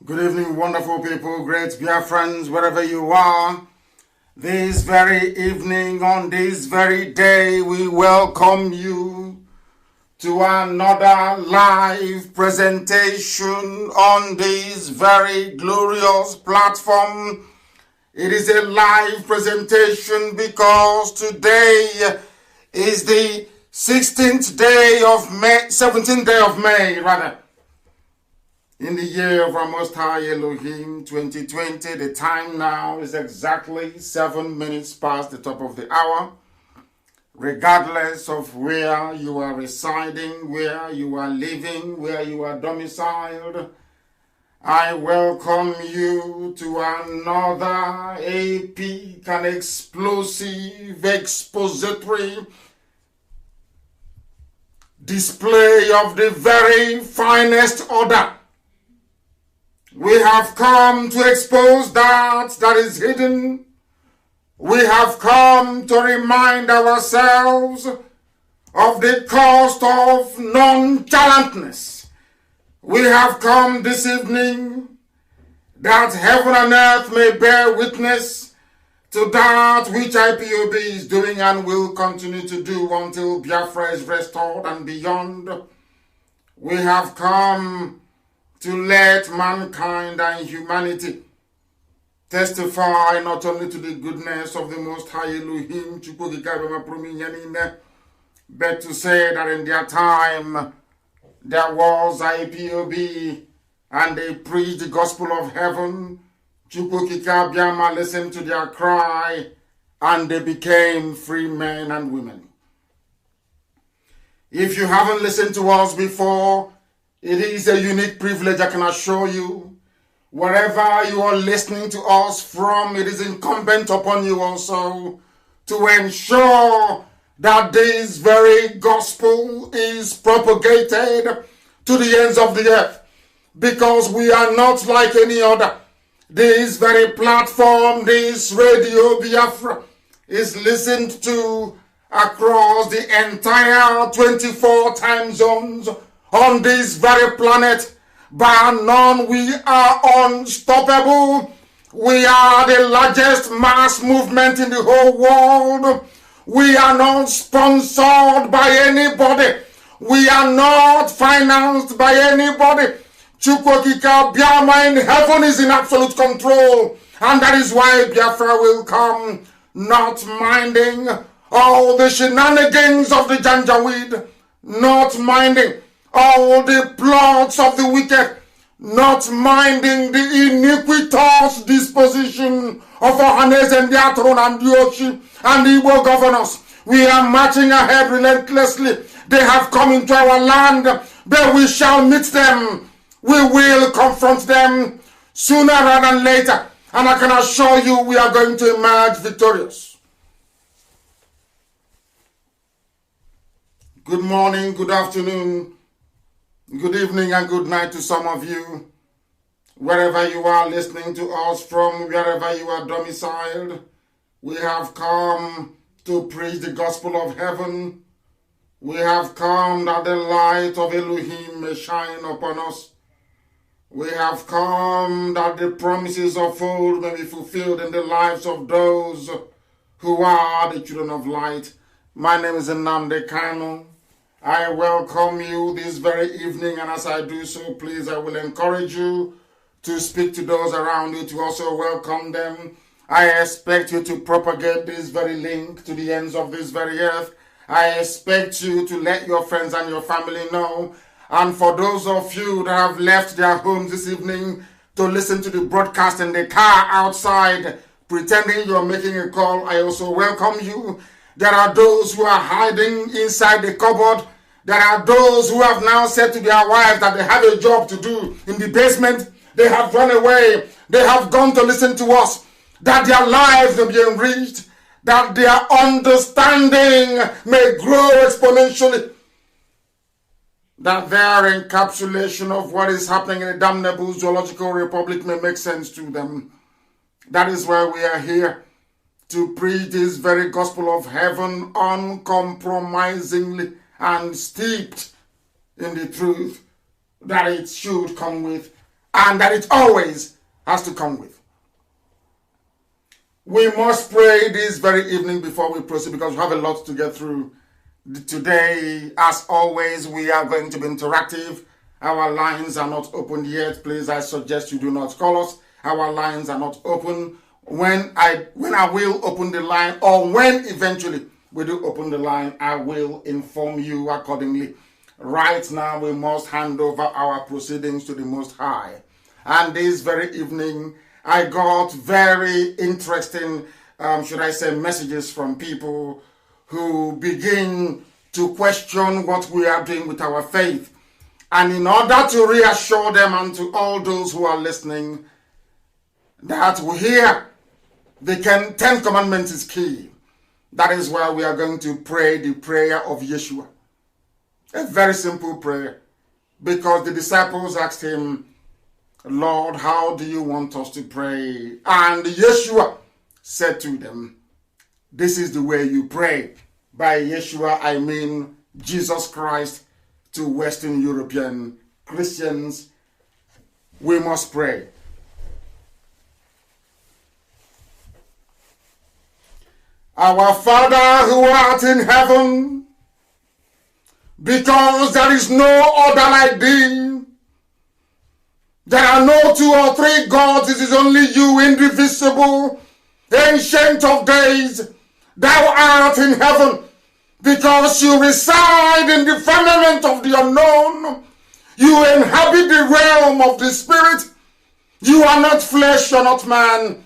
Good evening, wonderful people, great dear friends, wherever you are. This very evening, on this very day, we welcome you to another live presentation on this very glorious platform. It is a live presentation because today is the 17th day of May, in the year of our Most High Elohim 2020. The time now is exactly 7 minutes past the top of the hour. Regardless of where you are residing, where you are living, where you are domiciled, I welcome you to another epic and explosive expository display of the very finest order. We have come to expose that is hidden. We have come to remind ourselves of the cost of nonchalantness. We have come this evening that heaven and earth may bear witness to that which IPOB is doing and will continue to do until Biafra is restored and beyond. We have come to let mankind and humanity testify not only to the goodness of the Most High Elohim, but to say that in their time there was IPOB and they preached the gospel of heaven. Chukwukika Biama listened to their cry and they became free men and women. If you haven't listened to us before, it is a unique privilege, I can assure you. Wherever you are listening to us from, it is incumbent upon you also to ensure that this very gospel is propagated to the ends of the earth, because we are not like any other. This very platform, this Radio Biafra, is listened to across the entire 24 time zones on this very planet. By none, we are unstoppable. We are the largest mass movement in the whole world. We are not sponsored by anybody. We are not financed by anybody. Chukwukika Biama in heaven is in absolute control. And that is why Biafra will come, not minding all the shenanigans of the Janjaweed, not minding all the plots of the wicked, not minding the iniquitous disposition of Ohanes and Diatron and Diochi and the Igbo governors. We are marching ahead relentlessly. They have come into our land, but we shall meet them. We will confront them sooner rather than later. And I can assure you we are going to emerge victorious. Good morning, good afternoon, good evening and good night to some of you, wherever you are listening to us from, wherever you are domiciled. We have come to preach the gospel of heaven. We have come that the light of Elohim may shine upon us. We have come that the promises of old may be fulfilled in the lives of those who are the children of light. My name is Nnamdi Kaun. I welcome you this very evening, and as I do so, please, I will encourage you to speak to those around you, to also welcome them. I expect you to propagate this very link to the ends of this very earth. I expect you to let your friends and your family know. And for those of you that have left their homes this evening to listen to the broadcast in the car outside, pretending you're making a call, I also welcome you. There are those who are hiding inside the cupboard. There are those who have now said to their wives that they have a job to do in the basement. They have run away. They have gone to listen to us. That their lives may be enriched. That their understanding may grow exponentially. That their encapsulation of what is happening in the damnable zoological republic may make sense to them. That is why we are here, to preach this very gospel of heaven uncompromisingly and steeped in the truth that it should come with. and that it always has to come with. We must pray this very evening before we proceed because we have a lot to get through. Today, as always, we are going to be interactive. Our lines are not open yet. Please, I suggest you do not call us. Our lines are not open. When I will open the line, or when eventually we do open the line, I will inform you accordingly. Right now, we must hand over our proceedings to the Most High. And this very evening, I got very interesting, messages from people who begin to question what we are doing with our faith. And in order to reassure them and to all those who are listening, that we hear the 10 Commandments is key. That is why we are going to pray the prayer of Yeshua. A very simple prayer. Because the disciples asked him, Lord, how do you want us to pray? And Yeshua said to them, this is the way you pray. By Yeshua, I mean Jesus Christ. To Western European Christians, we must pray. Our Father who art in heaven, because there is no other like thee. There are no 2 or 3 gods. It is only you, indivisible, ancient of days. Thou art in heaven, because you reside in the firmament of the unknown. You inhabit the realm of the spirit. You are not flesh, you are not man.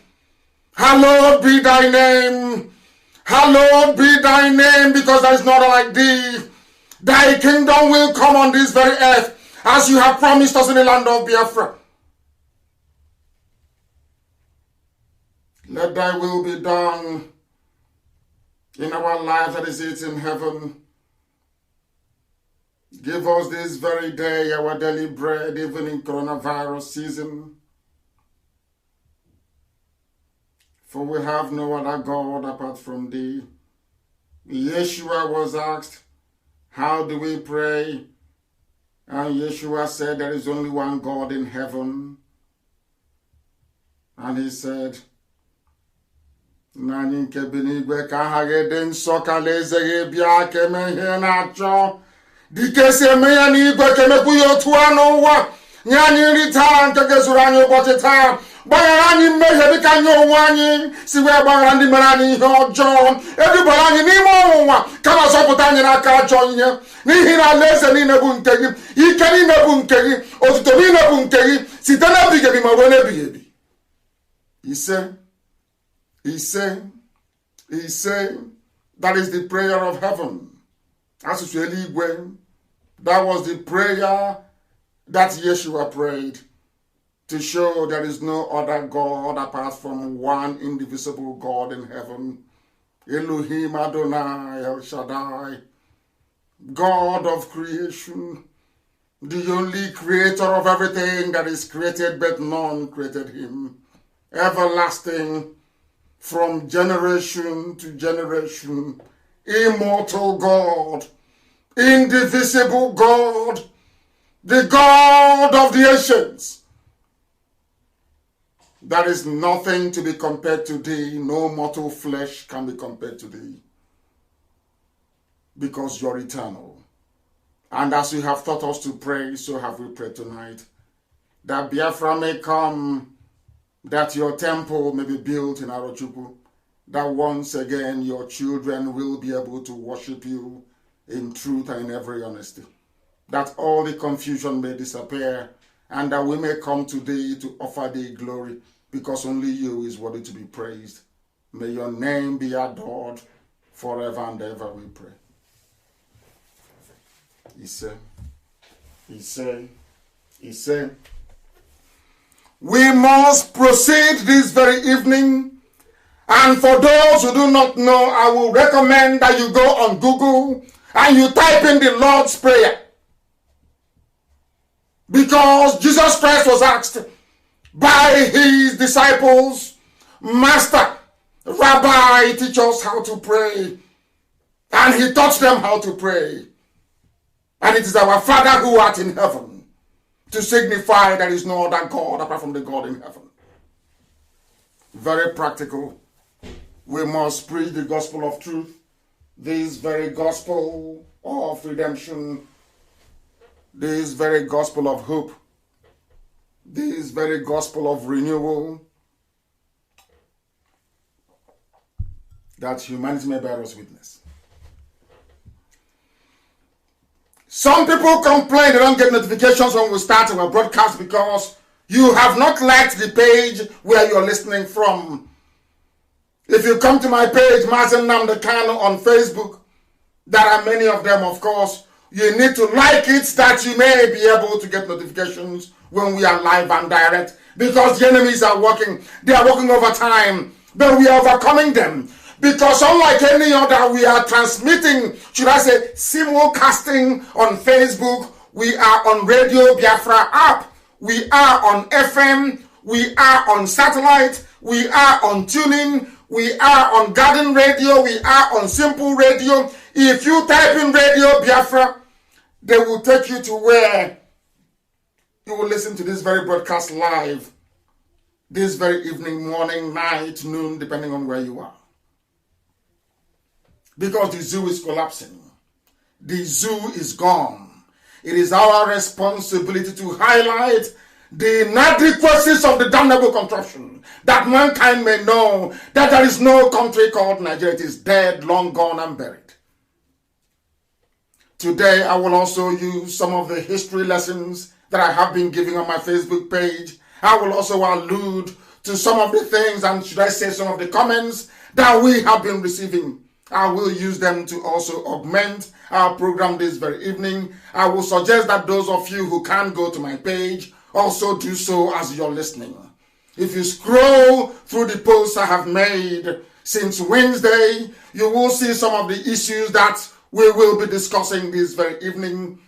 Hallowed be thy name. Hallowed be thy name, because there is none like thee. Thy kingdom will come on this very earth, as you have promised us in the land of Biafra. Let thy will be done in our lives that is it in heaven. Give us this very day our daily bread, even in coronavirus season. For we have no other God apart from thee. Yeshua was asked, how do we pray? And Yeshua said, there is only one God in heaven. And he said, Nani nke binigwe ka ha gede nsọ ka leze gị bịa ka eme ihe na-achọ dike si eme ya n'igwe ka emekwu ya otu a n'ụwa nye anyị nri taa nke ga-ezuru anyị ụbọchị taa gbaghara anyị mmehie dịka anyị onwe anyị si wee gbaghara ndị mere anyị ihe ọjọọ edubara anyị n'ime ọnwụnwa kama zọpụta anyị n'aka ajọ ihe n'ihi na alaeze niile bụ nke gị ike niile bụ nke gị otuto niile bụ nke gị site n'ebighị ebi ma ruo n'ebighị ebi. He said, that is the prayer of heaven. That was the prayer that Yeshua prayed to show there is no other God apart from one indivisible God in heaven. Elohim Adonai El Shaddai, God of creation, the only creator of everything that is created, but none created him. Everlasting, from generation to generation, immortal God, indivisible God, the God of the ancients. There is nothing to be compared to thee. No mortal flesh can be compared to thee, because you're eternal. And as you have taught us to pray, so have we prayed tonight, that Biafra may come, that your temple may be built in Arochukwu, that once again your children will be able to worship you in truth and in every honesty, that all the confusion may disappear, and that we may come to thee to offer thee glory, because only you is worthy to be praised. May your name be adored forever and ever, we pray. He said, we must proceed this very evening. And for those who do not know, I will recommend that you go on Google and you type in the Lord's Prayer. Because Jesus Christ was asked by his disciples, Master, Rabbi, teach us how to pray. And he taught them how to pray. And it is our Father who art in heaven. to signify there is no other God apart from the God in heaven. Very practical. We must preach the gospel of truth, this very gospel of redemption, this very gospel of hope, this very gospel of renewal, that humanity may bear us witness. Some people complain they don't get notifications when we start our broadcast because you have not liked the page where you're listening from. If you come to my page, Mazi Nnamdi on Facebook, there are many of them, of course. You need to like it that you may be able to get notifications when we are live and direct, because the enemies are working. They are working overtime, but we are overcoming them. Because unlike any other, we are transmitting, should I say, simulcasting on Facebook. We are on Radio Biafra app. We are on FM. We are on satellite. We are on tuning. We are on Garden Radio. We are on Simple Radio. If you type in Radio Biafra, they will take you to where you will listen to this very broadcast live. This very evening, morning, night, noon, depending on where you are. Because the zoo is collapsing. The zoo is gone. It is our responsibility to highlight the inadequacies of the damnable contraption, that mankind may know that there is no country called Nigeria. It is dead, long gone and buried. Today, I will also use some of the history lessons that I have been giving on my Facebook page. I will also allude to some of the things, and should I say some of the comments that we have been receiving. I will use them to also augment our program this very evening. I will suggest that those of you who can't go to my page also do so as you're listening. If you scroll through the posts I have made since Wednesday, you will see some of the issues that we will be discussing this very evening.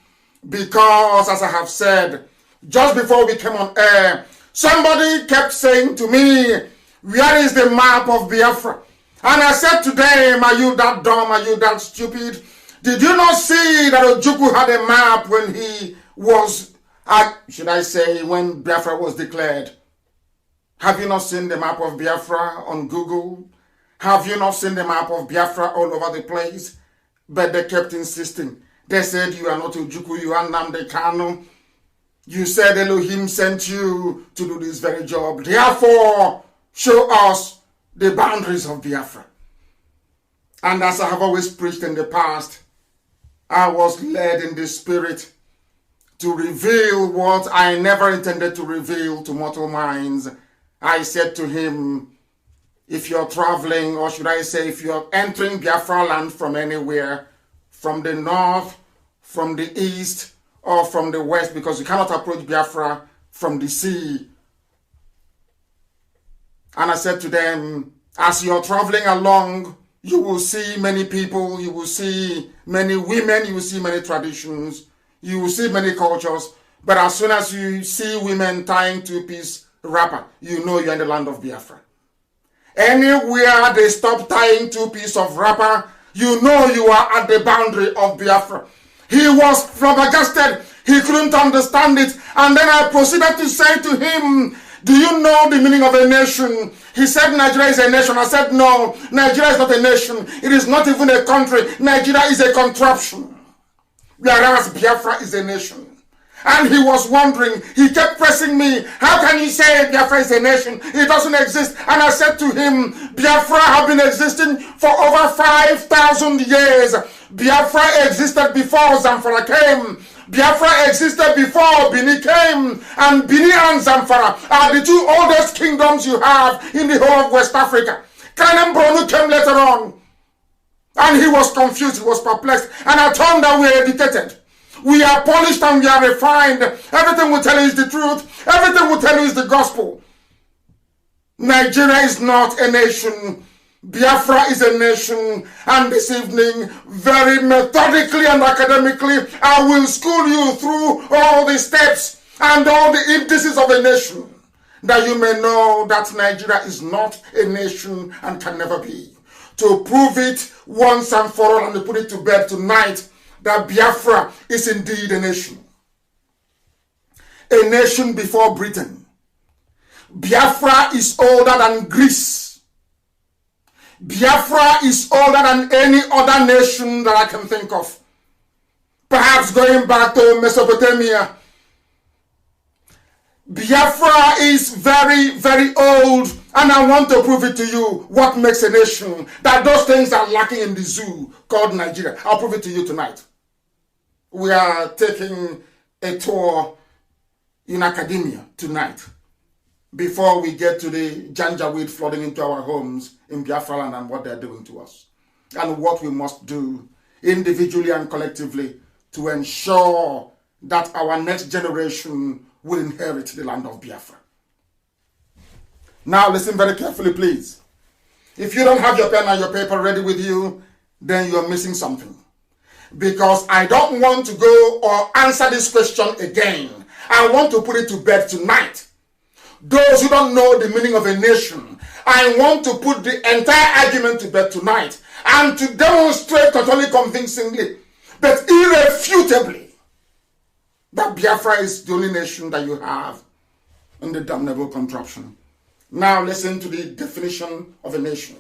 Because, as I have said, just before we came on air, somebody kept saying to me, where is the map of Biafra? And I said to them, are you that dumb? Are you that stupid? Did you not see that Ojukwu had a map when he was, should I say, when Biafra was declared? Have you not seen the map of Biafra on Google? Have you not seen the map of Biafra all over the place? But they kept insisting. They said, you are not Ojukwu, you are Nnamdi Kanu. You said Elohim sent you to do this very job. Therefore, show us the boundaries of Biafra. And as I have always preached in the past, I was led in the spirit to reveal what I never intended to reveal to mortal minds. I said to him, if you're traveling, or should I say, if you're entering Biafra land from anywhere, from the north, from the east, or from the west, because you cannot approach Biafra from the sea. And I said to them, as you're traveling along, you will see many people, you will see many women, you will see many traditions, you will see many cultures. But as soon as you see women tying two-piece wrapper, you know you're in the land of Biafra. Anywhere they stop tying two-piece of wrapper, you know you are at the boundary of Biafra. He was flabbergasted. He couldn't understand it. And then I proceeded to say to him, do you know the meaning of a nation? He said Nigeria is a nation. I said no, Nigeria is not a nation. It is not even a country. Nigeria is a contraption. Whereas Biafra is a nation. And he was wondering, he kept pressing me, how can you say Biafra is a nation? It doesn't exist. And I said to him, Biafra have been existing for over 5,000 years. Biafra existed before Zamfara came. Biafra existed before Bini came. And Bini and Zamfara are the two oldest kingdoms you have in the whole of West Africa. Kanem Bronu came later on. And he was confused, he was perplexed. And I told him that we are educated. We are polished and we are refined. Everything we tell you is the truth. Everything we tell you is the gospel. Nigeria is not a nation. Biafra is a nation. And this evening, very methodically and academically, I will school you through all the steps and all the indices of a nation, that you may know that Nigeria is not a nation and can never be. To prove it once and for all and to put it to bed tonight, that Biafra is indeed a nation. a nation before Britain. Biafra is older than Greece. Biafra is older than any other nation that I can think of. Perhaps going back to Mesopotamia. Biafra is very, very old, and I want to prove it to you. What makes a nation? That those things are lacking in the zoo called Nigeria. I'll prove it to you tonight. We are taking a tour in academia tonight before we get to the janjaweed flooding into our homes in Biafra land and what they're doing to us, and what we must do individually and collectively to ensure that our next generation will inherit the land of Biafra. Now listen very carefully, please. If you don't have your pen and your paper ready with you, then you're missing something. Because I don't want to go or answer this question again. I want to put it to bed tonight. Those who don't know the meaning of a nation, I want to put the entire argument to bed tonight and to demonstrate not only convincingly, but irrefutably, that Biafra is the only nation that you have in the damnable contraption. Now listen to the definition of a nation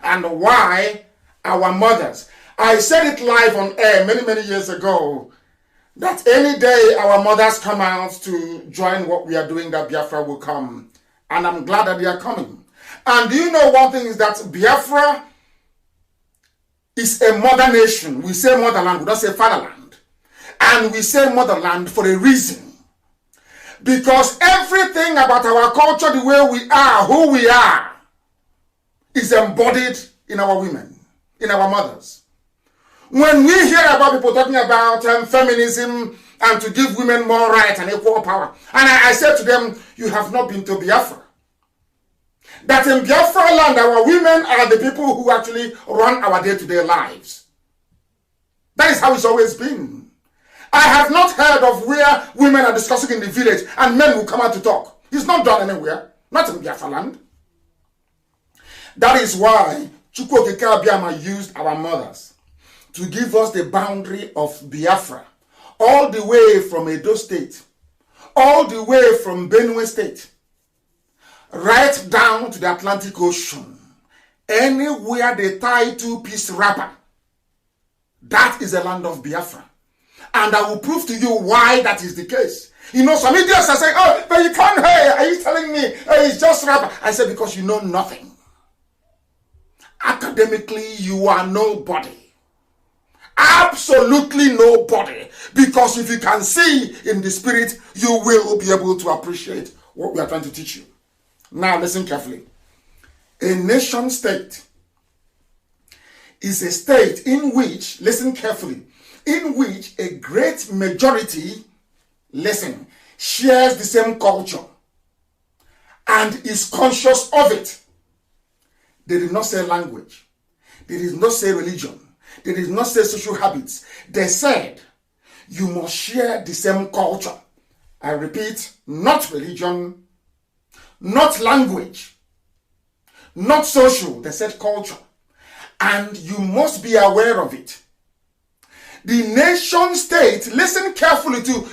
and why our mothers. I said it live on air many years ago that any day our mothers come out to join what we are doing, that Biafra will come. And I'm glad that they are coming. And do you know one thing is that Biafra is a mother nation. We say motherland, we don't say fatherland. And we say motherland for a reason. Because everything about our culture, the way we are, who we are, is embodied in our women, in our mothers. When we hear about people talking about feminism and to give women more rights and equal power, and I said to them, you have not been to Biafra. That in Biafra land, our women are the people who actually run our day-to-day lives. That is how it's always been. I have not heard of where women are discussing in the village and men will come out to talk. It's not done anywhere, not in Biafra land. That is why Chukwuokike Abiama used our mothers to give us the boundary of Biafra, all the way from Edo State, all the way from Benue State, right down to the Atlantic Ocean. Anywhere they tie two-piece wrapper, that is the land of Biafra. And I will prove to you why that is the case. You know, some idiots are saying, oh, but you can't hear. Are you telling me it's just wrapper? I said, because you know nothing. Academically, you are nobody. Absolutely nobody. Because if you can see in the spirit, you will be able to appreciate what we are trying to teach you. Now, listen carefully. A nation state is a state in which, listen carefully, in which a great majority, listen, shares the same culture and is conscious of it. They did not say language. They did not say religion. They did not say social habits. They said, you must share the same culture. I repeat, not religion, not language, not social. They said culture. And you must be aware of it. The nation state, listen carefully to,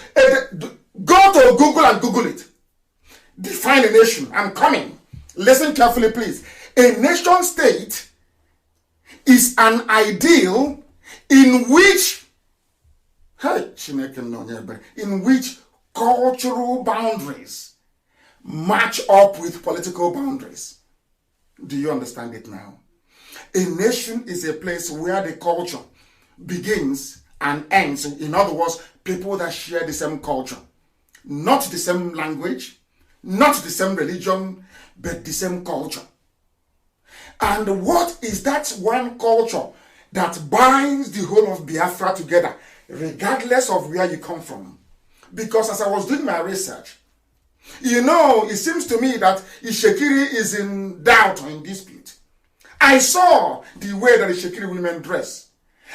go to Google and Google it. Define a nation. I'm coming. Listen carefully, please. A nation state is an ideal in which, in which cultural boundaries match up with political boundaries. Do you understand it now? A nation is a place where the culture begins and ends. In other words, people that share the same culture. Not the same language, not the same religion, but the same culture. And what is that one culture that binds the whole of Biafra together, regardless of where you come from? Because as I was doing my research, you know, it seems to me that Ishekiri is in doubt or in dispute. I saw the way that Ishekiri women dress.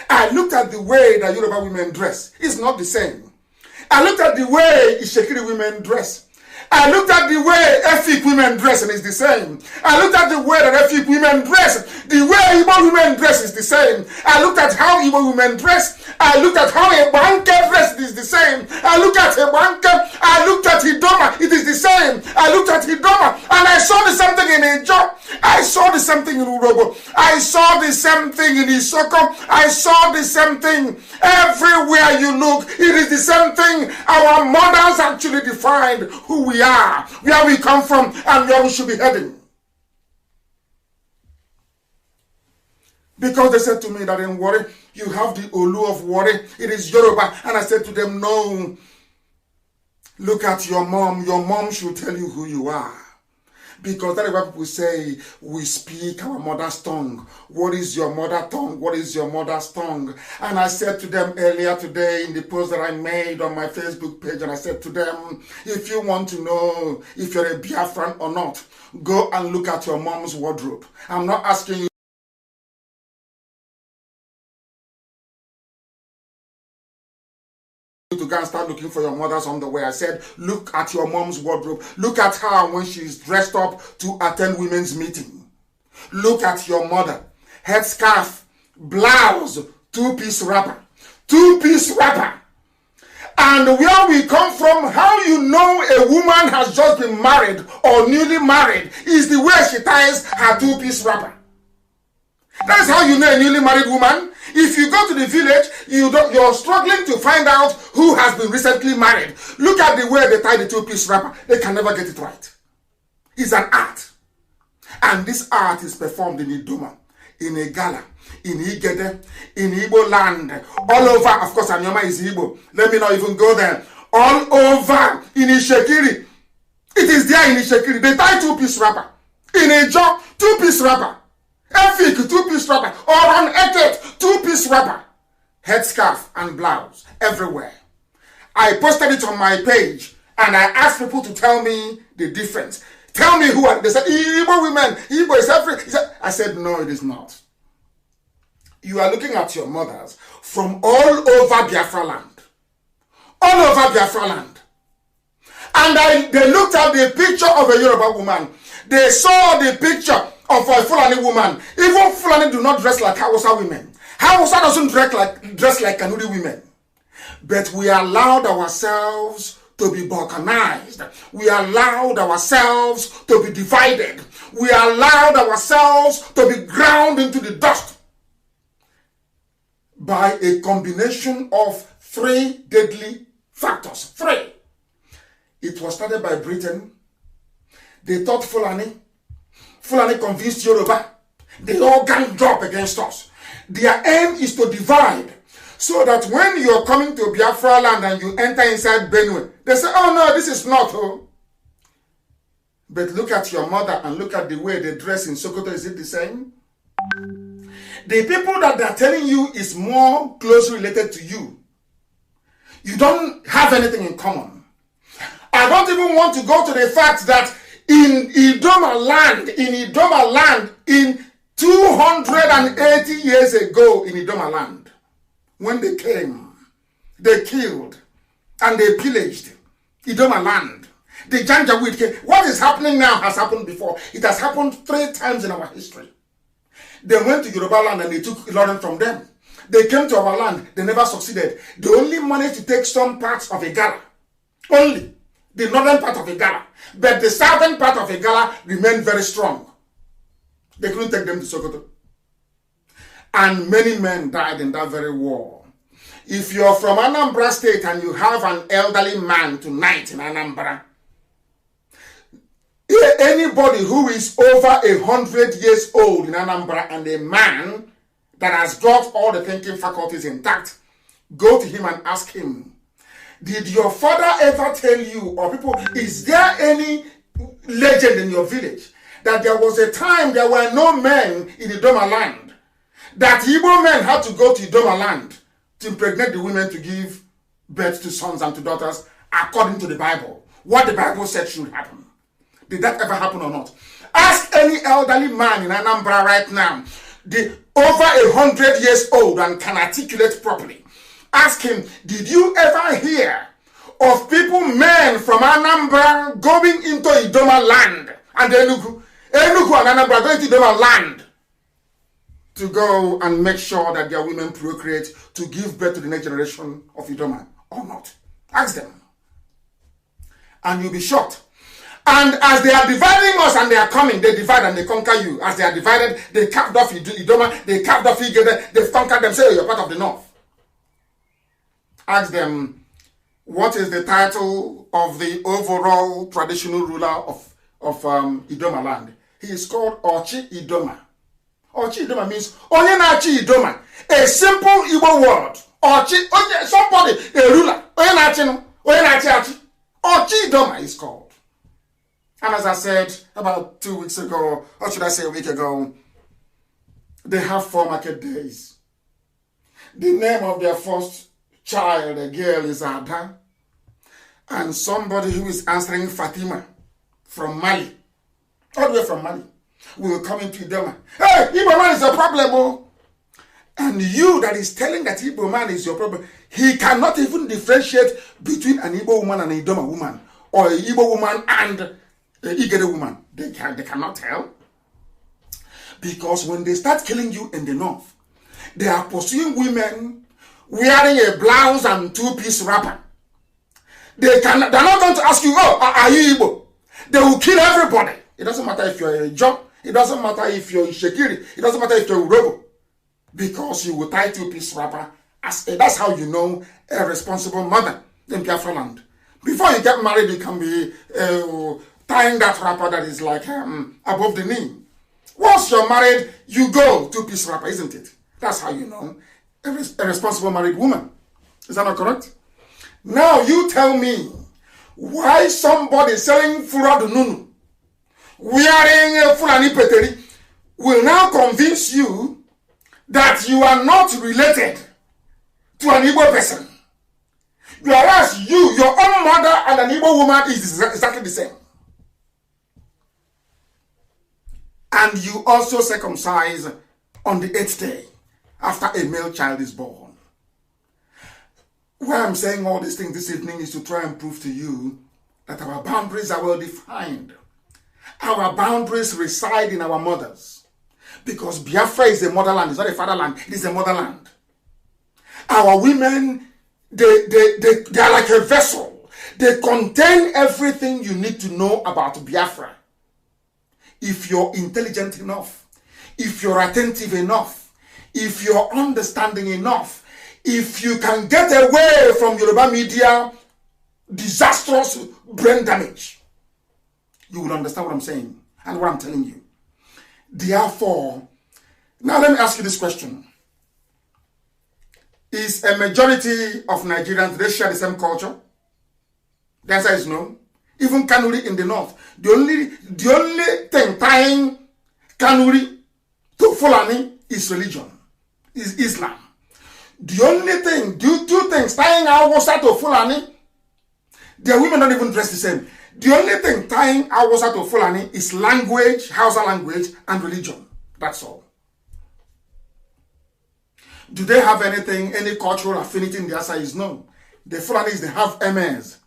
I looked at the way that Yoruba women dress. It's not the same. I looked at the way Ishekiri women dress. I looked at the way Efik women dress and it's the same. I looked at the way that Efik women dress. The way Igbo women dress is the same. I looked at how Igbo women dress. I looked at how a Banke dress is the same. I looked at a Banke. I looked at Hidoma. It is the same. I looked at Hidoma and I saw the same thing in Ejo. I saw the same thing in Urobo. I saw the same thing in Isoko. I saw the same thing. Everywhere you look, it is the same thing. Our mothers actually defined who we are, where we come from, and where we should be heading. Because they said to me that in Warri, you have the Olu of Warri, it is Yoruba. And I said to them, no, look at your mom. Your mom should tell you who you are. Because that is why people say, we speak our mother's tongue. What is your mother tongue? What is your mother's tongue? And I said to them earlier today in the post that I made on my Facebook page, and I said to them, if you want to know if you're a Biafran or not, go and look at your mom's wardrobe. I'm not asking you to go and start looking for your mother's underwear. I said, look at your mom's wardrobe. Look at her when she's dressed up to attend women's meeting. Look at your mother. Headscarf, blouse, two-piece wrapper. Two-piece wrapper. And where we come from, how you know a woman has just been married or newly married is the way she ties her two-piece wrapper. That's how you know a newly married woman. If you go to the village, you're struggling to find out who has been recently married. Look at the way they tie the two-piece wrapper. They can never get it right. It's an art. And this art is performed in Idoma, in Igala, in Igede, in Igbo land, all over. Of course, Anyoma is Igbo. Let me not even go there. All over in Ishekiri. It is there in Ishekiri. They tie two-piece wrapper. In a job, two-piece wrapper. Efik, two-piece wrapper. Or on Eket, two-piece wrapper. Headscarf and blouse everywhere. I posted it on my page and I asked people to tell me the difference. Tell me who are. They said, Igbo women, Igbo is African. I said, no, it is not. You are looking at your mothers from all over Biafra land. All over Biafra land. And they looked at the picture of a Yoruba woman. They saw the picture of a Fulani woman. Even Fulani do not dress like Hausa women. Hausa doesn't dress like Kanuri women. But we allowed ourselves to be balkanized. We allowed ourselves to be divided. We allowed ourselves to be ground into the dust by a combination of three deadly factors. Three. It was started by Britain. They taught Fulani. Fulani convinced Yoruba. They all ganged up against us. Their aim is to divide. So that when you're coming to Biafra land and you enter inside Benue, they say, oh no, this is not. Oh. But look at your mother and look at the way they dress in Sokoto. Is it the same? The people that they're telling you is more closely related to you. You don't have anything in common. I don't even want to go to the fact that in Idoma land, in 280 years ago in Idoma land, when they came, they killed and they pillaged Idoma land. The Janjaweed came. What is happening now has happened before. It has happened 3 times in our history. They went to Yoruba land and they took Ilorin from them. They came to our land. They never succeeded. They only managed to take some parts of Igala. Only the northern part of Igala. But the southern part of Igala remained very strong. They couldn't take them to Sokoto. And many men died in that very war. If you're from Anambra State and you have an elderly man tonight in Anambra, anybody who is over 100 years old in Anambra and a man that has got all the thinking faculties intact, go to him and ask him, did your father ever tell you, or people, is there any legend in your village that there was a time there were no men in Idoma land, that Igbo men had to go to Idoma land to impregnate the women to give birth to sons and to daughters according to the Bible? What the Bible said should happen. Did that ever happen or not? Ask any elderly man in Anambra right now, over 100 years old and can articulate properly. Ask him, did you ever hear of people, men from Anambra, going into Idoma land and Enugu and Anambra are going to Idoma land to go and make sure that their women procreate to give birth to the next generation of Idoma or not. Ask them. And you'll be shocked. And as they are dividing us and they are coming, they divide and they conquer you. As they are divided, they carved off Idoma, they carved off Igede, they've conquered them. Say, oh, you're part of the North. Ask them, what is the title of the overall traditional ruler of Idoma land? He is called Ochi Idoma. Ochi Idoma means Onye na-achị Idoma. A simple Igbo word. Ochi, somebody, a ruler. Onye na-achị. Ochi Idoma is called. And as I said about 2 weeks ago, or should I say a week ago, they have 4 market days. The name of their first child, a girl, is Ada. And somebody who is answering Fatima from Mali, all the way from Mali, will come into Idoma. Hey, Igbo man is a problem, oh. And you that is telling that Igbo man is your problem, he cannot even differentiate between an Igbo woman and an Idoma woman, or an Igbo woman and an Igede woman. They cannot tell. Because when they start killing you in the north, they are pursuing women wearing a blouse and 2-piece wrapper. They're not going to ask you, oh, are you Igbo? They will kill everybody. It doesn't matter if you're a John. It doesn't matter if you're Ishekiri. It doesn't matter if you're Urobo. Because you will tie 2-piece wrapper. That's how you know a responsible mother in Biafra land. Before you get married, you can be tying that wrapper that is like above the knee. Once you're married, you go 2-piece wrapper, isn't it? That's how you know a responsible married woman. Is that not correct? Now you tell me why somebody selling Furadu Nunu, wearing a Fulani Peteri, will now convince you that you are not related to an Igbo person. Whereas your own mother and an Igbo woman is exactly the same. And you also circumcise on the 8th day after a male child is born. Why I'm saying all these things this evening is to try and prove to you that our boundaries are well defined. Our boundaries reside in our mothers. Because Biafra is a motherland, it's not a fatherland, it is a motherland. Our women, they are like a vessel. They contain everything you need to know about Biafra. If you're intelligent enough, if you're attentive enough, if you're understanding enough, if you can get away from Yoruba media disastrous brain damage, you will understand what I'm saying and what I'm telling you. Therefore, now let me ask you this question. Is a majority of Nigerians, they share the same culture? The answer is no. Even Kanuri in the north. The only thing tying Kanuri to Fulani is religion, is Islam. The only thing, two things tying Hausa to Fulani, their women don't even dress the same. The only thing tying Hausa to Fulani is language, Hausa language, and religion. That's all. Do they have anything, any cultural affinity in the answer is no. The Fulanis, they have MS.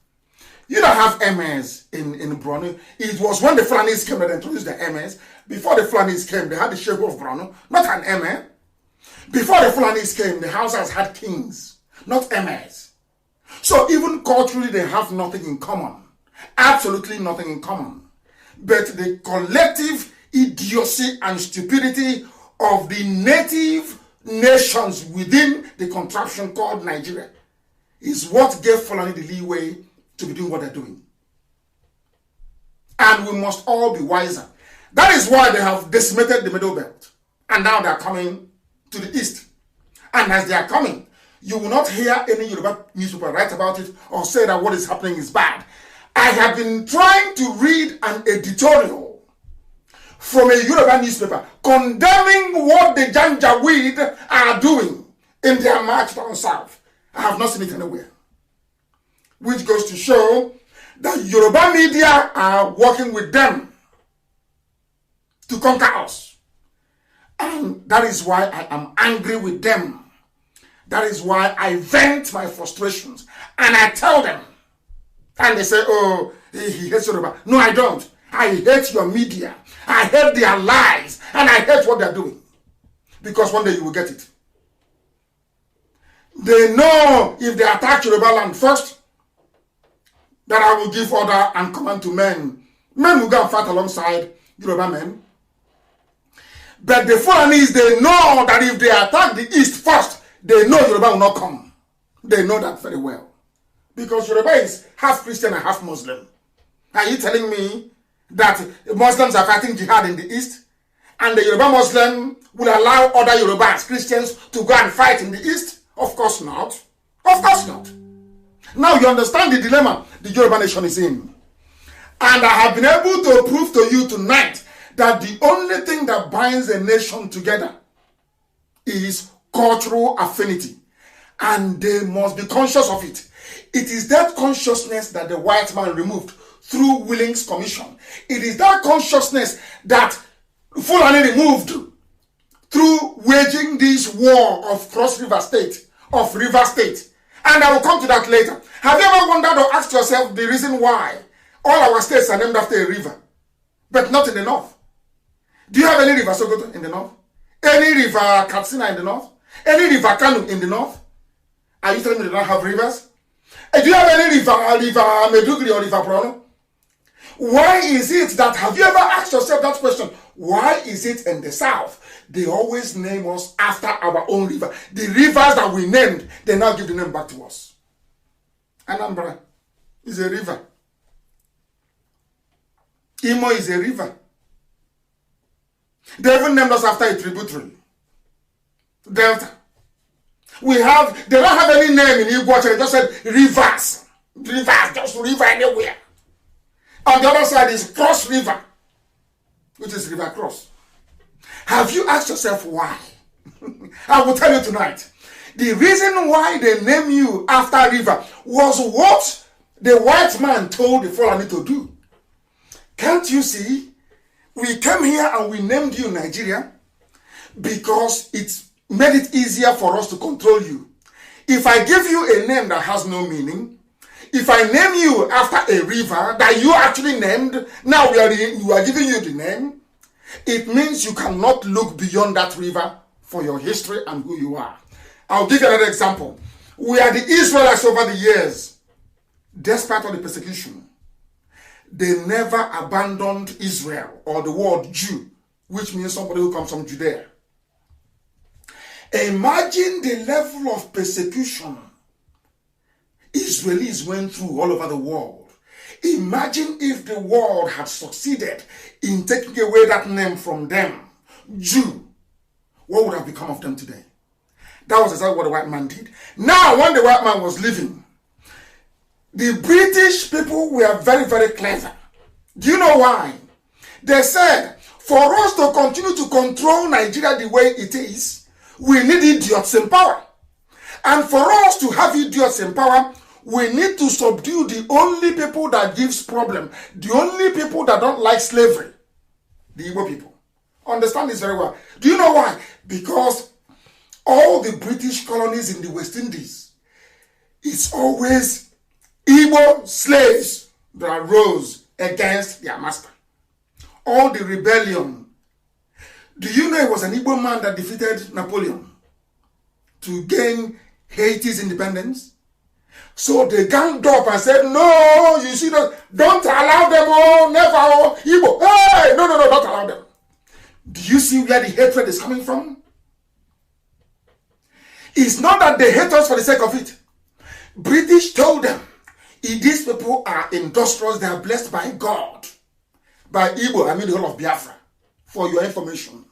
You don't have MS in Borno. It was when the Fulanis came that they introduced the MS. Before the Fulanis came, they had the Sheikh of Borno, not an MS. Before the Fulanis came, the Hausas had kings, not MS. So even culturally, they have nothing in common. Absolutely nothing in common. But the collective idiocy and stupidity of the native nations within the contraption called Nigeria is what gave Fulani the leeway to be doing what they're doing. And we must all be wiser. That is why they have decimated the Middle Belt. And now they are coming to the east. And as they are coming, you will not hear any Yoruba newspaper write about it or say that what is happening is bad. I have been trying to read an editorial from a Yoruba newspaper condemning what the Janjaweed are doing in their march down south. I have not seen it anywhere. Which goes to show that Yoruba media are working with them to conquer us. And that is why I am angry with them. That is why I vent my frustrations. And I tell them. And they say, oh, he hates Yoruba. No, I don't. I hate your media. I hate their lies. And I hate what they're doing. Because one day you will get it. They know if they attack Yoruba land first, that I will give order and command to men. Men will go and fight alongside Yoruba men. But the Fulanis, they know that if they attack the east first, they know Yoruba will not come. They know that very well. Because Yoruba is half Christian and half Muslim. Are you telling me that Muslims are fighting jihad in the east? And the Yoruba Muslim will allow other Yorubas, Christians, to go and fight in the east? Of course not. Of course not. Now you understand the dilemma the Yoruba nation is in. And I have been able to prove to you tonight that the only thing that binds a nation together is cultural affinity. And they must be conscious of it. It is that consciousness that the white man removed through Willings Commission. It is that consciousness that Fulani removed through waging this war of Cross River State, of River State. And I will come to that later. Have you ever wondered or asked yourself the reason why all our states are named after a river, but not in the north? Do you have any river Sokoto in the north? Any river Katsina in the north? Any river Kanu in the north? Are you telling me they don't have rivers? Do you have any river Medugri or river Prono? Why is it that, have you ever asked yourself that question? Why is it in the south they always name us after our own river? The rivers that we named, they now give the name back to us. Anambra is a river. Imo is a river. They even named us after a tributary. Delta. They don't have any name in Igbo, they just said rivers. Rivers, just river anywhere. On the other side is Cross River, which is River Cross. Have you asked yourself why? I will tell you tonight. The reason why they name you after river was what the white man told the Fulani to do. Can't you see? We came here and we named you Nigeria because it made it easier for us to control you. If I give you a name that has no meaning, if I name you after a river that you actually named, now we are giving you the name, it means you cannot look beyond that river for your history and who you are. I'll give you another example. We are the Israelites over the years. Despite all the persecution, they never abandoned Israel or the word Jew, which means somebody who comes from Judea. Imagine the level of persecution Israelis went through all over the world. Imagine if the world had succeeded in taking away that name from them, Jew. What would have become of them today? That was exactly what the white man did. Now, when the white man was leaving, the British people were very, very clever. Do you know why? They said, for us to continue to control Nigeria the way it is, we need idiots in power. And for us to have idiots in power, we need to subdue the only people that gives problem, the only people that don't like slavery, the Igbo people. Understand this very well. Do you know why? Because all the British colonies in the West Indies, it's always Igbo slaves that rose against their master. All the rebellion. Do you know it was an Igbo man that defeated Napoleon to gain Haiti's independence? So they ganged up and said, no, you see, don't allow them, oh, never, oh, Igbo. Hey, no, don't allow them. Do you see where the hatred is coming from? It's not that they hate us for the sake of it. British told them, if these people are industrious, they are blessed by God. By Igbo, I mean the whole of Biafra. For your information.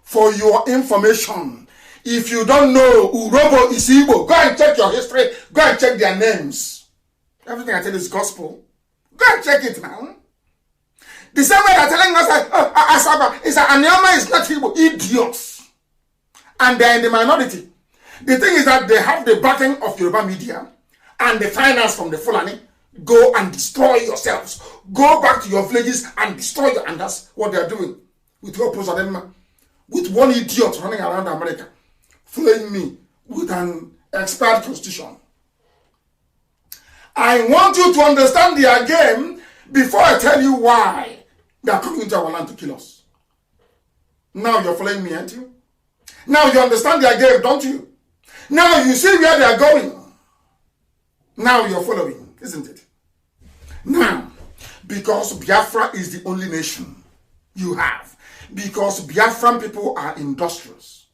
For your information. If you don't know Urobo is Igbo, go and check your history. Go and check their names. Everything I tell you is gospel. Go and check it now. The same way they're telling us that Asaba is that Anyama is not Igbo. Idiots. And they're in the minority. The thing is that they have the backing of Yoruba media and the finance from the Fulani. Go and destroy yourselves. Go back to your villages and destroy you. And that's what they're doing. With with one idiot running around America, following me with an expired constitution. I want you to understand their game before I tell you why they are coming into our land to kill us. Now you're following me, aren't you? Now you understand their game, don't you? Now you see where they are going. Now you're following, isn't it? Now, because Biafra is the only nation you have, because Biafran people are industrious,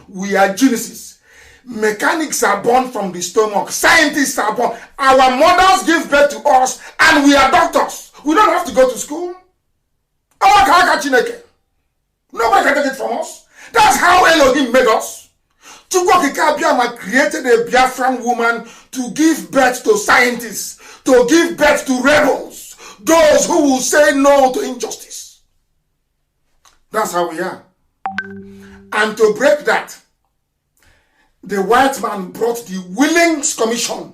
we are geniuses. Mechanics are born from the stomach. Scientists are born. Our mothers give birth to us, and we are doctors. We don't have to go to school. Nobody can take it from us. That's how Elohim made us. Chukwokika created a Biafran woman to give birth to scientists, to give birth to rebels, those who will say no to injustice. That's how we are. And to break that, the white man brought the Willings Commission.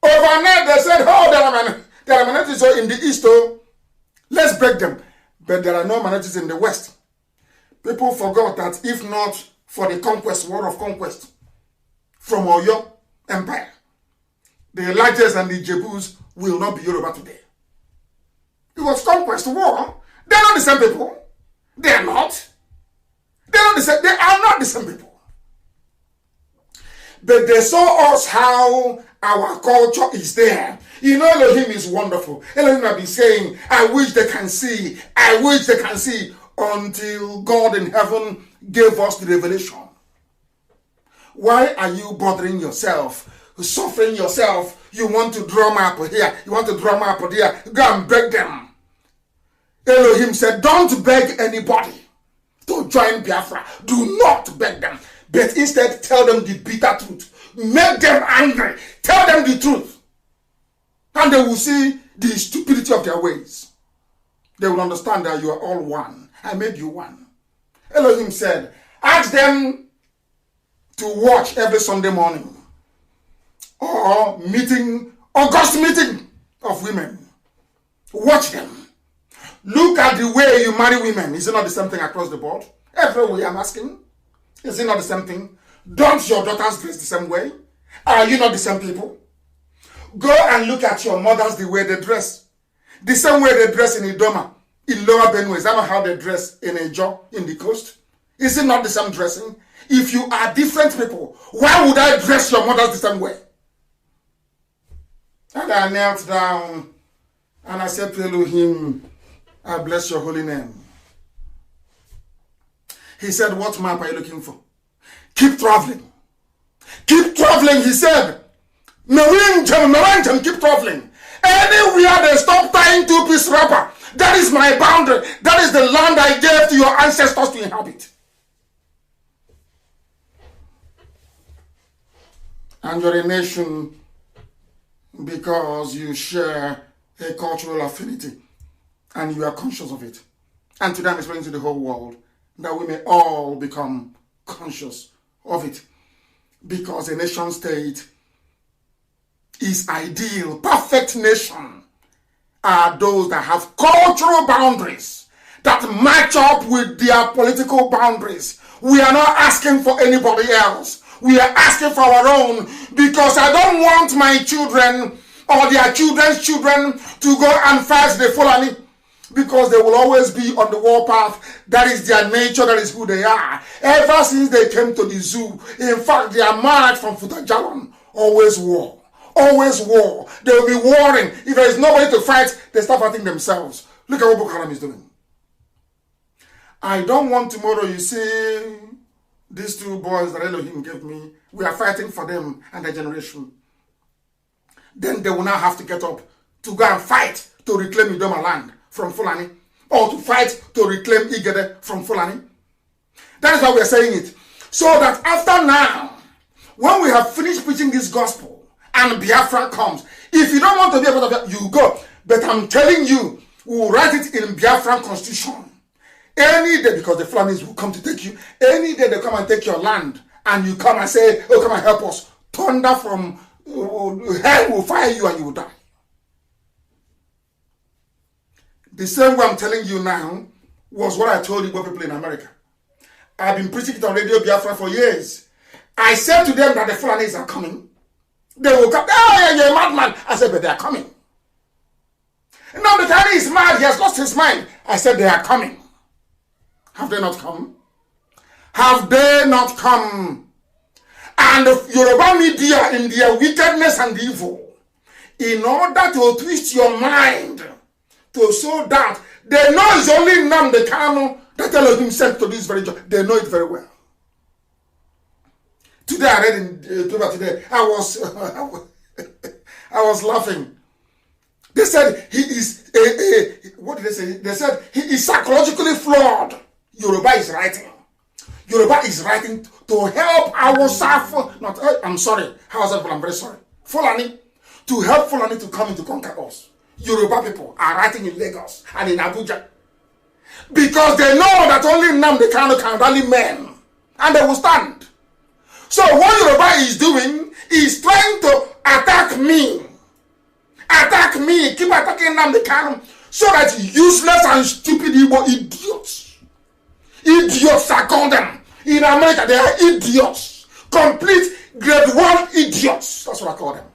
Overnight they said, oh, there are minorities in the east, oh, let's break them. But there are no minorities in the west. People forgot that if not for the conquest, war of conquest, from Oyo Empire, the largest and the Jebus will not be Yoruba today. It was conquest war. They're not the same people. They are not. They are not the same people. But they saw us how our culture is there. You know, Elohim is wonderful. Elohim have been saying, I wish they can see. I wish they can see. Until God in heaven gave us the revelation. Why are you bothering yourself? Suffering yourself? You want to drum up here. You want to drum up there. Go and beg them. Elohim said, don't beg anybody to join Biafra. Do not beg them. But instead, tell them the bitter truth. Make them angry. Tell them the truth. And they will see the stupidity of their ways. They will understand that you are all one. I made you one. Elohim said, ask them to watch every Sunday morning. Or meeting, August meeting of women. Watch them. Look at the way you marry women. Is it not the same thing across the board? Everywhere I'm asking. Is it not the same thing? Don't your daughters dress the same way? Are you not the same people? Go and look at your mothers the way they dress. The same way they dress in Idoma, in Lower Benue. Is that not how they dress in Ejo, in the coast? Is it not the same dressing? If you are different people, why would I dress your mothers the same way? And I knelt down and I said to Elohim, I bless your holy name. He said, what map are you looking for? Keep traveling. Keep traveling, he said. Maranjam, keep traveling. Anywhere they stop tying two-piece wrapper, that is my boundary. That is the land I gave to your ancestors to inhabit. And you're a nation because you share a cultural affinity and you are conscious of it. And today I'm explaining to the whole world that we may all become conscious of it, because a nation state is ideal. Perfect nation are those that have cultural boundaries that match up with their political boundaries. We are not asking for anybody else. We are asking for our own, because I don't want my children or their children's children to go and fight the Fulani, because they will always be on the warpath. That is their nature. That is who they are. Ever since they came to the zoo, in fact, they are married from Futajalon. Always war. Always war. They will be warring. If there is nobody to fight, they start fighting themselves. Look at what Boko Haram is doing. I don't want tomorrow, you see, these two boys that Elohim gave me, we are fighting for them and their generation. Then they will now have to get up to go and fight to reclaim Idoma land from Fulani, or to fight to reclaim Igede from Fulani. That is why we are saying it. So that after now, when we have finished preaching this gospel and Biafra comes, if you don't want to be a part of it, you go. But I'm telling you, we will write it in Biafran constitution. Any day, because the Fulanis will come to take you, any day they come and take your land, and you come and say, oh, come and help us. Thunder from hell will fire you and you will die. The same way I'm telling you now was what I told you about people in America. I've been preaching it on Radio Biafra for years. I said to them that the Fulanis are coming. They will come. Oh, yeah, you're a madman. I said, but they are coming. Nnamdi Kanu is mad. He has lost his mind. I said they are coming. Have they not come? Have they not come? And the Yoruba media in their wickedness and evil, in order to twist your mind to show that they know it's only Nnamdi Kanu that allowed himself to do this very job. They know it very well. Today I read in paper today, I was laughing. They said he is what did they say? They said he is psychologically flawed. Yoruba is writing. Yoruba is writing to help our South. Not, I'm sorry. How's that? I'm very sorry. Fulani, to help Fulani to come in to conquer us. Yoruba people are writing in Lagos and in Abuja because they know that only Nnamdi Kanu can rally men, and they will stand. So what Yoruba is doing is trying to attack me, keep attacking Nnamdi Kanu, so that useless and stupid Igbo idiots are called them. In America, they are idiots. Complete grade 1 idiots. That's what I call them.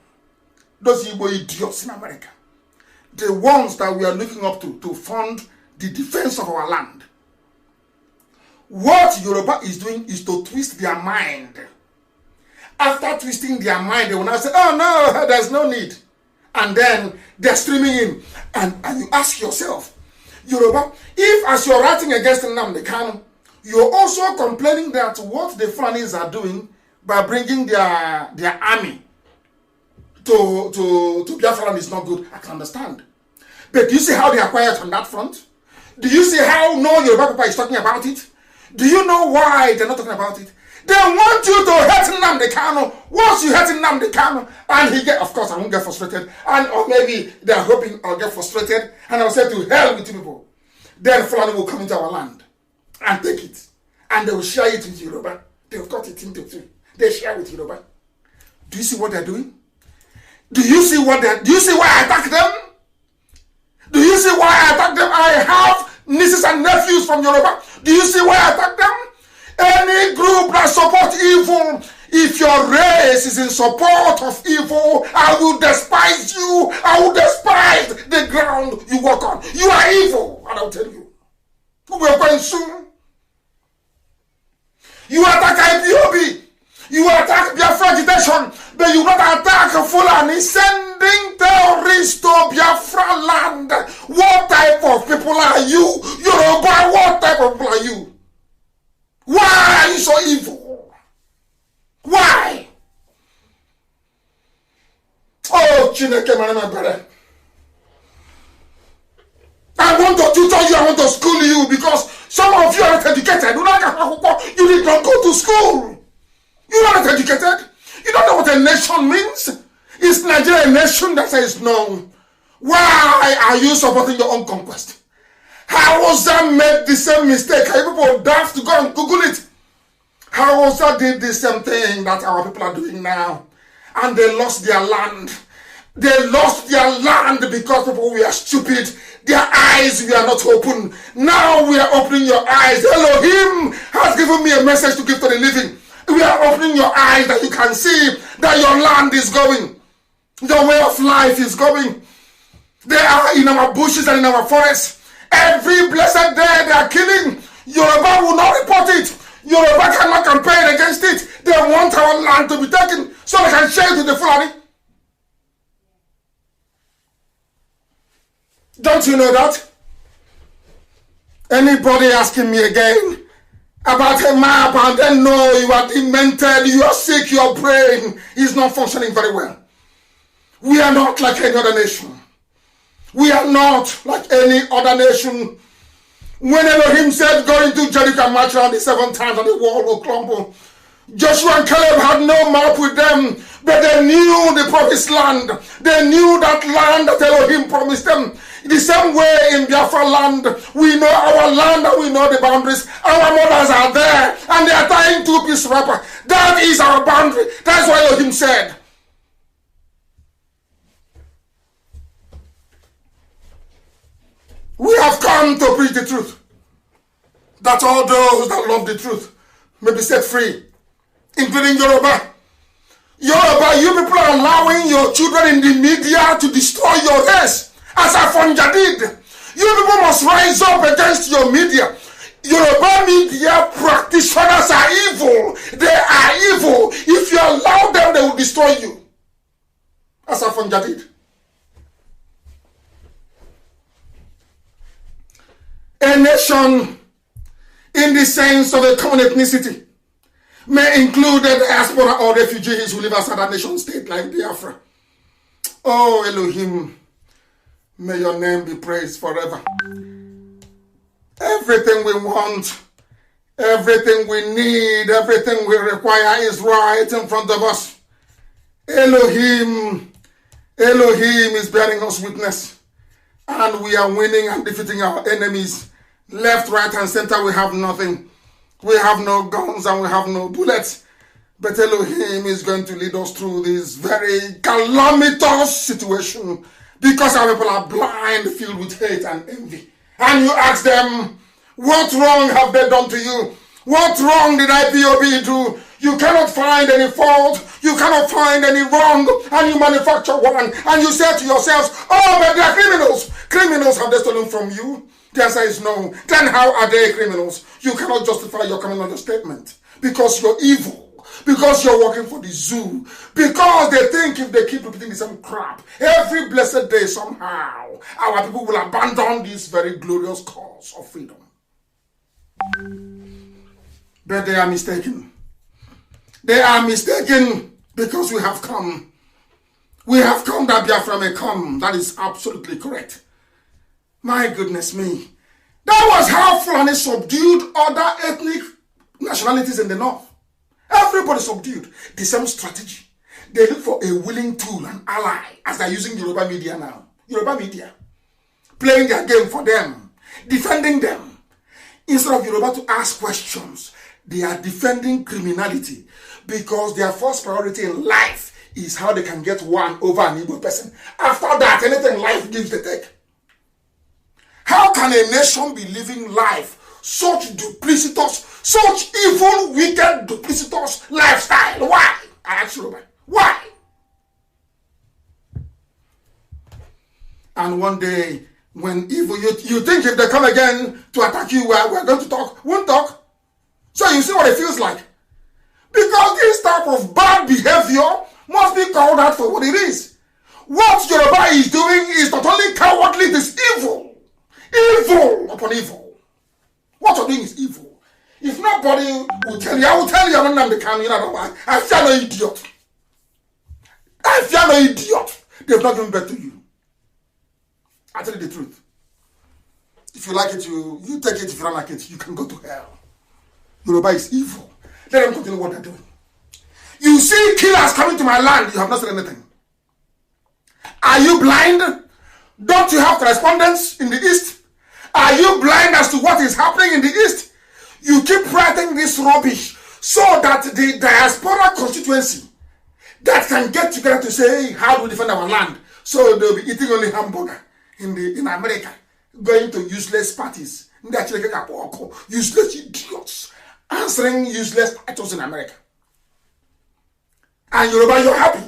Those Igbo idiots in America. The ones that we are looking up to fund the defense of our land. What Yoruba is doing is to twist their mind. After twisting their mind, they will now say, oh no, there's no need. And then they're streaming in. And you ask yourself, Yoruba, if as you're writing against Nnamdi Kanu, you're also complaining that what the Fulanis are doing by bringing their army to Biafra is not good, I can understand. But do you see how they are quiet on that front? Do you see how no Yoruba Papa is talking about it? Do you know why they're not talking about it? They want you to hate Nnamdi Kanu. Once you hate Nnamdi Kanu, and he get, of course, I won't get frustrated, or maybe they're hoping I'll get frustrated, and I'll say to hell with you people. Then Fulani will come into our land and take it, and they will share it with Yoruba. They've got it into two. They share with Yoruba. Do you see what they're doing? Do you see why I attack them? Do you see why I attack them? I have nieces and nephews from Yoruba. Do you see why I attack them? Any group that supports evil, if your race is in support of evil, I will despise you. I will despise the ground you walk on. You are evil, and I'll tell you. We are going soon. You attack IPOB. You attack Biafra agitation, but you not attack Fulani sending terrorists to Biafra land. What type of people are you? Yoruba, what type of people are you? Why are you so evil? Why? Oh, Chineke, my brother. I want to tutor you, I want to school you, because some of you are not educated. You did not go to school. You are not educated. You don't know what a nation means. Is Nigeria a nation that says no? Why are you supporting your own conquest? Hausa made the same mistake. People have to go and Google it. Hausa did the same thing that our people are doing now. And they lost their land. They lost their land because people were stupid. Their eyes were not open. Now we are opening your eyes. Elohim has given me a message to give to the living. We are opening your eyes that you can see that your land is going. The way of life is going. They are in our bushes and in our forests. Every blessed day they are killing. Yoruba will not report it. Yoruba cannot campaign against it. They want our land to be taken so they can share it to the Fulani. Don't you know that? Anybody asking me again about a map and then no, you are demented, you are sick, your brain is not functioning very well. We are not like any other nation. We are not like any other nation. When Elohim said, go into Jericho and march around the 7 times and the wall will crumble, Joshua and Caleb had no map with them, but they knew the promised land. They knew that land that Elohim promised them. The same way in Biafra land, we know our land and we know the boundaries. Our mothers are there and they are tying 2-piece wrapper. That is our boundary. That's why Elohim said, we have come to preach the truth, that all those that love the truth may be set free, including Yoruba. Yoruba, you people are allowing your children in the media to destroy your race As a Fonjadid, you people must rise up against your media. Yoruba media practitioners are evil. They are evil. If you allow them, they will destroy you. As a Fonjadid. A nation, in the sense of a common ethnicity, may include the diaspora or refugees who live outside a nation state like Biafra. Oh Elohim, may your name be praised forever. Everything we want, everything we need, everything we require is right in front of us. Elohim is bearing us witness. And we are winning and defeating our enemies. Left, right, and center, we have nothing. We have no guns and we have no bullets. But Elohim is going to lead us through this very calamitous situation because our people are blind, filled with hate and envy. And you ask them, what wrong have they done to you? What wrong did IPOB do? You cannot find any fault. You cannot find any wrong. And you manufacture one. And you say to yourselves, oh, but they are criminals. Criminals, have they stolen from you? The answer is no. Then how are they criminals? You cannot justify your coming on the statement. Because you're evil. Because you're working for the zoo. Because they think if they keep repeating the same crap, every blessed day somehow, our people will abandon this very glorious cause of freedom. But they are mistaken. They are mistaken because we have come. We have come that Biafra may come. That is absolutely correct. My goodness me. That was how Fulani subdued other ethnic nationalities in the north. Everybody subdued. The same strategy. They look for a willing tool, an ally, as they're using Yoruba media now. Yoruba media. Playing their game for them. Defending them. Instead of Yoruba to ask questions, they are defending criminality because their first priority in life is how they can get one over an Igbo person. After that, anything life gives, they take. How can a nation be living life such duplicitous, such evil, wicked, duplicitous lifestyle? Why? I ask you, why? And one day, when evil, you think if they come again to attack you, we're going to talk, won't talk. So you see what it feels like. Because this type of bad behavior must be called out for what it is. What Yoruba is doing is not only cowardly, it is evil. Evil upon evil. What you're doing is evil. If nobody will tell you, I will tell you, I'm not the Kaun, you know why? I fear no idiot. I fear no idiot. They've not given birth to you. I tell you the truth. If you like it, you take it. If you don't like it, you can go to hell. Yoruba is evil. Let them continue what they're doing. You see killers coming to my land, you have not said anything. Are you blind? Don't you have correspondence in the east? Are you blind as to what is happening in the east? You keep writing this rubbish so that the diaspora constituency that can get together to say, hey, how do we defend our land? So they'll be eating only hamburger in America, going to useless parties. Useless idiots answering useless titles in America. And Yoruba, you're happy.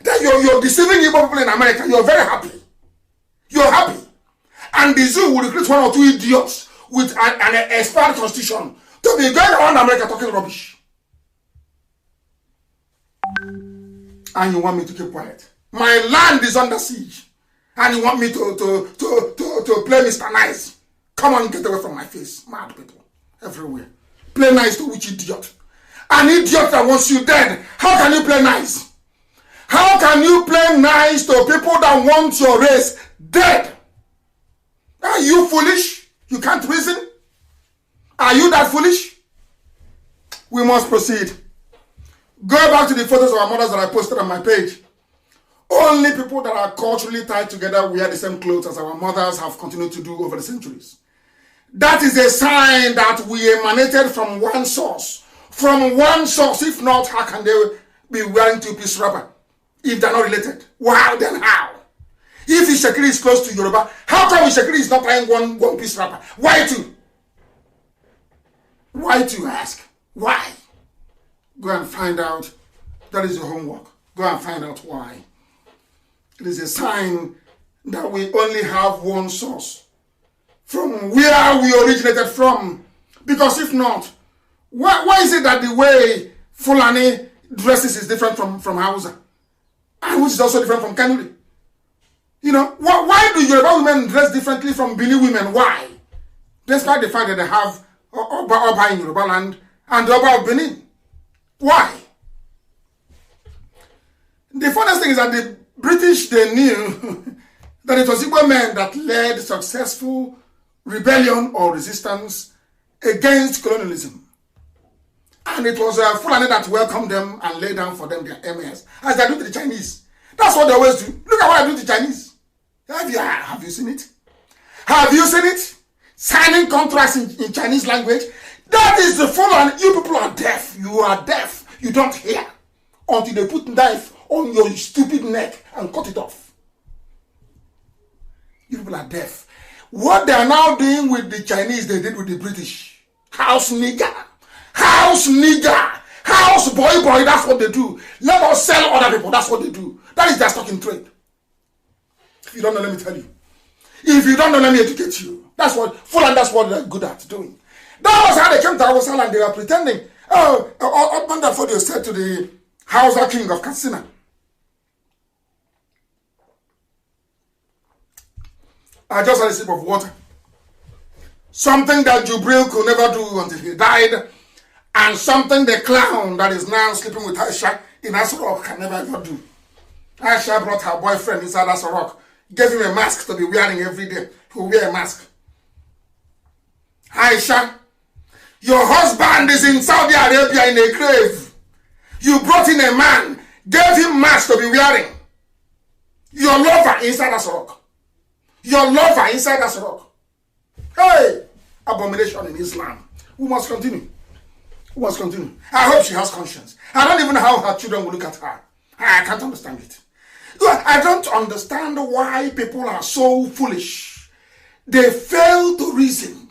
That you're deceiving Igbo people in America. You're very happy. You're happy. And the zoo will recruit one or two idiots with an expired constitution to be going around America talking rubbish. And you want me to keep quiet. My land is under siege. And you want me to play Mr. Nice. Come on, get away from my face. Mad people everywhere. Play nice to which idiot? An idiot that wants you dead. How can you play nice? How can you play nice to people that want your race dead? Are you foolish? You can't reason? Are you that foolish? We must proceed. Go back to the photos of our mothers that I posted on my page. Only people that are culturally tied together wear the same clothes as our mothers have continued to do over the centuries. That is a sign that we emanated from one source. From one source. If not, how can they be wearing two-piece wrapper? If they're not related. Wow, then how? If Ishakiri is close to Yoruba, how come Ishakiri is not wearing one-piece wrapper? Why two? Why two, ask? Why? Go and find out. That is your homework. Go and find out why. It is a sign that we only have one source from where we originated from. Because if not, why is it that the way Fulani dresses is different from Hausa? And which is also different from Kanuri? You know, why do Yoruba women dress differently from Bini women? Why? Despite the fact that they have Oba in Yoruba land and the Oba of Benin. Why? The funniest thing is that the British, they knew that it was Igbo men that led successful rebellion or resistance against colonialism. And it was Fulani that welcomed them and laid down for them their MS, as they do to the Chinese. That's what they always do. Look at what I do to the Chinese. Have you seen it? Have you seen it? Signing contracts in Chinese language. That is the Fulani. You people are deaf. You are deaf. You don't hear until they put knife on your stupid neck and cut it off. You people are deaf. What they are now doing with the Chinese, they did with the British. House nigger. House nigger. House boy, that's what they do. Let us sell other people, that's what they do. That is their stock in trade. If you don't know, let me tell you. If you don't know, let me educate you. That's what they're good at doing. That was how they came to our land and they were pretending. Otman Dafodio said to the Hausa king of Katsina, I just had a sip of water. Something that Jubril could never do until he died, and something the clown that is now sleeping with Aisha in Asorok can never ever do. Aisha brought her boyfriend inside Asorok, gave him a mask to be wearing every day. He will wear a mask. Aisha, your husband is in Saudi Arabia in a grave. You brought in a man, gave him mask to be wearing. Your lover inside Asorok. Your lover inside Asorok. Hey, abomination in Islam. We must continue. We must continue. I hope she has conscience. I don't even know how her children will look at her. I can't understand it. I don't understand why people are so foolish. They fail to reason.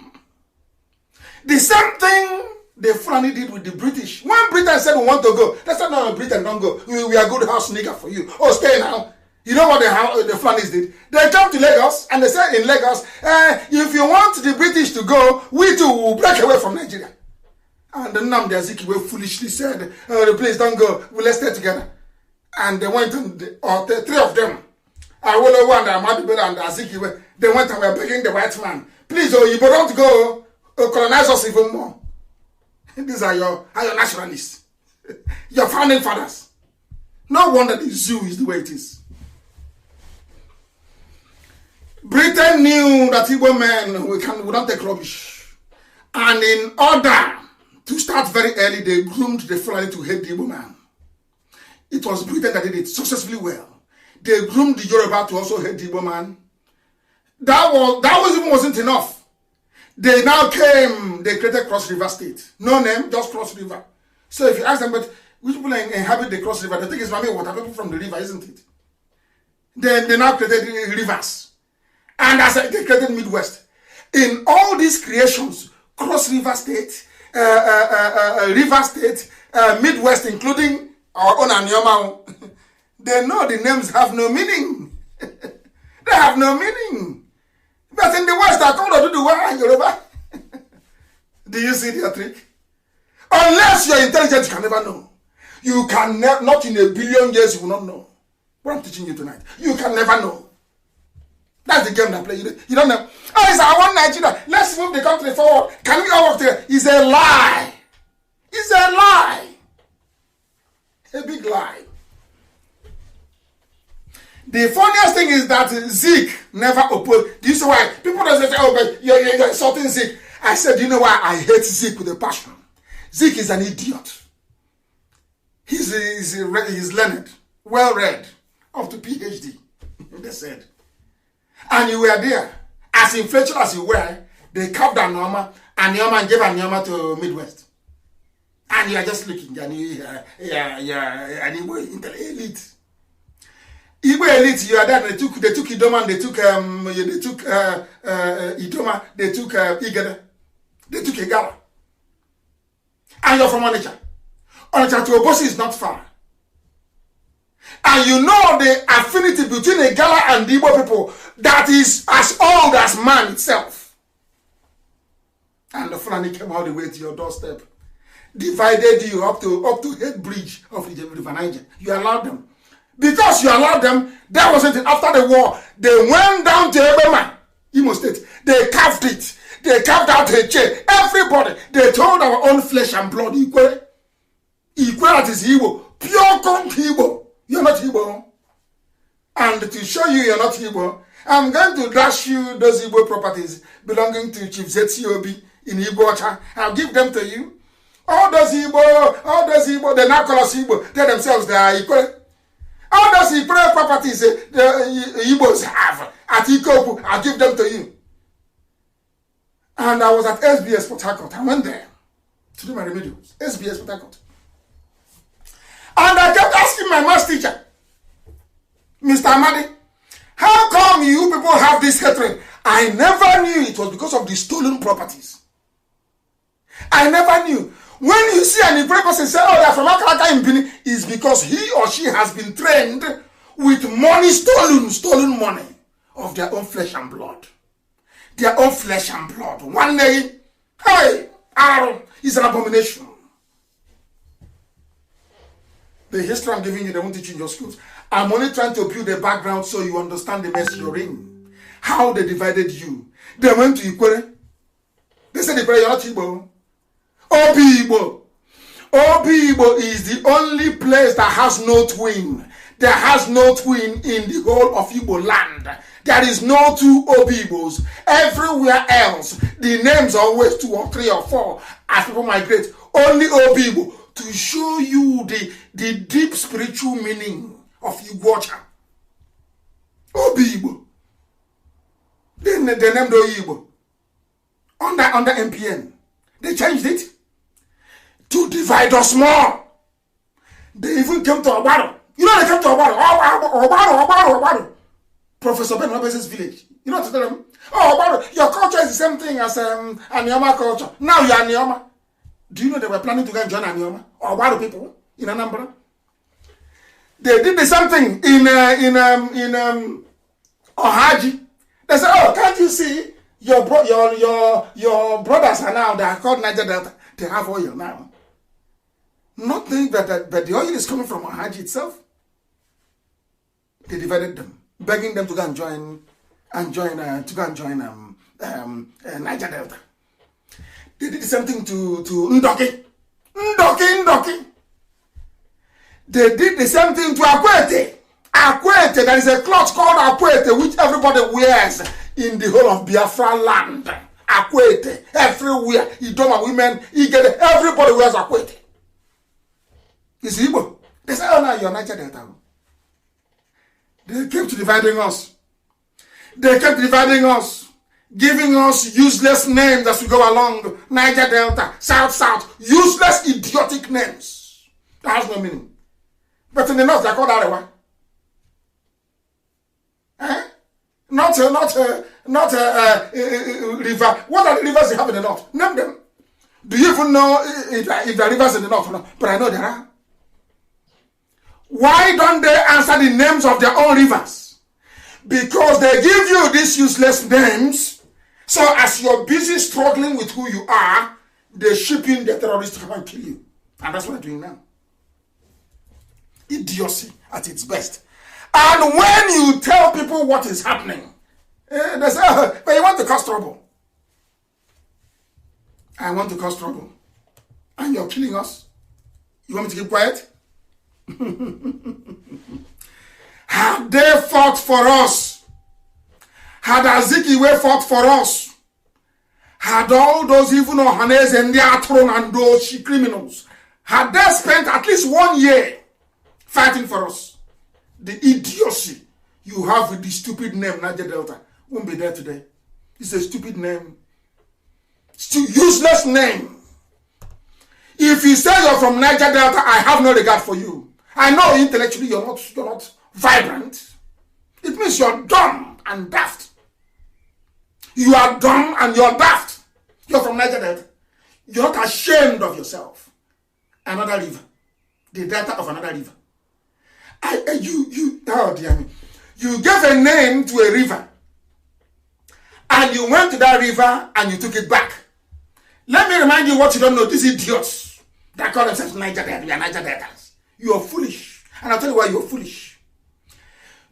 The same thing the Fulani did with the British. When Britain said we want to go, they said, no, Britain, don't go. We are good house nigger for you. Oh, stay now. You know what the Fulanis did? They came to Lagos and they said in Lagos, if you want the British to go, we too will break away from Nigeria. And the Nnamdi foolishly said, please don't go, let's stay together. And they went and the three of them, Awolowo and Ahmadu and Azikiwe, they went and were begging the white man, please, you don't go, colonize us even more. These are your nationalists, your founding fathers. No wonder the zoo is the way it is. Britain knew that Igbo men would not take rubbish. And in order to start very early, they groomed the Fulani to hate the Igbo man. It was Britain that did it successfully well. They groomed the Yoruba to also hate the Igbo man. That wasn't enough. They now came, they created Cross River State. No name, just Cross River. So if you ask them, but which people inhabit the Cross River, they think it's Mami water, people from the river, isn't it? Then they now created rivers. And as they created Midwest. In all these creations, Cross River State, River State, Midwest, including our own Anyoma, they know the names have no meaning. They have no meaning. But in the West, I told you to do well in Yoruba. Do you see their trick? Unless you're intelligent, you can never know. You can not in a billion years, you will not know. What I'm teaching you tonight. You can never know. That's the game they play. You don't know. Oh, it's our one Nigeria. Let's move the country forward. Can we all work together? It's a lie. It's a lie. A big lie. The funniest thing is that Zeke never opposed. Do you see why? People don't say, oh, but you're insulting Zeke. I said, you know why I hate Zeke with a passion? Zeke is an idiot. He's learned, well-read, up to PhD, they said. And you were there. As influential as you were, they carved Anyoma and gave Anyoma to Midwest. And you are just looking, and Igbo elite. Igbo elite, you are there. They took Idoma, they took Idoma, they took Igede, they took Igala. And you're from Onitsha. Onitsha to Obosi is not far. And you know the affinity between the Igala and the Igbo people that is as old as man itself. And the Fulani came all the way to your doorstep, divided you up to head bridge of the River Niger. You allowed them. Because you allowed them, that wasn't it. After the war, they went down to Ebema, Imo State. They carved it. They carved out a chair. Everybody, they told our own flesh and blood, equal. Equal, that is Igbo. Pure conk Igbo. You're not Igbo. And to show you you're not Igbo, I'm going to dash you those Igbo properties belonging to Chief Zetiobi in Igbo. I'll give them to you. All those Igbo, they now call us Igbo. They themselves, they are equal. All those Igbo properties the Igbos have at Ikoku, I'll give them to you. And I was at SBS Port Harcourt. I went there to do my remedials. SBS Port Harcourt. And I kept asking my maths teacher, Mr. Amadi, how come you people have this hatred? I never knew it was because of the stolen properties. I never knew. When you see an Igbo person say, oh, they're from Akalaka in Bini, it's because he or she has been trained with money stolen money of their own flesh and blood. Their own flesh and blood. One day, hey, Aaron is an abomination. The history I'm giving you, they won't teach you in your schools. I'm only trying to build a background so you understand the mess you're in. How they divided you. They went to Ikwere. They said, Ikwere, you're not Igbo. Obi Igbo. Obi Igbo is the only place that has no twin. There has no twin in the whole of Igbo land. There is no two Obi Igbos. Everywhere else, the names are always 2 or 3 or 4 as people migrate. Only Obi Igbo. To show you the deep spiritual meaning of Igbo. Obi Igbo. They named Obi Igbo. Under MPN. They changed it to divide us more. They even came to Obaro. You know they came to Obaro. Professor Ben Roberts's village. You know what to tell them? Oh, Obaro, your culture is the same thing as Anioma culture. Now you're Anioma. Do you know they were planning to go and join Anioma? Or Obaro people in Anambra? They did the same thing in Ohaji. They said, oh, can't you see your brothers are now, they are called Niger Delta. They have oil now. Nothing but the oil is coming from Ohaji itself. They divided them, begging them to go and join Niger Delta. They did the same thing to Ndoki. Ndoki. They did the same thing to Akwete. Akwete, there is a cloth called Akwete which everybody wears in the whole of Biafra land. Akwete, everywhere. Idoma women, Igede, everybody wears Akwete. It's Igbo. They say, oh, now you're Niger Delta. They kept dividing us. Giving us useless names as we go along. Niger Delta, South. Useless, idiotic names. That has no meaning. But in the north, they're called Arewa. Not river. What are the rivers you have in the north? Name them. Do you even know if there are rivers in the north or not? But I know there are. Why don't they answer the names of their own rivers? Because they give you these useless names. So as you're busy struggling with who you are, they ship in the terrorists to come and kill you. And that's what they're doing now. Idiocy at its best. And when you tell people what is happening, they say, oh, but you want to cause trouble. I want to cause trouble. And you're killing us. You want me to keep quiet? Had they fought for us, had Azikiwe fought for us, had all those even Ohanes and the Atron and those criminals, had they spent at least 1 year fighting for us, the idiocy you have with the stupid name Niger Delta won't be there today. It's a stupid name. Useless name. If you say you're from Niger Delta, I have no regard for you. I know intellectually you're not vibrant. It means you're dumb and daft. You are dumb and you're daft. You're from Niger Delta. You're not ashamed of yourself. Another river. The delta of another river. Oh dear me. You gave a name to a river. And you went to that river and you took it back. Let me remind you what you don't know. These idiots that call themselves Niger Deltans. You are foolish. And I'll tell you why you're foolish.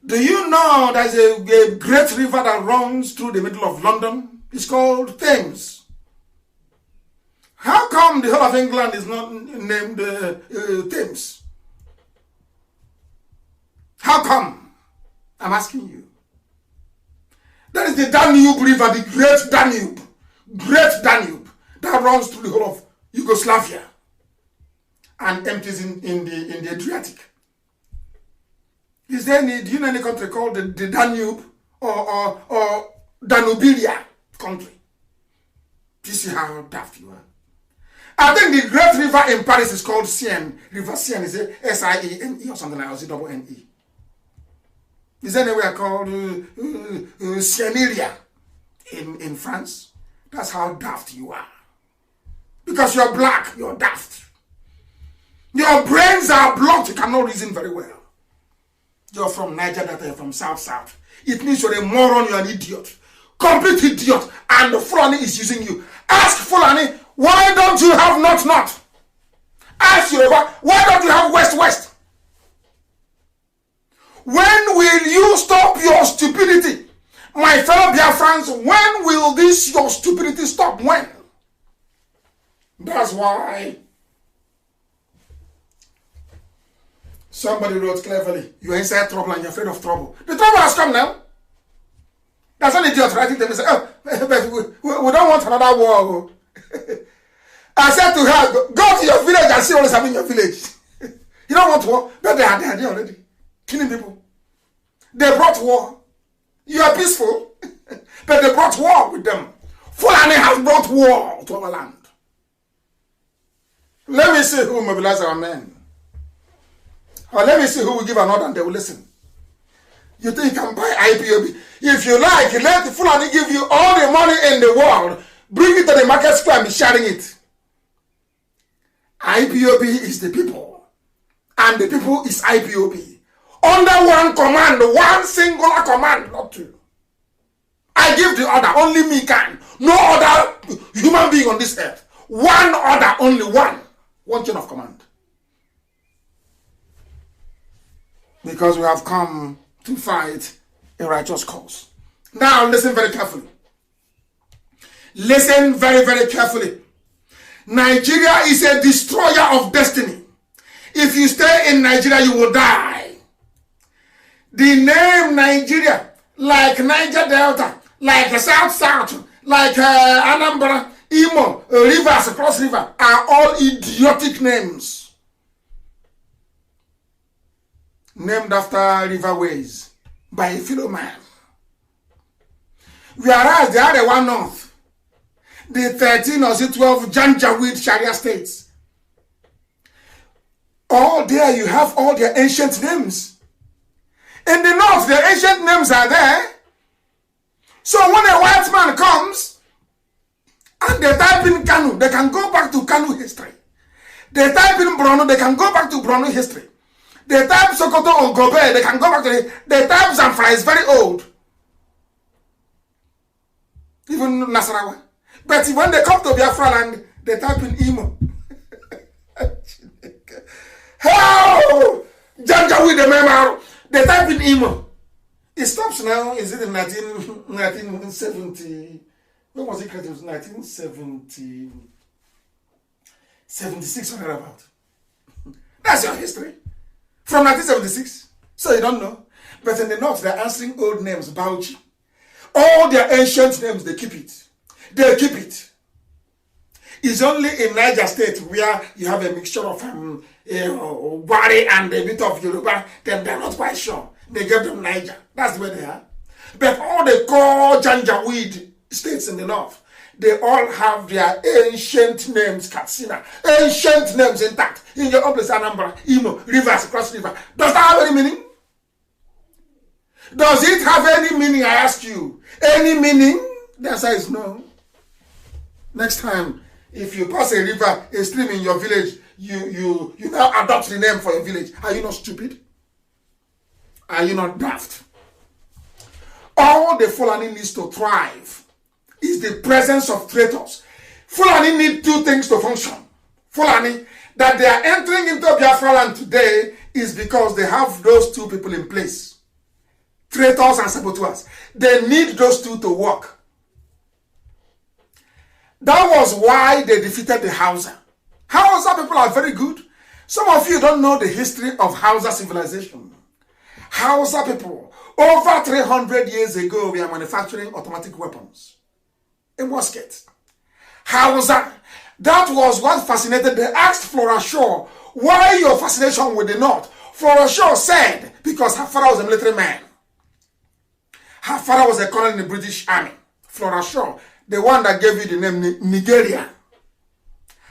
Do you know there's a great river that runs through the middle of London? It's called Thames. How come the whole of England is not named Thames? How come? I'm asking you. That is the Danube River, the great Danube that runs through the whole of Yugoslavia and empties in the Adriatic. Is there any? Do you know any country called the Danube or Danubilia country? Do you see how daft you are? I think the great river in Paris is called Seine. River Seine, is it Siene or something like that, or is it double N-E? Is there anywhere called Sieneria in France? That's how daft you are. Because you're black, you're daft. Your brains are blocked, you cannot reason very well. You're from Niger Delta, you're from South. It means you're a moron, you're an idiot. Complete idiot. And the Fulani is using you. Ask Fulani, why don't you have not? Ask Yoruba, why don't you have west? When will you stop your stupidity? My fellow Biafrans, when will this your stupidity stop? When? That's why somebody wrote cleverly, you're inside trouble and you're afraid of trouble. The trouble has come now. That's an idiot writing to me say, oh, but we don't want another war. I said to her, go to your village and see what is happening in your village. You don't want war, but they are there already. Killing people. They brought war. You are peaceful, but they brought war with them. Fulani has brought war to our land. Let me see who will mobilize our men. Or let me see who will give an order and they will listen. You think you can buy IPOB? If you like, let the Fulani give you all the money in the world. Bring it to the market square and be sharing it. IPOB is the people. And the people is IPOB. Under one command, one singular command, not two. I give the order, only me can. No other human being on this earth. One order, only one. One chain of command. Because we have come to fight a righteous cause. Now listen very carefully. Listen very, very carefully. Nigeria is a destroyer of destiny. If you stay in Nigeria, you will die. The name Nigeria, like Niger Delta, like the South, like Anambra, Imo, rivers, across river, are all idiotic names. Named after riverways by a fellow man. Whereas they are the one north, the 13 or 12 Janjaweed Sharia states. All there you have all their ancient names. In the north, the ancient names are there. So when a white man comes and they type in Kanu, they can go back to Kanu history. They type in Brono, they can go back to Brono history. They type Sokoto or Gobe, they can go back to it. They type Zamfara, is very old. Even Nasarawa. But when they come to Biafra land, they type in Imo. How? Janjaweed the Memaro. They type in Imo. It stops now. Is it in 1970? When was it created? It was 1970, 76 or thereabout. That's your history. From 1976. So you don't know. But in the north, they're answering old names. Bauchi. All their ancient names, they keep it. They keep it. It's only in Niger State where you have a mixture of Wari and a bit of Yoruba. Then they're not quite sure. They give them Niger. That's where they are. But all the core Janjaweed states in the north, they all have their ancient names, Katsina. Ancient names intact. In your own place, Anambra, Imo, rivers, cross river. Does that have any meaning? Does it have any meaning, I ask you? Any meaning? The answer is no. Next time, if you pass a river, a stream in your village, you now adopt the name for your village. Are you not stupid? Are you not daft? All the Fulani needs to thrive is the presence of traitors. Fulani need two things to function. Fulani, that they are entering into Biafra land today is because they have those two people in place. Traitors and saboteurs. They need those two to work. That was why they defeated the Hausa. Hausa people are very good. Some of you don't know the history of Hausa civilization. Hausa people, over 300 years ago, we are manufacturing automatic weapons. A musket. Hausa, that was what fascinated. They asked Flora Shaw, why your fascination with the North? Flora Shaw said, because her father was a military man. Her father was a colonel in the British Army. Flora Shaw, the one that gave you the name Nigeria.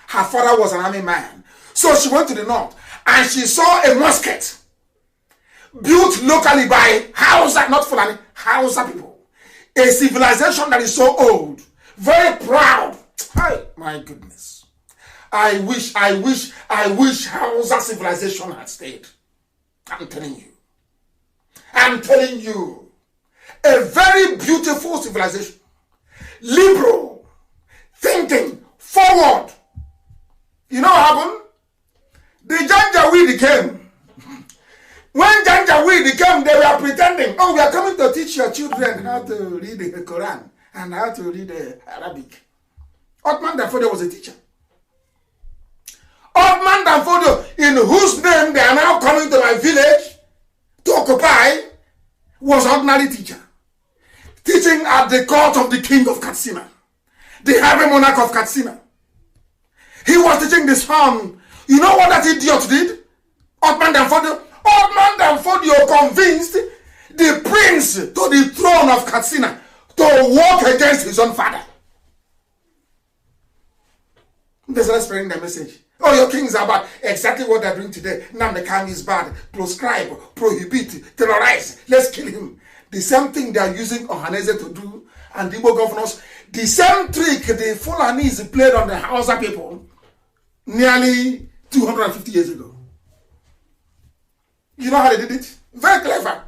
Her father was an army man. So she went to the North and she saw a musket built locally by Hausa, not Fulani, Hausa people. A civilization that is so old, very proud. Hey, my goodness. I wish Hausa civilization had stayed. I'm telling you. I'm telling you. A very beautiful civilization. Liberal. Thinking. Forward. You know what happened? The Janjaweed came. When Janjaweed came, they were pretending, oh, we are coming to teach your children how to read the Quran and how to read Arabic. Othman Danfodio was a teacher. Othman Danfodio, in whose name they are now coming to my village to occupy, was an ordinary teacher. Teaching at the court of the king of Katsina, the High Monarch of Katsina. He was teaching the son. You know what that idiot did? Othman Danfodio. Othman Danfodio convinced the prince to the throne of Katsina to walk against his own father. There's not spreading the message. Oh, your kings are bad. Exactly what they're doing today. Nnamdi Kanu is bad. Proscribe, prohibit, terrorize. Let's kill him. The same thing they are using Ohaneze to do and the Igbo governors. The same trick the Fulanis played on the Hausa people nearly 250 years ago. You know how they did it? Very clever.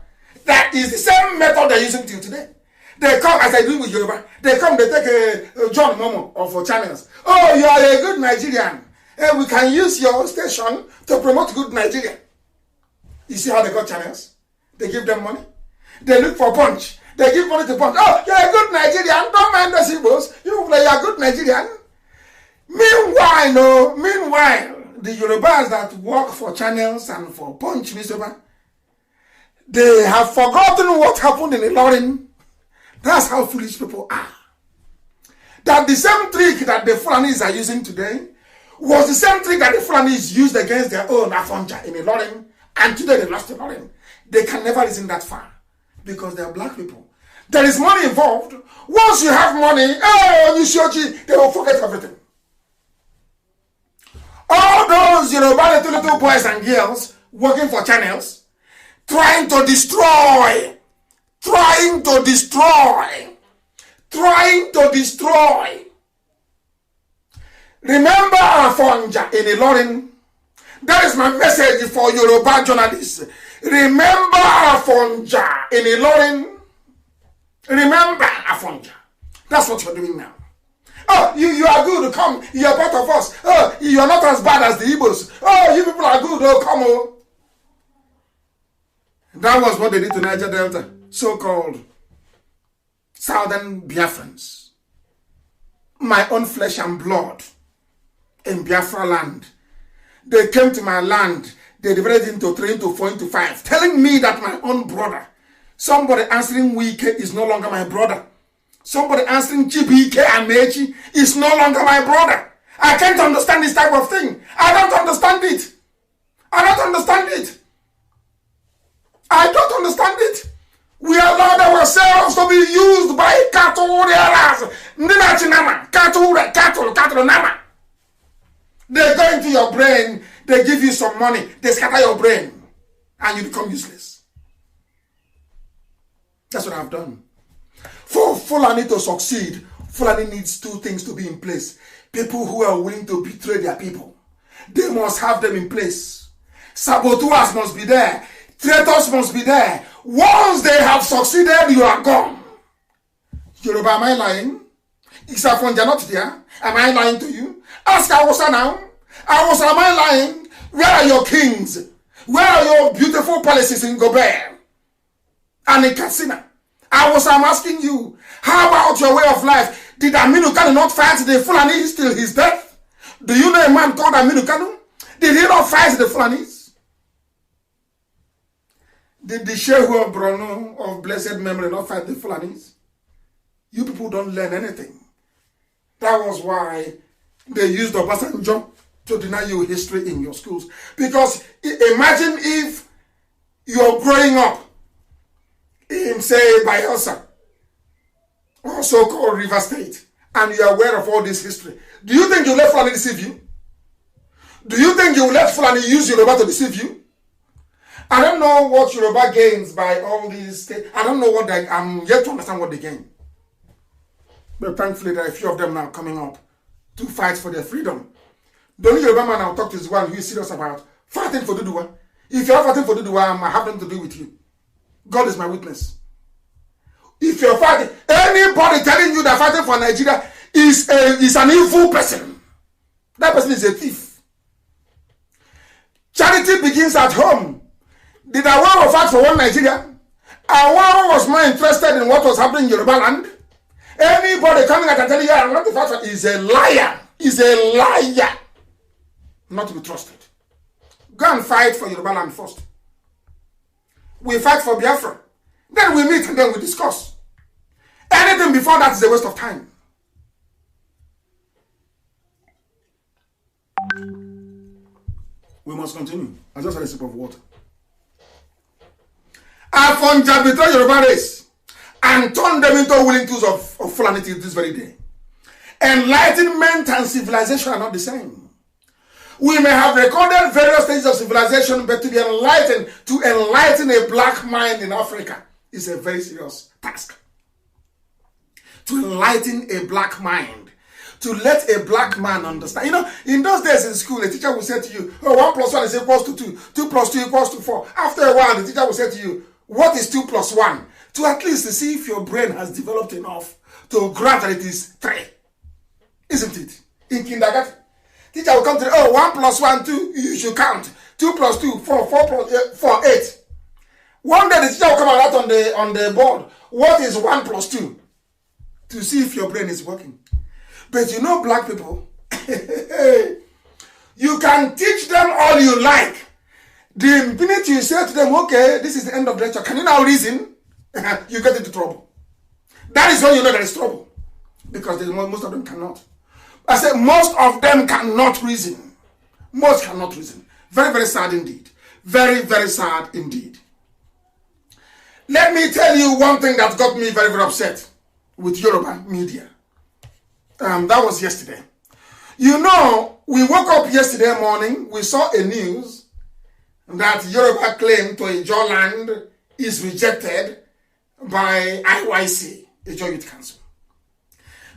That is the same method they're using till today. They come, as I do with Yoruba, they come, they take a John Momo of channels. Oh, you are a good Nigerian. And we can use your station to promote good Nigeria. You see how they got channels? They give them money. They look for punch. They give money to punch. Oh, you're a good Nigerian. Don't mind the symbols. You're a good Nigerian. Meanwhile, the Yorubas that work for channels and for punch newspaper, they have forgotten what happened in Ilorin. That's how foolish people are. That the same trick that the Fulanis are using today was the same trick that the Fulanis used against their own Afonja in Ilorin, and today they lost Ilorin. They can never reason that far because they are black people. There is money involved. Once you have money, they will forget everything. All those Yoruba little boys and girls working for channels, trying to destroy. Remember Afonja in Ilorin. That is my message for Yoruba journalists. Remember Afonja in Ilorin. Remember Afonja. That's what you're doing now. Oh, you are good. Come, you are part of us. Oh, you are not as bad as the Igbos. Oh, you people are good. Oh, come on. That was what they did to Niger Delta. So-called Southern Biafrans. My own flesh and blood in Biafra land. They came to my land. They divided into 3, into 4, into 5. Telling me that my own brother, somebody answering Wike is no longer my brother. Somebody answering GBK Amechi is no longer my brother. I can't understand this type of thing. I don't understand it. We allowed ourselves to be used by cattle rearers. Cattle nama. They go into your brain, they give you some money, they scatter your brain, and you become useless. That's what I've done. For Fulani to succeed, Fulani needs two things to be in place. People who are willing to betray their people. They must have them in place. Saboteurs must be there. Traitors must be there. Once they have succeeded, you are gone. Yoruba, am I lying? Isafonja not there. Am I lying to you? Ask Awusa now. Awusa, am I lying? Where are your kings? Where are your beautiful palaces in Gobert and in Katsina? Awusa, I'm asking you. How about your way of life? Did Aminu Kanu not fight the Fulanis till his death? Do you know a man called Aminu Kanu? Did he not fight the Fulanis? Did the Shehu of Borno of blessed memory not fight the Fulanis? You people don't learn anything. That was why they used Obasanjo to deny you history in your schools. Because imagine if you're growing up in, say, Bayelsa, or so-called River State, and you're aware of all this history. Do you think you let Fulani deceive you? Do you think you let Fulani use Yoruba to deceive you? I don't know what Yoruba gains by all these. I don't know what I'm yet to understand what they gain. But thankfully, there are a few of them now coming up to fight for their freedom. The only Yoruba man I'll talk to is one who is serious about fighting for Duduwa. If you're fighting for Duduwa, I have nothing to do with you. God is my witness. If you're fighting, anybody telling you that fighting for Nigeria is an evil person, that person is a thief. Charity begins at home. Did Awaro fight for one Nigeria? Awaro was more interested in what was happening in Yoruba land. Anybody coming at and telling you I want to fight for is a liar. Is a liar. Not to be trusted. Go and fight for Yoruba land first. We fight for Biafra. Then we meet and then we discuss. Anything before that is a waste of time. We must continue. I just had a sip of water. Afonja betrayed Yoruba race and turned them into willing tools of Fulani this very day. Enlightenment and civilization are not the same. We may have recorded various stages of civilization, but to be enlightened, to enlighten a black mind in Africa is a very serious task. To enlighten a black mind, to let a black man understand. You know, in those days in school, a teacher will say to you, oh, 1 plus 1 is equals to 2, 2 plus 2 equals to 4. After a while, the teacher will say to you, what is 2 plus 1? To at least see if your brain has developed enough to grasp that it is 3. Isn't it? In kindergarten. Teacher will come to, oh, 1 plus 1, 2, you should count. 2 plus 2, 4, 4 plus 4, 8. One day the teacher will come out on the board. What is 1 plus 2? To see if your brain is working. But you know, black people, you can teach them all you like. The minute you say to them, okay, this is the end of the lecture, can you now reason? You get into trouble. That is when you know there is trouble. Because most of them cannot. I said most of them cannot reason. Most cannot reason. Very, very sad indeed. Very, very sad indeed. Let me tell you one thing that got me very, very upset with Yoruba media. That was yesterday. You know, we woke up yesterday morning, we saw a news that Yoruba claim to enjoy land is rejected by IYC, Ijaw Youth Council.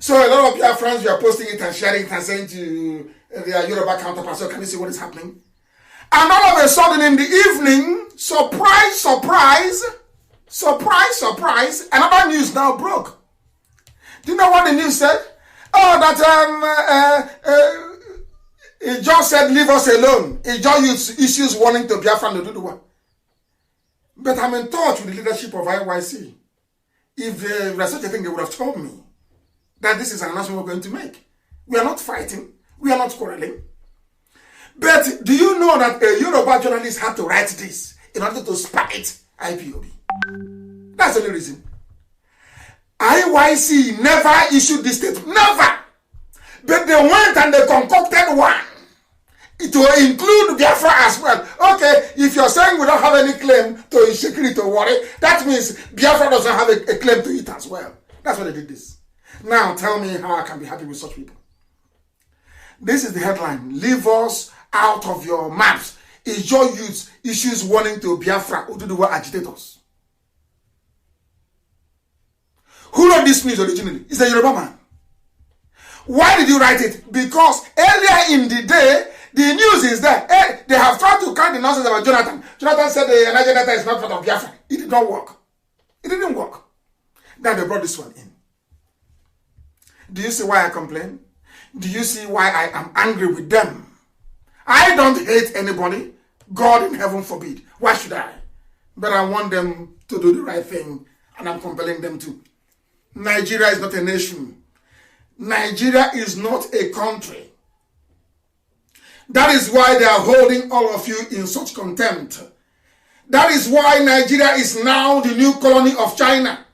So a lot of your friends were posting it and sharing it and saying to their Yoruba counterparts, so can you see what is happening? And all of a sudden in the evening, surprise, surprise, surprise, surprise, another news now broke. Do you know what the news said? Oh, that Ijaw said, leave us alone. Ijaw Youth issues warning to Biafra and Oduduwa. But I'm in touch with the leadership of IYC. If there was such a thing, they would have told me that this is an announcement we're going to make. We are not fighting. We are not quarreling. But do you know that a Yoruba journalist had to write this in order to spite IPOB? That's the only reason. IYC never issued this statement. Never. But they went and they concocted one to include Biafra as well. Okay, if you're saying we don't have any claim to insecurity to worry, that means Biafra doesn't have a claim to it as well. That's why they did this. Now tell me how I can be happy with such people. This is the headline. Leave us out of your maps. Ijaw Youth issues warning to Biafra Oduduwa agitators. Who wrote this news originally? It's the Yoruba man. Why did you write it? Because earlier in the day, The news is that they have tried to count the nonsense about Jonathan. Jonathan said the Niger Delta is not part of Biafra. It did not work. It didn't work. Then they brought this one in. Do you see why I complain? Do you see why I am angry with them? I don't hate anybody. God in heaven forbid. Why should I? But I want them to do the right thing, and I'm compelling them to. Nigeria is not a nation. Nigeria is not a country. That is why they are holding all of you in such contempt. That is why Nigeria is now the new colony of China.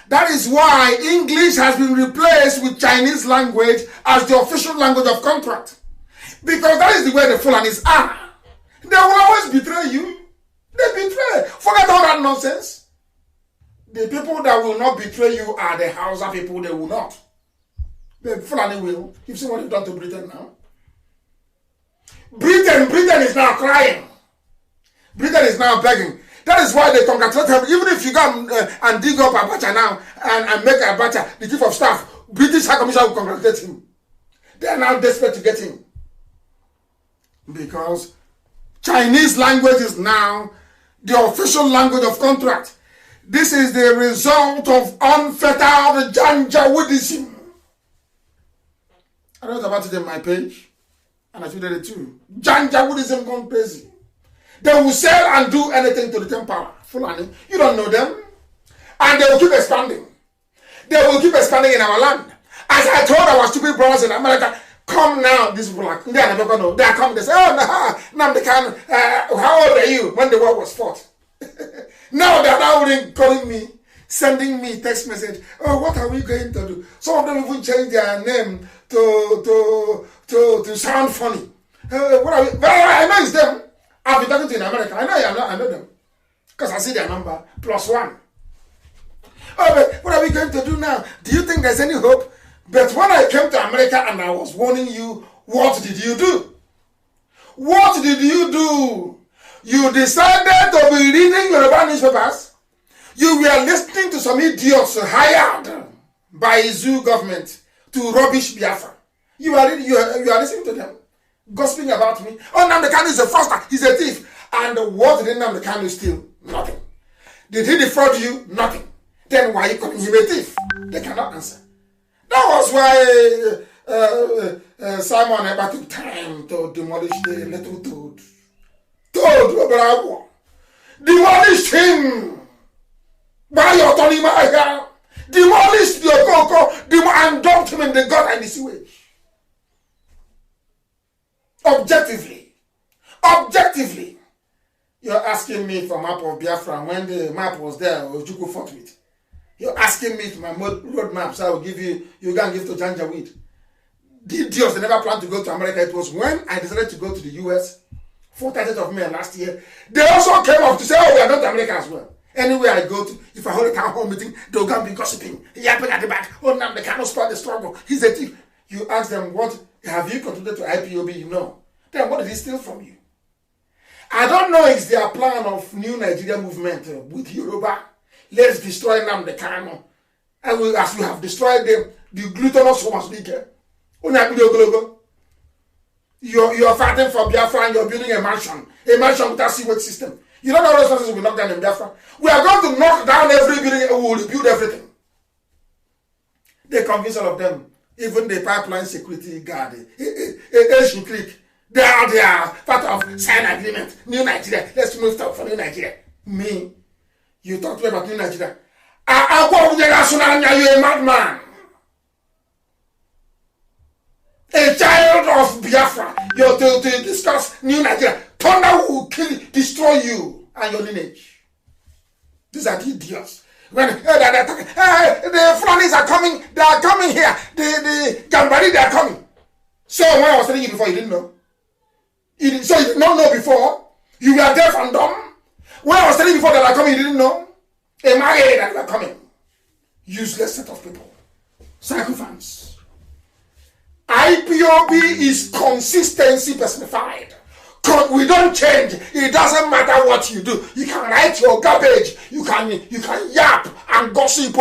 That is why English has been replaced with Chinese language as the official language of contract. Because that is the way the Fulanis are. They will always betray you. They betray. Forget all that nonsense. The people that will not betray you are the Hausa people. They will not. The Fulani will. You've seen what they've done to Britain now. Britain is now crying. Britain is now begging. That is why they congratulate him. Even if you go and dig up Abacha now and make Abacha the chief of staff, British High Commission will congratulate him. They are now desperate to get him. Because Chinese language is now the official language of contract. This is the result of unfettered Janjaweedism. I wrote about it in my page, and I tweeted it too. Janjaweedism gone crazy. They will sell and do anything to retain power. Fulani, you don't know them. And they will keep expanding. They will keep expanding in our land. As I told our stupid brothers in America, come now, these people are, they are never going to know. They are coming, they say, oh, no, Nnamdi Kanu, how old are you when the war was fought? Now they are now calling me, sending me text message, oh, what are we going to do? Some of them even change their name to sound funny. What are we? Well, I know it's them. I've been talking to in America. I know them. Because I see their number, +1. Oh, but what are we going to do now? Do you think there's any hope? But when I came to America and I was warning you, what did you do? What did you do? You decided to be reading Yoruba newspapers. You were listening to some idiots hired by Zoo government to rubbish Biafra. You are listening to them, gossiping about me. Oh, Nnamdi Kanu is a fraudster. He's a thief. And what did Nnamdi Kanu steal? Nothing. Did he defraud you? Nothing. Then why are you calling him a thief? They cannot answer. That was why Simon Eber took time to demolish the little toad. Bravo. Demolished him by your Tony Maga. Demolished your Coco and dumped him in the gut and the sewage. Objectively, you're asking me for map of Biafra when the map was there, Ojukwu fought with. You're asking me to my road map, so I will give you can give to Janjaweed. The idiots, they never planned to go to America. It was when I decided to go to the US, 30th of May last year. They also came up to say, oh, we are going to America as well. Anywhere I go to, if I hold a town hall meeting, they'll come be gossiping, yapping at the back. Oh, Nnamdi Kanu spoiled the struggle. He's a thief. You ask them, what have you contributed to IPOB? No. Then what did he steal from you? I don't know if it's their plan of new Nigeria movement with Yoruba. Let's destroy Nnamdi Kanu. As we have destroyed them, the glutinous homas bigger. You're fighting for Biafra and you're building a mansion without sewage system. You don't know those houses will be knocked down in Biafra. We are going to knock down every building and we will rebuild everything. They convince all of them, even the pipeline security guard, Asian clique, they are part of sign agreement, New Nigeria. Let's move stuff for New Nigeria. Me, you talk to me about New Nigeria. You're a madman. A child of Biafra. You're to discuss New Nigeria. Thunder will destroy you and your lineage. These are the idiots. When the Fulanis are coming, they are coming here. The Gambari, they are coming. So when I was telling you before, you didn't know. So you did not know before. You were deaf and dumb. When I was telling you before that are coming, you didn't know. A married that are coming. Useless set of people. Sycophants. IPOB is consistency personified. We don't change. It doesn't matter what you do. You can write your garbage. You can yap and gossip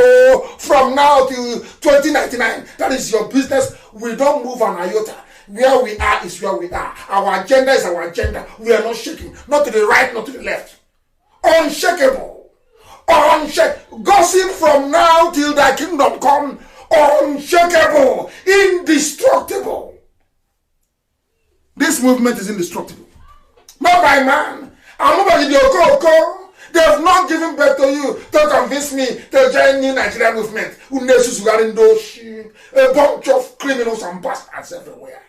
from now till 2099. That is your business. We don't move an iota. Where we are is where we are. Our agenda is our agenda. We are not shaking. Not to the right, not to the left. Unshakable. Gossip from now till thy kingdom come. Unshakable. Indestructible. This movement is indestructible. Not by man. I'm not by the Okoko. They have not given birth to you to convince me to join the Nigerian movement. A bunch of criminals and bastards everywhere.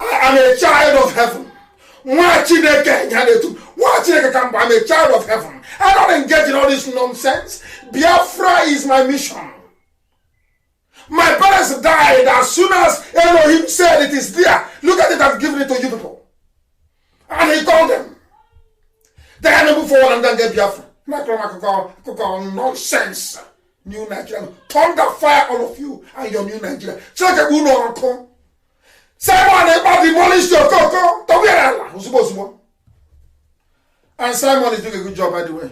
I am a child of heaven. I'm a child of heaven. I don't engage in all this nonsense. Biafra is my mission. My parents died as soon as Elohim said it is there. Look at it, I've given it to you people. And he told them. Then I move forward and then get Biafra. Nonsense. New Nigeria. Thunder fire all of you and your new Nigeria. Check it, who know Uncle. Simon about demolish your cocoa. And Simon is doing a good job, by the way.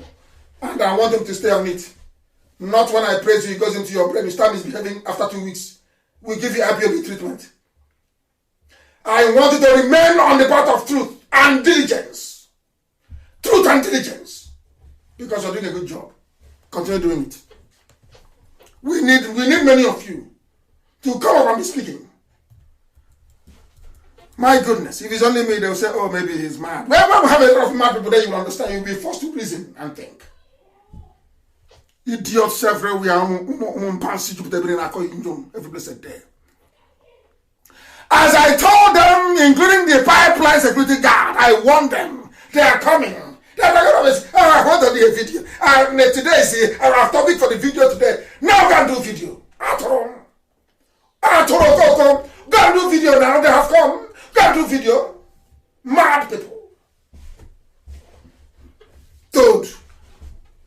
And I want him to stay on it. Not when I praise you, it goes into your brain. You start misbehaving after 2 weeks. We give you IPOB treatment. I want you to remain on the path of truth and diligence. Truth and diligence. Because you're doing a good job. Continue doing it. We need many of you to come up and be speaking. My goodness, if it's only me, they'll say, oh, maybe he's mad. Well, we have a lot of mad people there, you will understand. You'll be forced to reason and think. Idiots everywhere. Every blessed day. As I told them, including the pipeline security guard, I warned them. They are coming. I want to do a video. Today is our topic for the video today. Now go and do video. Go and do video now. They have come. Go and do video. Mad people. Dude.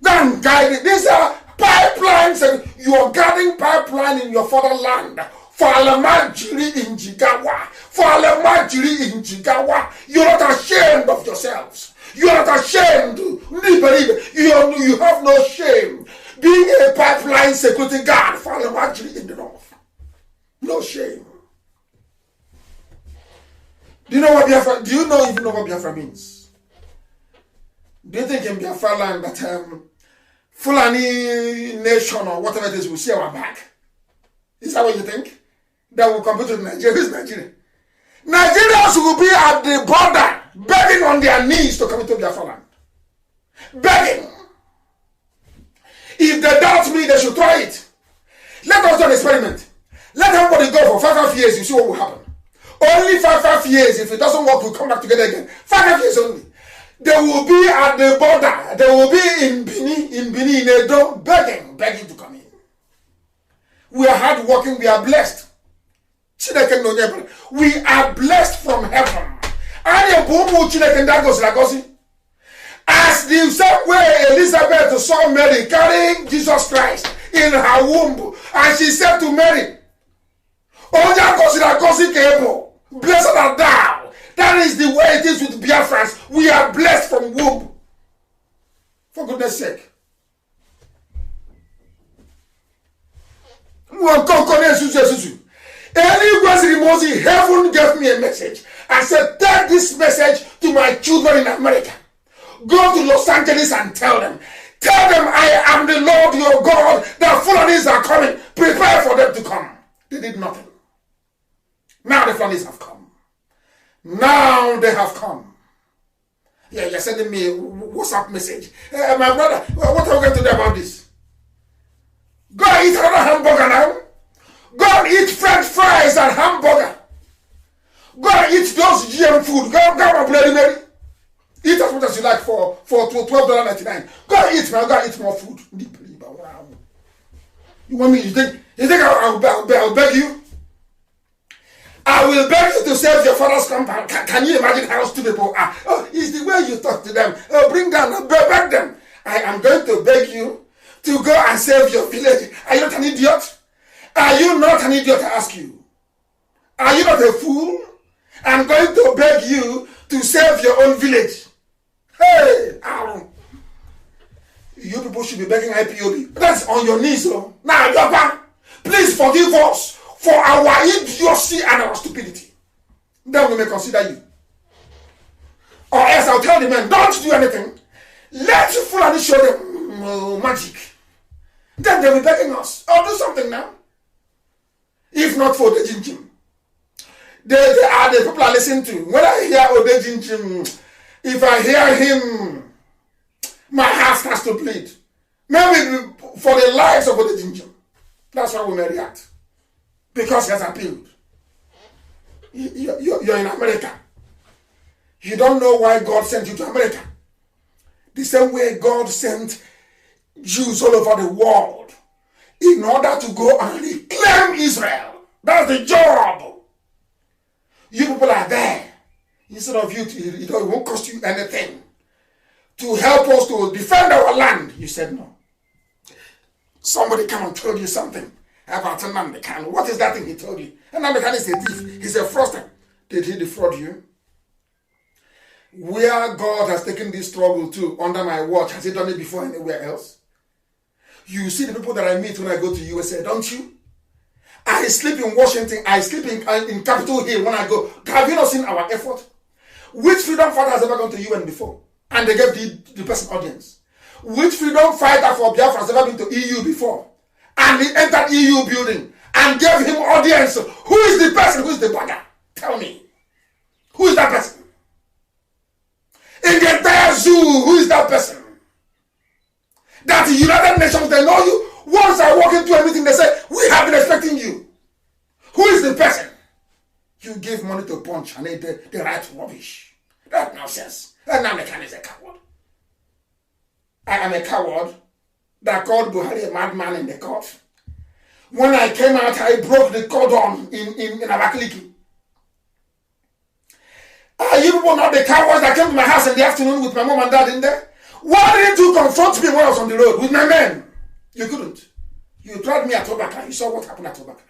Go and guide it. These are pipelines and you are guarding pipeline in your fatherland. For Alamajiri in Jigawa. For Alamajiri in Jigawa. You're not ashamed of yourselves. You are not ashamed. You have no shame. Being a pipeline security guard for Alamajiri in the north. No shame. Do you know what Biafra? Do you even know what Biafra means? Do you think in Biafra land that Fulani nation or whatever it is will see our back? Is that what you think? That will compete with Nigeria? Who's Nigeria? Nigerians will be at the border begging on their knees to come into Biafra land. Begging. If they doubt me, they should try it. Let us do an experiment. Let everybody go for 5 years, you see what will happen. Only 5 years. If it doesn't work, we'll come back together again. 5 years only. They will be at the border. They will be in Bini, in Edo, begging to come in. We are hard working, we are blessed. We are blessed from heaven. As the same way Elizabeth saw Mary carrying Jesus Christ in her womb, and she said to Mary, blessed art thou. That is the way it is with Biafrans. We are blessed from womb. For goodness sake. Heaven gave me a message. I said, take this message to my children in America. Go to Los Angeles and tell them. Tell them I am the Lord your God. The Fulanis are coming. Prepare for them to come. They did nothing. Now the Fulanis have come. Now they have come. Yeah, you're sending me a WhatsApp message. My brother, what are we going to do about this? Go eat another hamburger now. Go and eat French fries and hamburger. Go and eat those GM food. Go and Bloody Mary. Eat as much as you like for $12.99. Go and eat now. Go and eat more food. You want me? You think I'll beg you? I will beg you to save your father's compound. Can you imagine how stupid people are? Oh, it's the way you talk to them. Oh, bring down, beg them. I am going to beg you to go and save your village. Are you not an idiot? Are you not an idiot, I ask you? Are you not a fool? I'm going to beg you to save your own village. Hey, ow. You people should be begging IPOB. That's on your knees, oh. Now, Papa, please forgive us for our idiocy and our stupidity, then we may consider you. Or else I'll tell the men, don't do anything. Let Fulani show them magic. Then they'll be begging us. Oh, do something now. If not for the Jinjim. They are the people I listen to. When I hear Ode Jinjim, if I hear him, my heart starts to bleed. Maybe for the lives of Ode Jinjim. That's why we may react. Because he has appealed. You're in America. You don't know why God sent you to America. The same way God sent Jews all over the world in order to go and reclaim Israel. That's the job. You people are there. Instead of you, it won't cost you anything to help us to defend our land. You said no. Somebody come and told you something about Nnamdi. What is that thing he told you? Nnamdi is a thief. He's a fraudster. Did he defraud you? Where God has taken this struggle to under my watch, has he done it before anywhere else? You see the people that I meet when I go to USA, don't you? I sleep in Washington, I sleep in Capitol Hill when I go. Have you not seen our effort? Which freedom fighter has ever gone to UN before? And they gave the person audience. Which freedom fighter for Biafra has ever been to EU before? And he entered EU building and gave him audience. Who is the person? Who is the bugger? Tell me. Who is that person? In the entire zoo, who is that person? That the United Nations, they know you. Once I walk into a meeting, they say, we have been expecting you. Who is the person? You give money to Punch and they write rubbish. That's nonsense. And Nnamdi is a coward. I am a coward that called Buhari a madman in the court. When I came out, I broke the cordon in Abakaliki. Are you people not the cowards that came to my house in the afternoon with my mom and dad in there? Why didn't you confront me when I was on the road with my men? You couldn't. You tried me at Tobacco. You saw what happened at Tobacco.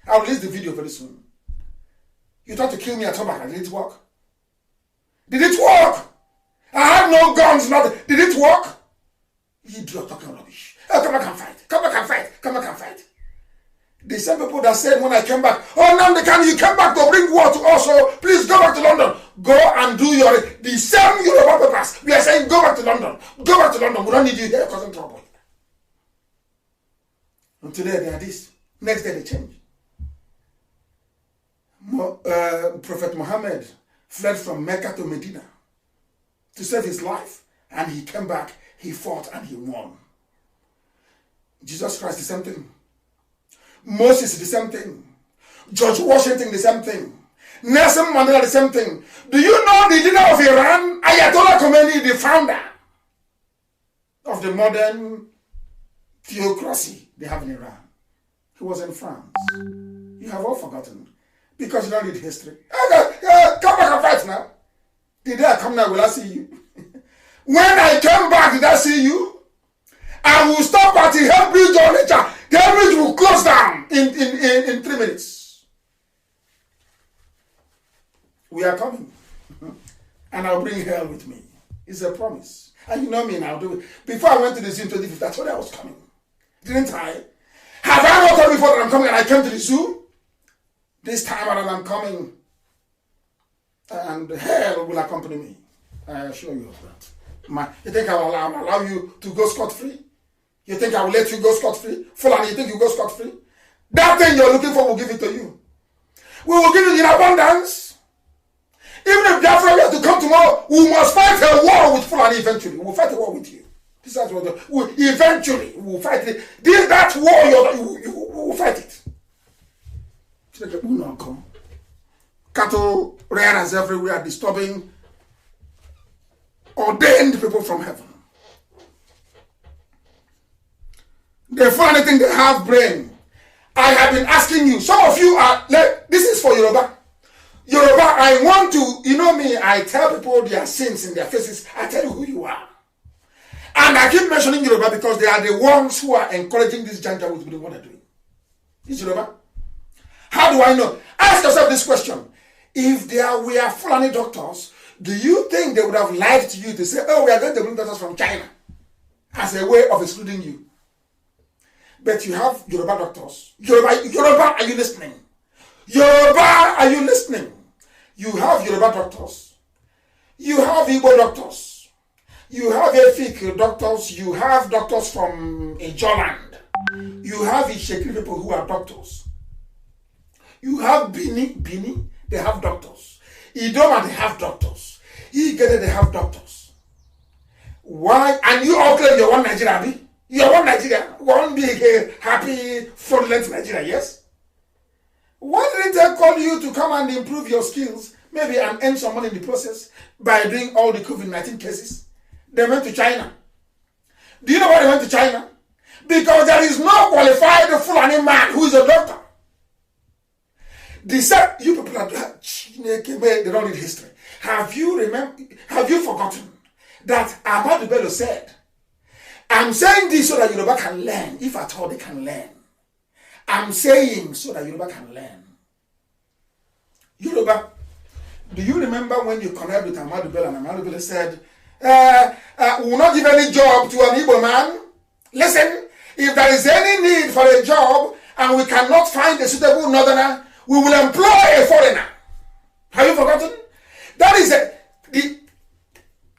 I'll release the video very soon. You tried to kill me at Tobacco. Did it work? Did it work? I had no guns, nothing. Did it work? You're talking rubbish. Oh, come back and fight. Come back and fight. Come back and fight. The same people that said when I came back, oh, Nnamdi, you came back to bring war to us, so please go back to London. Go and do the same Yoruba papers. We are saying go back to London. Go back to London. We don't need you here causing trouble. And today they are this. Next day they change. Prophet Muhammad fled from Mecca to Medina to save his life. And he came back, he fought and he won. Jesus Christ, the same thing. Moses, the same thing. George Washington, the same thing. Nelson Mandela, the same thing. Do you know the leader of Iran, Ayatollah Khomeini, the founder of the modern theocracy they have in Iran? He was in France. You have all forgotten because you don't read history. Come back and fight now. The day I come now, will I see you? When I came back, did I see you? I will stop at the Health Bridge on nature. The bridge will close down in 3 minutes. We are coming. And I'll bring hell with me. It's a promise. And you know me now. Before I went to the zoo in 2015, I told you I was coming. Didn't I? Have I not told before that I'm coming and I came to the zoo? This time around I'm coming. And hell will accompany me. I assure you of that. You think I will allow you to go scot-free? You think I will let you go scot-free? Fulani, you think you go scot-free? That thing you're looking for, we'll give it to you. We will give it in abundance. Even if Biafra were to come tomorrow, we must fight a war with Fulani eventually. We'll fight a war with you. This is what eventually we will fight it. That war, you will fight it. Will not come. Cattle rearers everywhere, disturbing ordained people from heaven. They find anything they have brain. I have been asking you, some of you are, this is for Yoruba. Yoruba, I want to, you know me, I tell people their sins in their faces. I tell you who you are. And I keep mentioning Yoruba because they are the ones who are encouraging this janja with what they're doing. Is Yoruba? How do I know? Ask yourself this question. If there were Fulani doctors, do you think they would have lied to you to say, oh, we are going to bring doctors from China as a way of excluding you? But you have Yoruba doctors. Yoruba, are you listening? Yoruba, are you listening? You have Yoruba doctors. You have Igbo doctors. You have Efik doctors. You have doctors from Ijoland. You have Ishekiri people who are doctors. You have Bini, they have doctors. Idoma, they have doctors. Igede, they have doctors. Why? And you all claim you're one Nigeria, you're one Nigeria, one big, happy, fraudulent Nigeria, yes? Why didn't they call you to come and improve your skills, maybe and earn some money in the process by doing all the COVID-19 cases? They went to China. Do you know why they went to China? Because there is no qualified Fulani man who is a doctor. They said, you people are they don't read history. Have you forgotten that Ahmadu Bello said, I'm saying this so that Yoruba can learn, if at all they can learn. I'm saying so that Yoruba can learn. Yoruba, do you remember when you connected with Ahmadu Bello and Ahmadu Bello said, we will not give any job to an Igbo man? Listen, if there is any need for a job and we cannot find a suitable northerner, we will employ a foreigner. Have you forgotten? That is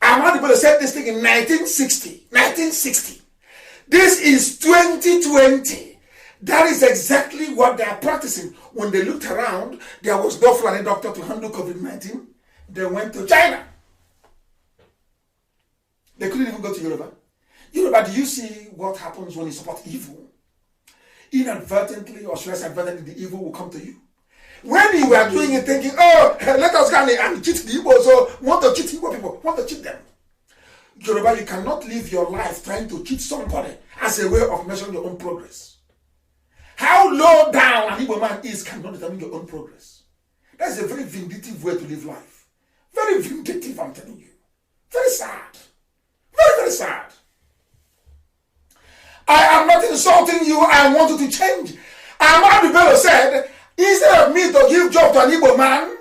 Ahmadu Bello said this thing in 1960. 1960. This is 2020. That is exactly what they are practicing. When they looked around, there was no Fulani doctor to handle COVID-19. They went to China. They couldn't even go to Yoruba. Yoruba, do you see what happens when you support evil? Inadvertently or stress advertently, the evil will come to you. When you were doing it thinking, oh, let us go and cheat the Igbo, so want to cheat Igbo people, want to cheat them. Yoruba, you cannot live your life trying to cheat somebody as a way of measuring your own progress. How low down an Igbo man is cannot determine your own progress. That's a very vindictive way to live life. Very vindictive, I'm telling you. Very sad. Very, very sad. I am not insulting you. I want you to change. Ahmadu Bello said, instead of me to give job to an Igbo man,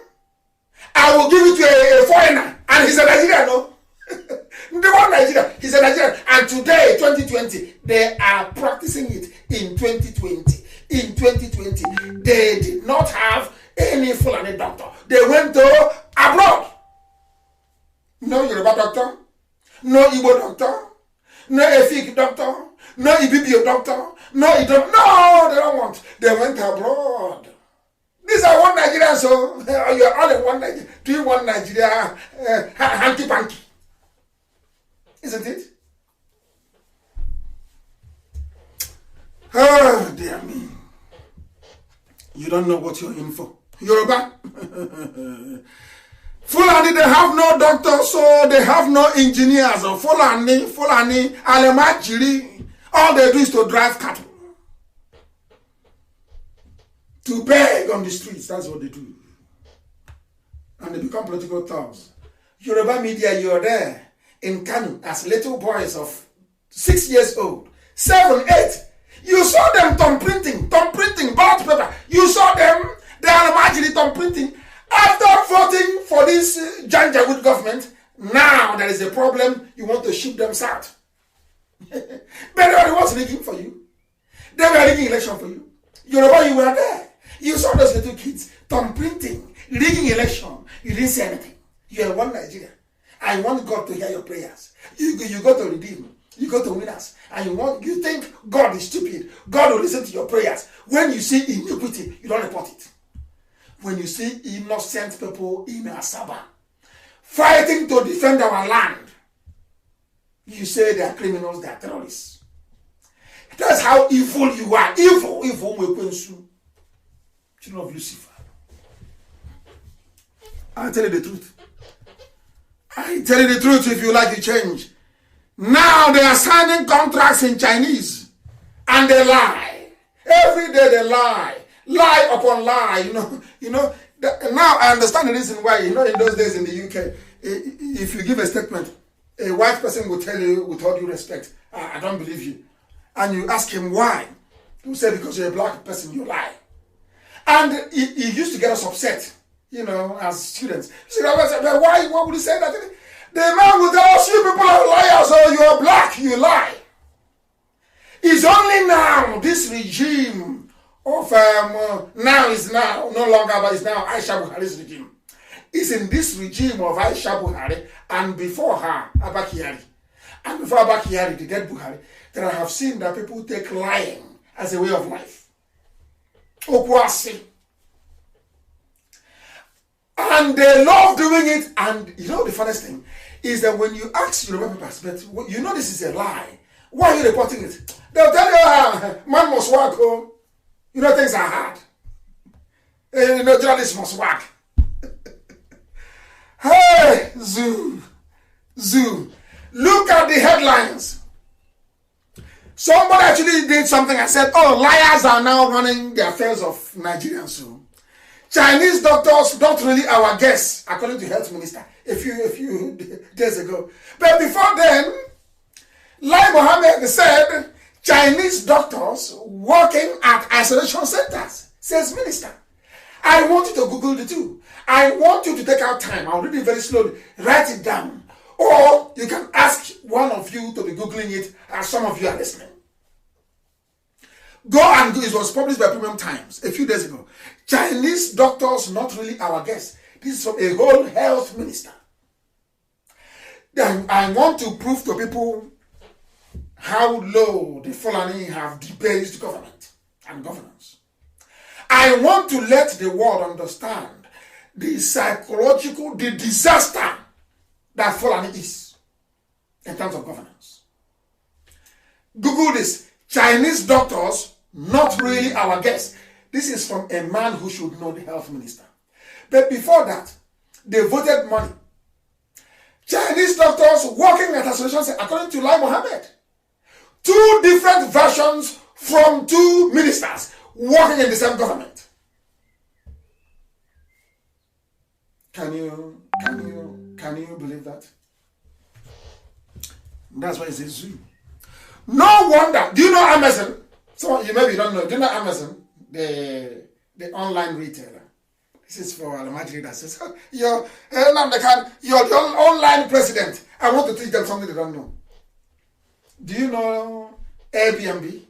I will give it to a foreigner. And he's a Nigerian, no? The one Nigeria, he's a Nigerian. And today, 2020, they are practicing it in 2020. In 2020, they did not have any Fulani doctor. They went to abroad. No Yoruba doctor, no Igbo doctor, no Efik doctor, no Ibibio doctor, no Idom. No, they don't want. They went abroad. These are one Nigeria, so you're all in one Nigeria, doing one Nigeria hanky-panky. Isn't it? Oh, dear me. You don't know what you're in for. Yoruba. Fulani, they have no doctors, so they have no engineers. Or Fulani, Alemajiri, all they do is to drive cattle. To beg on the streets, that's what they do. And they become political thugs. Yoruba media, you're there in Kanu as little boys of 6 years old, 7, 8. You saw them thumb printing ballot paper. You saw them, they are imagining thumb printing. After voting for this Janjaweed government, now there is a problem. You want to ship them south. But everybody was rigging for you. They were rigging election for you. Yoruba, you were there. You saw those little kids thumb printing, rigging election. You didn't say anything. You are one Nigeria. I want God to hear your prayers. You go to redeem. You go to winners, and you think God is stupid. God will listen to your prayers. When you see iniquity, you don't report it. When you see innocent people in Asaba fighting to defend our land, you say they are criminals, they are terrorists. That's how evil you are. Evil, children of Lucifer. I tell you the truth. I tell you the truth if you like to change. Now they are signing contracts in Chinese and they lie. Every day they lie. Lie upon lie. Now I understand the reason why. In those days in the UK, if you give a statement, a white person will tell you with all due respect, I don't believe you. And you ask him why. He will say, because you're a black person, you lie. And he used to get us upset, as students. He said, why would he say that? The man will tell us, you people are liars, or you are black, you lie. It's only now this regime of now is now no longer, but it's now Aisha Buhari's regime. It's in this regime of Aisha Buhari and before her, Abba Kyari. And before Abba Kyari, the dead Buhari, that I have seen that people take lying as a way of life. Okwasi. And they love doing it. And you know the funniest thing is that when you ask Yoruba people, but you know this is a lie. Why are you reporting it? They'll tell you, man must work home. You know things are hard. You know journalists must work. Hey, Zoo. Look at the headlines. Somebody actually did something and said, oh, liars are now running the affairs of Nigerians. So Chinese doctors not really our guests, according to health minister a few days ago. But before then, Lai Mohammed said Chinese doctors working at isolation centers, says minister. I want you to Google the two. I want you to take out time. I'll read it very slowly. Write it down. Or you can ask one of you to be Googling it as some of you are listening. Go and do it. It was published by Premium Times a few days ago. Chinese doctors not really our guests. This is from a whole health minister. Then I want to prove to people how low the Fulani have debased government and governance. I want to let the world understand the psychological, the disaster that Fulani is in terms of governance. Google this. Chinese doctors, not really our guests. This is from a man who should know the health minister. But before that, they voted money. Chinese doctors working at associations, according to Lai Mohammed. Two different versions from two ministers working in the same government. Can you believe that? That's why it's a zoo. No wonder. Do you know Amazon? So you maybe don't know. Do you know Amazon? The online retailer. This is for Almajiri that says, you're the online president. I want to teach them something they don't know. Do you know Airbnb?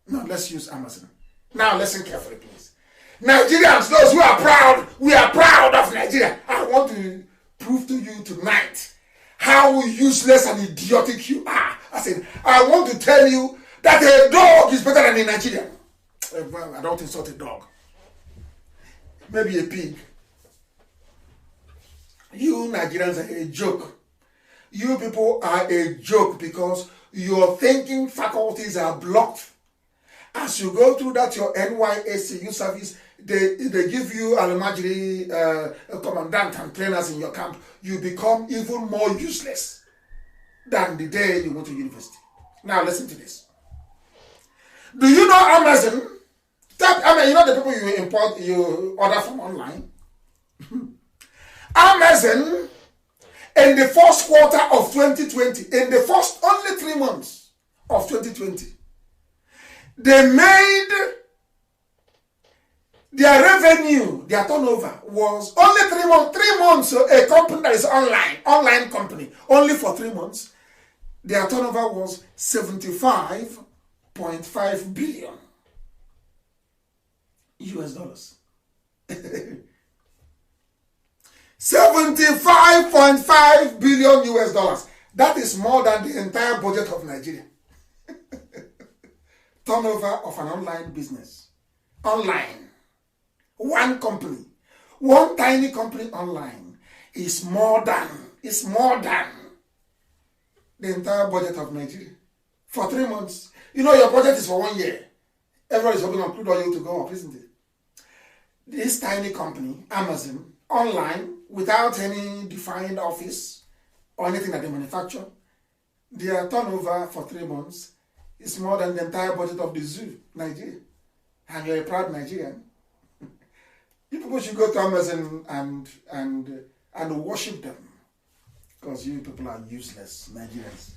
No, let's use Amazon. Now listen carefully, please. Nigerians, those who are proud, we are proud of Nigeria. I want to prove to you tonight how useless and idiotic you are. I want to tell you that a dog is better than a Nigerian. Well, I don't insult a dog. Maybe a pig. You Nigerians are a joke. You people are a joke because your thinking faculties are blocked. As you go through that, your NYSCU service, they give you Almajiri commandant and trainers in your camp. You become even more useless than the day you went to university. Now listen to this. Do you know Amazon? You know the people you order from online? Amazon, in the first quarter of 2020, in the first only 3 months of 2020, they made their revenue, their turnover was only 3 months. 3 months, so a company that is online company, only for 3 months, their turnover was 75.5 billion US dollars. 75.5 billion US dollars. That is more than the entire budget of Nigeria. Turnover of an online business. Online. One company. One tiny company online is more than the entire budget of Nigeria. For 3 months. You know your budget is for 1 year. Everybody's hoping on crude oil to go up, isn't it? This tiny company, Amazon, online, without any defined office or anything that they manufacture, their turnover for 3 months is more than the entire budget of the zoo, Nigeria. And you're a proud Nigerian. You people should go to Amazon and worship them. Because you people are useless Nigerians.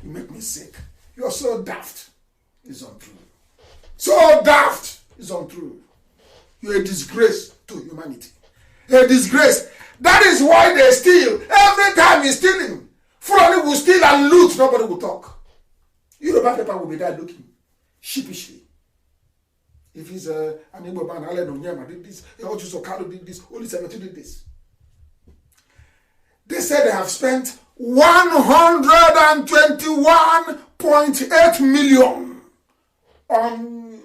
You make me sick. You're so daft. It's untrue. So daft. It's untrue. You're a disgrace to humanity. A disgrace. That is why they steal. Every time he's stealing, Fulani will steal and loot. Nobody will talk. Yoruba people will be there looking sheepishly. If he's an Igbo man, Allen Onyema did this, Ojuso Kalu did this, Oli Semetu did this. They said they have spent 121.8 million on,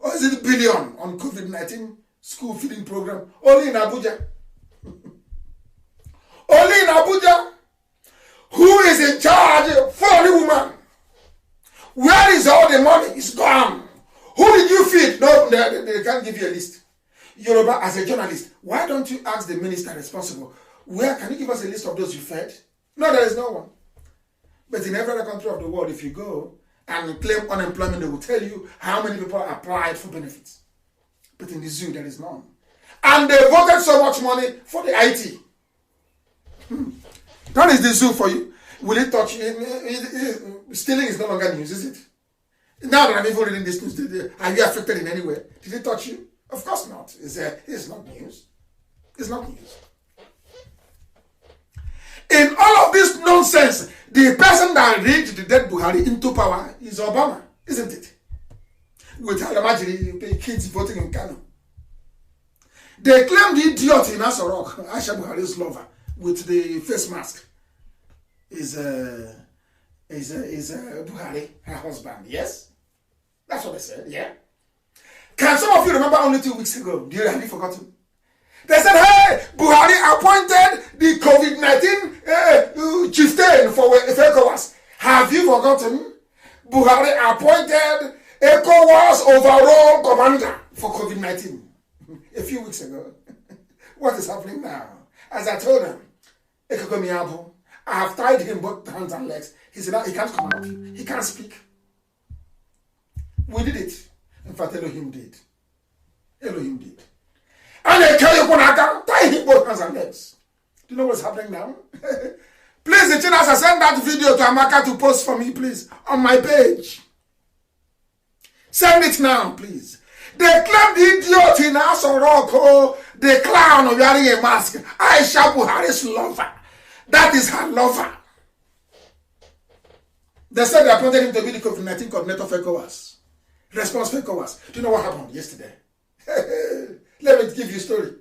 or is it billion, on COVID-19 school feeding program, only in Abuja. Only in Abuja. Who is in charge? Foreign woman. Where is all the money? It's gone. Who did you feed? No, they can't give you a list. Yoruba, as a journalist, why don't you ask the minister responsible? Where can you give us a list of those you fed? No, there is no one. But in every other country of the world, if you go and claim unemployment, they will tell you how many people applied for benefits. But in the zoo, there is none. And they voted so much money for the IT. That is the zoo for you. Will it touch you? Stealing is no longer news, is it? Now that I'm even reading this news, are you affected in any way? Did it touch you? Of course not. It's not news. It's not news. In all of this nonsense, the person that rigged the dead Buhari into power is Obama, isn't it? With Alamajiri kids voting in Kano. They claim the idiot in Asorok, Aisha Buhari's lover, with the face mask, is Buhari, her husband. Yes? That's what they said, yeah? Can some of you remember only 2 weeks ago? Do you have forgotten? They said, hey, Buhari appointed the COVID-19 chieftain for ECOWAS. Have you forgotten? Buhari appointed ECOWAS overall commander for COVID-19 a few weeks ago. What is happening now? As I told him, I have tied him both hands and legs. He said, he can't come out. He can't speak. We did it. In fact, Elohim did. Elohim did. And they tell you, tie him both hands and legs. Do you know what's happening now? Please, the channel, send that video to Amaka to post for me, please, on my page. Send it now, please. They claim the idiot in Asoroko, the clown wearing a mask, Aisha Buhari's lover. That is her lover. They said they appointed him to be the COVID-19 coordinator for ECOWAS. Response for ECOWAS. Do you know what happened yesterday? Let me give you a story.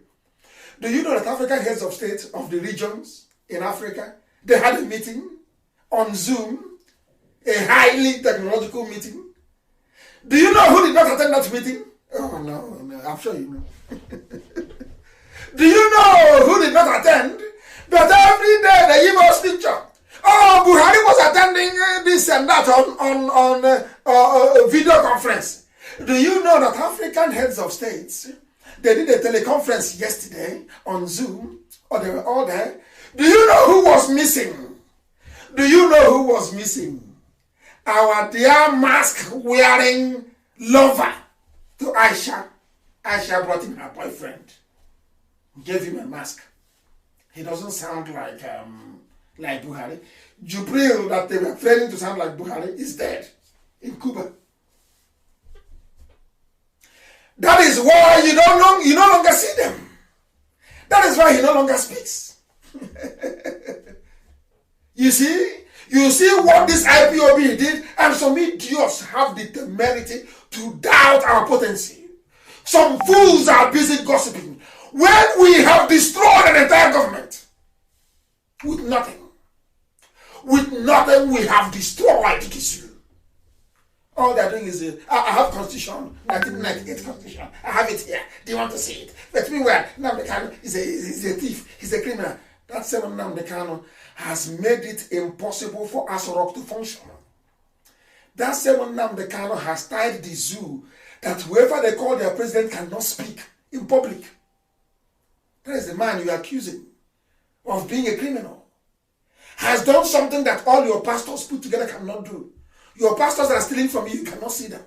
Do you know that African heads of state of the regions in Africa, they had a meeting on Zoom, a highly technological meeting? Do you know who did not attend that meeting? Oh, no, I'm sure you know. Do you know who did not attend? But every day they give us picture. Oh, Buhari was attending this and that on video conference. Do you know that African heads of states, they did a teleconference yesterday on Zoom, or they were all there? Do you know who was missing? Do you know who was missing? Our dear mask-wearing lover to Aisha. Aisha brought in her boyfriend, gave him a mask. He doesn't sound like Buhari. Jubril, that they were failing to sound like Buhari, is dead in Cuba. That is why you no longer see them. That is why he no longer speaks. You see what this IPOB did, and some idiots have the temerity to doubt our potency. Some fools are busy gossiping when we have destroyed an entire government with nothing. With nothing, we have destroyed this. All they're doing is, I have Constitution, 1998 Constitution. I have it here. Do you want to see it? But meanwhile, Nnamdi Kanu is a thief. He's a criminal. That same Nnamdi Kanu has made it impossible for Asorok to function. That same Nnamdi Kanu has tied the zoo that whoever they call their president cannot speak in public. That is the man you are accusing of being a criminal. Has done something that all your pastors put together cannot do. Your pastors that are stealing from you, you cannot see them.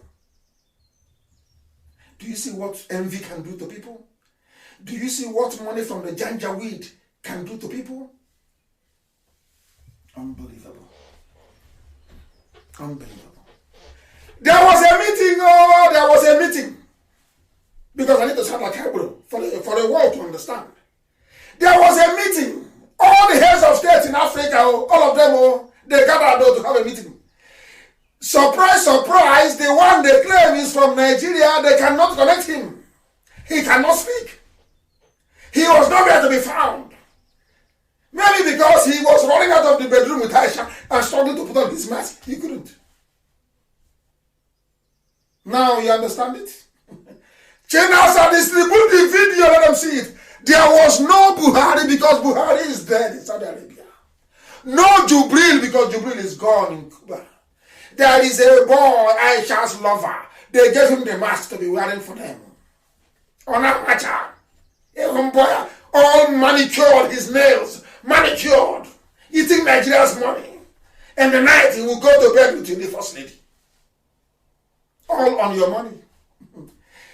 Do you see what envy can do to people? Do you see what money from the ganja weed can do to people? Unbelievable. Unbelievable. There was a meeting. Because I need to sound like Hebrew for the world to understand. There was a meeting. All the heads of states in Africa, all of them, they gathered to have a meeting. Surprise, surprise, the one they claim is from Nigeria, they cannot connect him. He cannot speak. He was nowhere to be found. Maybe because he was running out of the bedroom with Aisha and struggling to put on his mask. He couldn't. Now you understand it? Channels are distributing the video, let them see it. There was no Buhari because Buhari is dead in Saudi Arabia. No Jubril because Jubril is gone in Cuba. There is a boy, Aisha's lover. They gave him the mask to be wearing for them. Onamacha, a boy, all manicured, his nails manicured, eating Nigeria's money. And the night he will go to bed with the first lady. All on your money.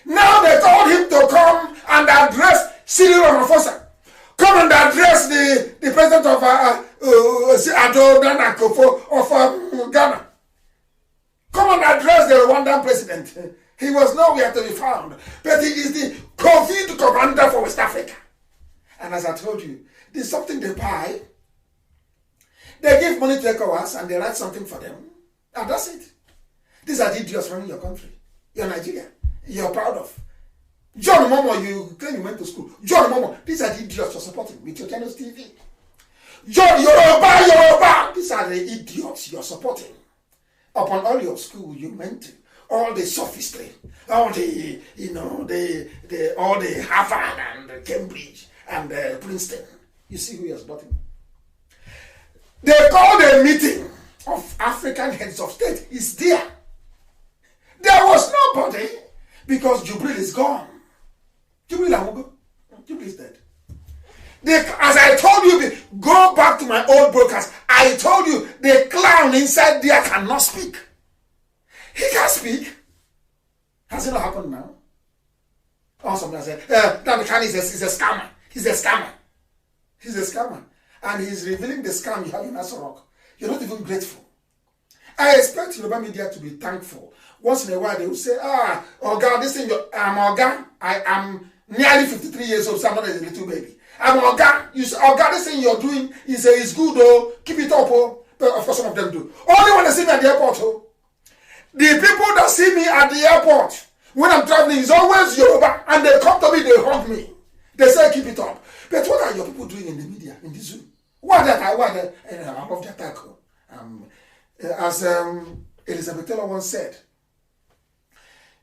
Now they told him to come and address Cyril Ramaphosa. Come and address the president of Addo Nana Akufo of Ghana. Come and address the Rwandan president. He was nowhere to be found. But he is the COVID commander for West Africa. And as I told you, there's something they buy. They give money to ECOWAS and they write something for them. And that's it. These are the idiots running your country. You're Nigeria. You're proud of. John Momo, you claim you went to school. John Momo, these are the idiots you're supporting with your channel's TV. John Yoruba, these are the idiots you're supporting. Upon all your school you went to, all the sophistry, all the, all the Harvard and Cambridge and Princeton. You see who you're supporting. They called a meeting of African heads of state. It's there. There was nobody because Jubril is gone. Jubril is dead. As I told you, go back to my old broadcast. I told you the clown inside there cannot speak. He can't speak. Has it not happened now? Oh, somebody said, that the clown is a scammer. He's a scammer. He's a scammer. And he's revealing the scam you have in Asorok. You're not even grateful. I expect Yoruba media to be thankful. Once in a while they will say, Oga, this thing, I'm Oga. I am nearly 53 years old, so I'm not a little baby. I'm Oga. You say, Oga, this thing you're doing is good, oh. Keep it up, oh. But of course, some of them do. Only when they see me at the airport, oh. The people that see me at the airport when I'm traveling is always Yoruba, and they come to me, they hug me. They say, keep it up. But what are your people doing in the media, in the zoo? What are they? I love the attack. As Elizabeth Taylor once said,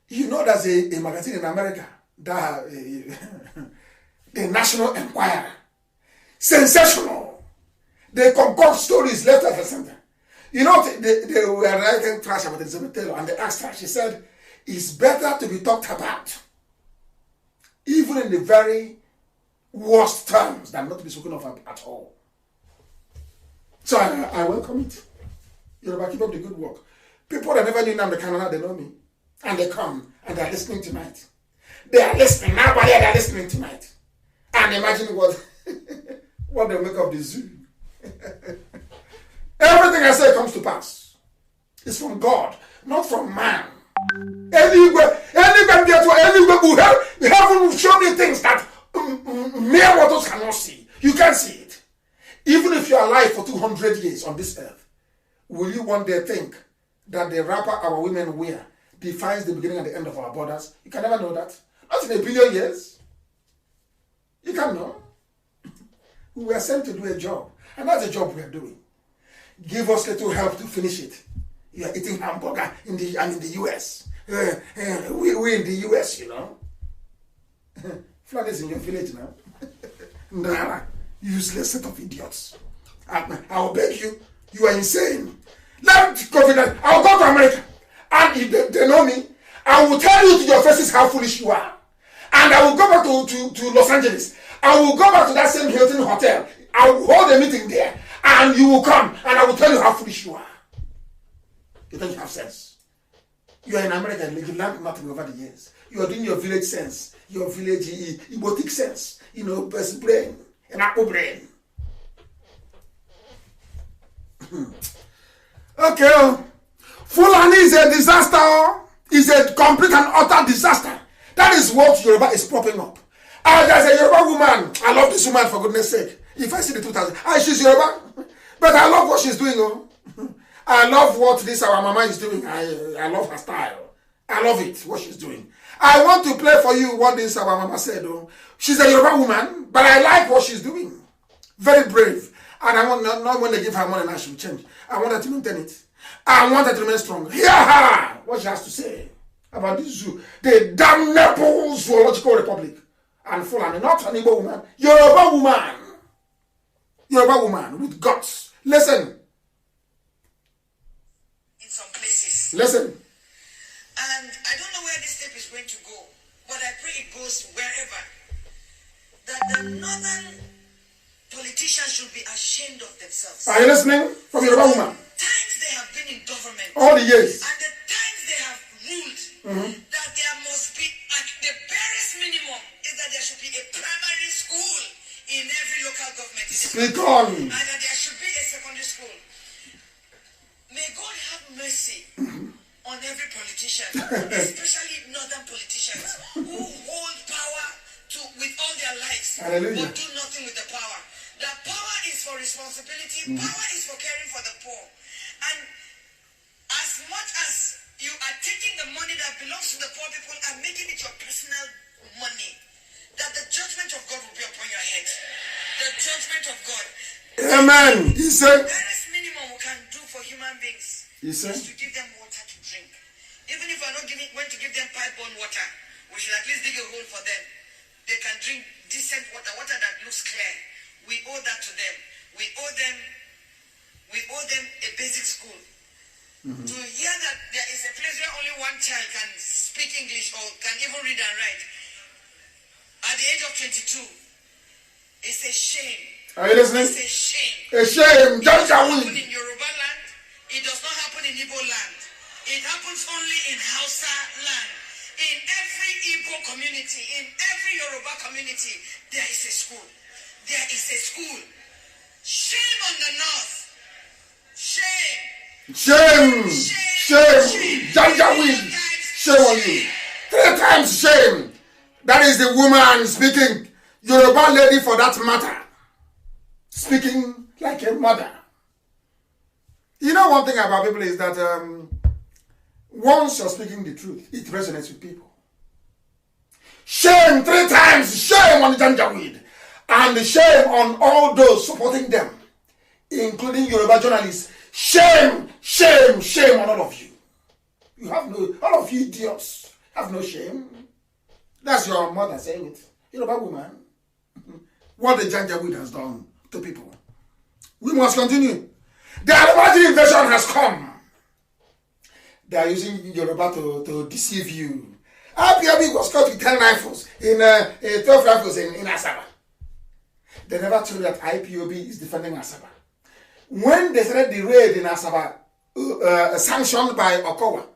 you know there's a magazine in America, that the National Enquirer. Sensational. They concoct stories left, right, and center. You know, they were writing trash about Elizabeth Taylor, and they asked her, she said, it's better to be talked about, even in the very worst terms, than not to be spoken of at all. So I welcome it. Yoruba, keep up the good work. People that never knew Nnamdi Kanu, they know me. And they come and they're listening tonight. They are listening. Now, they're listening tonight. And imagine what they make of the zoo. Everything I say comes to pass. It's from God, not from man. Anywhere you haven't shown me things that mere mortals cannot see. You can't see it. Even if you're alive for 200 years on this earth, will you one day think that the wrapper our women wear defines the beginning and the end of our borders? You can never know that. Not in a billion years. You can't know. We were sent to do a job, and that's the job we are doing. Give us little help to finish it. You are eating hamburger in the US. We in the US, you know. Flood is in your village now. Nah, useless set of idiots. I'll beg you. You are insane. Let COVID. I'll go to America. And if they know me, I will tell you to your faces how foolish you are. And I will go back to Los Angeles. I will go back to that same Hilton hotel. I will hold a meeting there. And you will come. And I will tell you how foolish you are. You don't have sense. You are in America and you learned nothing over the years. You are doing your village sense. Your village emotic sense. You know, best brain. An apple brain. Okay. Fulani is a disaster. Is a complete and utter disaster. That is what Yoruba is propping up. There's a Yoruba woman. I love this woman, for goodness sake. If I see the 2000, she's Yoruba. But I love what she's doing. Oh. I love what this our mama is doing. I love her style. I love it, what she's doing. I want to play for you what this our mama said. Oh. She's a Yoruba woman, but I like what she's doing. Very brave. And I want not when they give her money now she will change. I want her to maintain it. I want her to remain strong. Hear her! What she has to say about this zoo. The damnable zoological republic. And Fulani, not an Igbo woman. Yoruba woman. Yoruba woman with guts. Listen. In some places. Listen. And I don't know where this tape is going to go, but I pray it goes wherever. That the northern politicians should be ashamed of themselves. Are you listening? From Yoruba woman. Times they have been in government. All the years. And the times they have ruled, that there must be, at the barest minimum, is that there should be a primary school in every local government. Speak on. And that there should be a secondary school. May God have mercy on every politician, especially northern politicians who hold power with all their lives, Hallelujah. but do nothing with the power. The power is for responsibility, power is for caring for the poor. And as much as you are taking the money that belongs to the poor people and making it your personal money, that the judgment of God will be upon your head. The judgment of God. Amen. He said. The barest minimum we can do for human beings is to give them water to drink. Even if we're not going to give them pipe-borne water, we should at least dig a hole for them. They can drink decent water, water that looks clear. We owe that to them. We owe them a basic school. To hear that there is a place where only one child can speak English or can even read and write at the age of 22, it's a shame. Are you listening? It's a shame. A shame. It does Just not a happen win. in Yoruba land. It does not happen in Igbo land. It happens only in Hausa land. In every Igbo community, in every Yoruba community, there is a school. There is a school. Shame on the north. Shame. Shame. Shame. Janjaweed. Shame on you. 3 times shame. That is the woman speaking. Yoruba lady for that matter. Speaking like a mother. You know one thing about people is that once you're speaking the truth, it resonates with people. Shame 3 times. Shame on the Janjaweed. And shame on all those supporting them, including Yoruba journalists. Shame, shame, shame on all of you. You have no, all of you idiots have no shame. That's your mother saying it. Yoruba woman. What the Janjaweed has done to people. We must continue. The Almighty invasion has come. They are using Yoruba to deceive you. IPOB was caught with 10 rifles, 12 rifles in Asaba. They never told you that IPOB is defending Asaba. When they started the raid in Asaba, sanctioned by Okowa,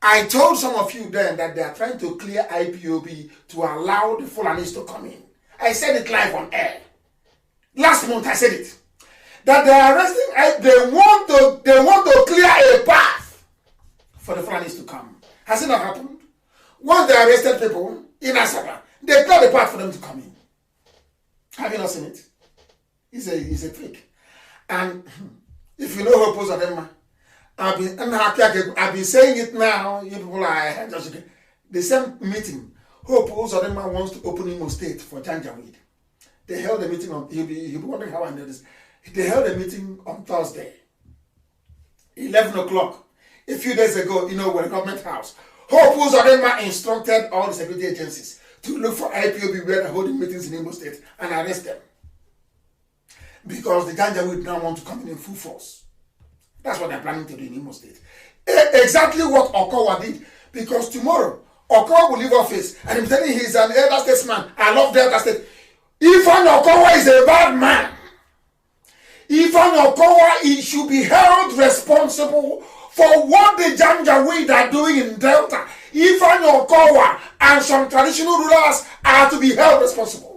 I told some of you then that they are trying to clear IPOB to allow the Fulanis to come in. I said it live on air. Last month I said it. That they are arresting, they want to clear a path for the Fulanis to come. Has it not happened? Once they arrested people in Asaba, they cleared the path for them to come in. Have you not seen it? He's a trick. And if you know Hope Uzodinma, I've been saying it now. You people are just the same meeting. Hope Uzodinma wants to open Imo State for Janjaweed. They held a meeting on. You'll be wondering how I know this. They held a meeting on Thursday, 11 o'clock. A few days ago, we're in government house. Hope Uzodinma instructed all the security agencies to look for IPOB where they're holding meetings in Imo State and arrest them. Because the Janjaweed now want to come in full force. That's what they're planning to do in Imo State. Exactly what Okowa did. Because tomorrow, Okowa will leave office and I'm telling you he's an elder statesman. I love Delta State. Ifan Okowa is a bad man. Ifan Okowa, he should be held responsible for what the Janjaweed are doing in Delta. Ifan Okowa and some traditional rulers are to be held responsible.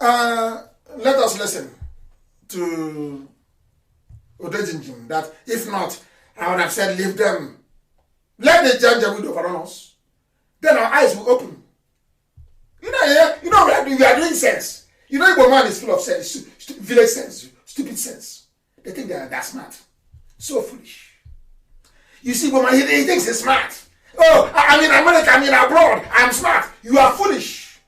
Let us listen to Odejinjin that if not, I would have said leave them. Let the Janjaweed overrun us. Then our eyes will open. We are doing sense. Igbo man is full of sense, village sense, Stupid sense. They think they are that smart. So foolish. You see, but he thinks he's smart. Oh, I'm in America, I'm in abroad, I'm smart. You are foolish.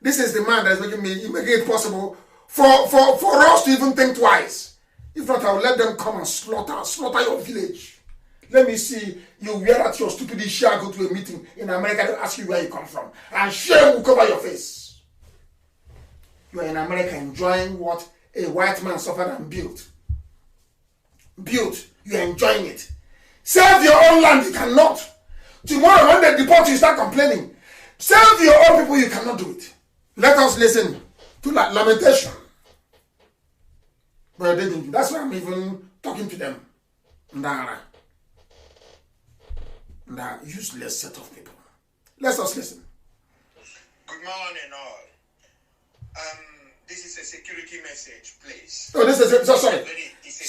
This is the man that's making it possible for us to even think twice. If not, I'll let them come and slaughter your village. Let me see you wear out your stupid shirt, go to a meeting in America, they'll ask you where you come from. And shame will cover your face. You are in America enjoying what a white man suffered and built. You are enjoying it. Save your own land, you cannot. Tomorrow when they deport you, start complaining. Save your own people, you cannot do it. Let us listen to lamentation. But they didn't. That's why I'm even talking to them. That useless set of people. Let us listen. Good morning, all. This is a security message, please. Oh, this is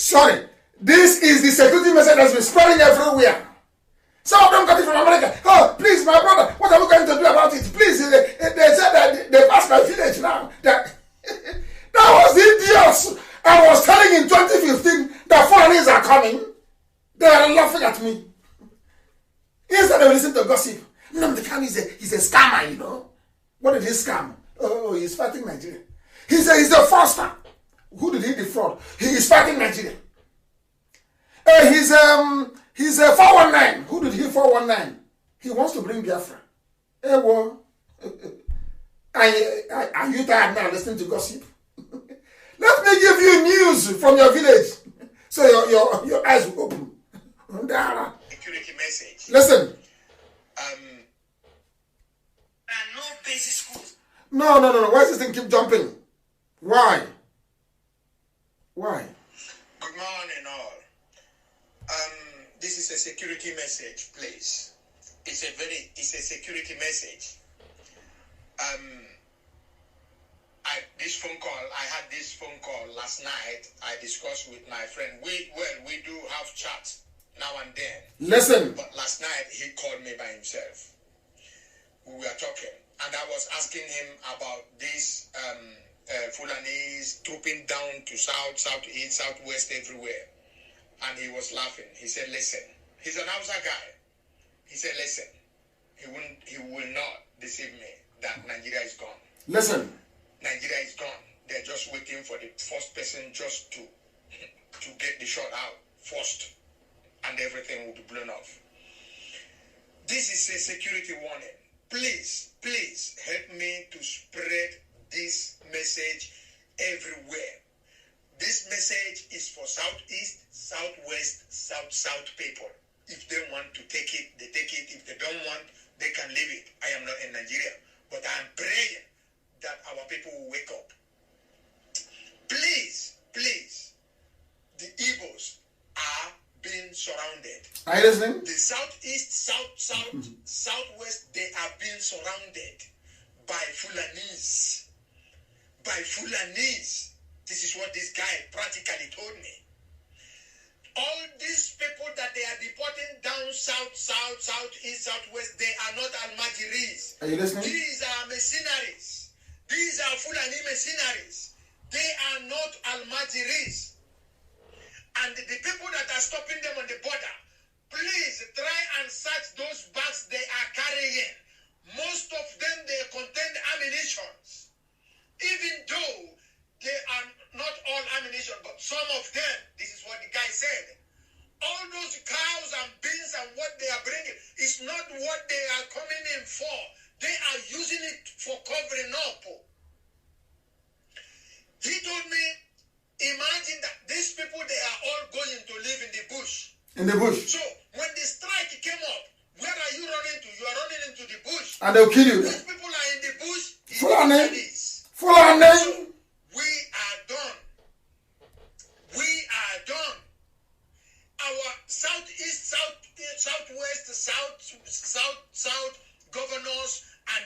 sorry. This is the security message that's been spreading everywhere. Some of them got it from America. Oh, please, my brother, what are we going to do about it? Please, they said that they passed my village now. That was the idiots. I was telling in 2015 that foreigners are coming. They are laughing at me. Instead of listening to gossip. Nnamdi Kanu he's a scammer, you know. What did he scam? Oh, he's fighting Nigeria. He's a fraudster. Who did he defraud? He is fighting Nigeria. He's a 419. Who did he 419? He wants to bring Biafra. Hey, well, are you tired now listening to gossip? Let me give you news from your village, so your eyes will open. Security message. Listen. There are no basic schools. No. Why does this thing keep jumping? Why? Good morning, all. This is a security message, please. It's a security message. I had this phone call last night. I discussed with my friend. We do have chats now and then. Listen. But last night he called me by himself. We were talking, and I was asking him about this Fulanese trooping down to south, southeast, southwest, everywhere. And he was laughing. He said, listen, he's an Hausa guy. He said, listen, he will not deceive me that Nigeria is gone. Listen. Nigeria is gone. They're just waiting for the first person just to get the shot out first. And everything will be blown off. This is a security warning. Please help me to spread this message everywhere. This message is for Southeast, Southwest, South people. If they want to take it, they take it. If they don't want, they can leave it. I am not in Nigeria. But I am praying that our people will wake up. Please, the Igbos are being surrounded. Are you listening? The Southeast, Southwest, they are being surrounded by Fulanese. This is what this guy practically told me. All these people that they are deporting down south, southeast, southwest, they are not Almajiris. Are you listening? These are mercenaries. These are Fulani mercenaries. They are not Almajiris. And the people that are stopping them on the border, please try and search those bags they are carrying. Most of them, they contain ammunition. Even though they are not all ammunition, but some of them, this is what the guy said. All those cows and beans and what they are bringing is not what they are coming in for. They are using it for covering up. He told me, imagine that these people, they are all going to live in the bush. In the bush. So when the strike came up, where are you running to? You are running into the bush. And they'll kill you. Those people are in the bush. Fulani. So we are done. Our southeast, southwest, south governors and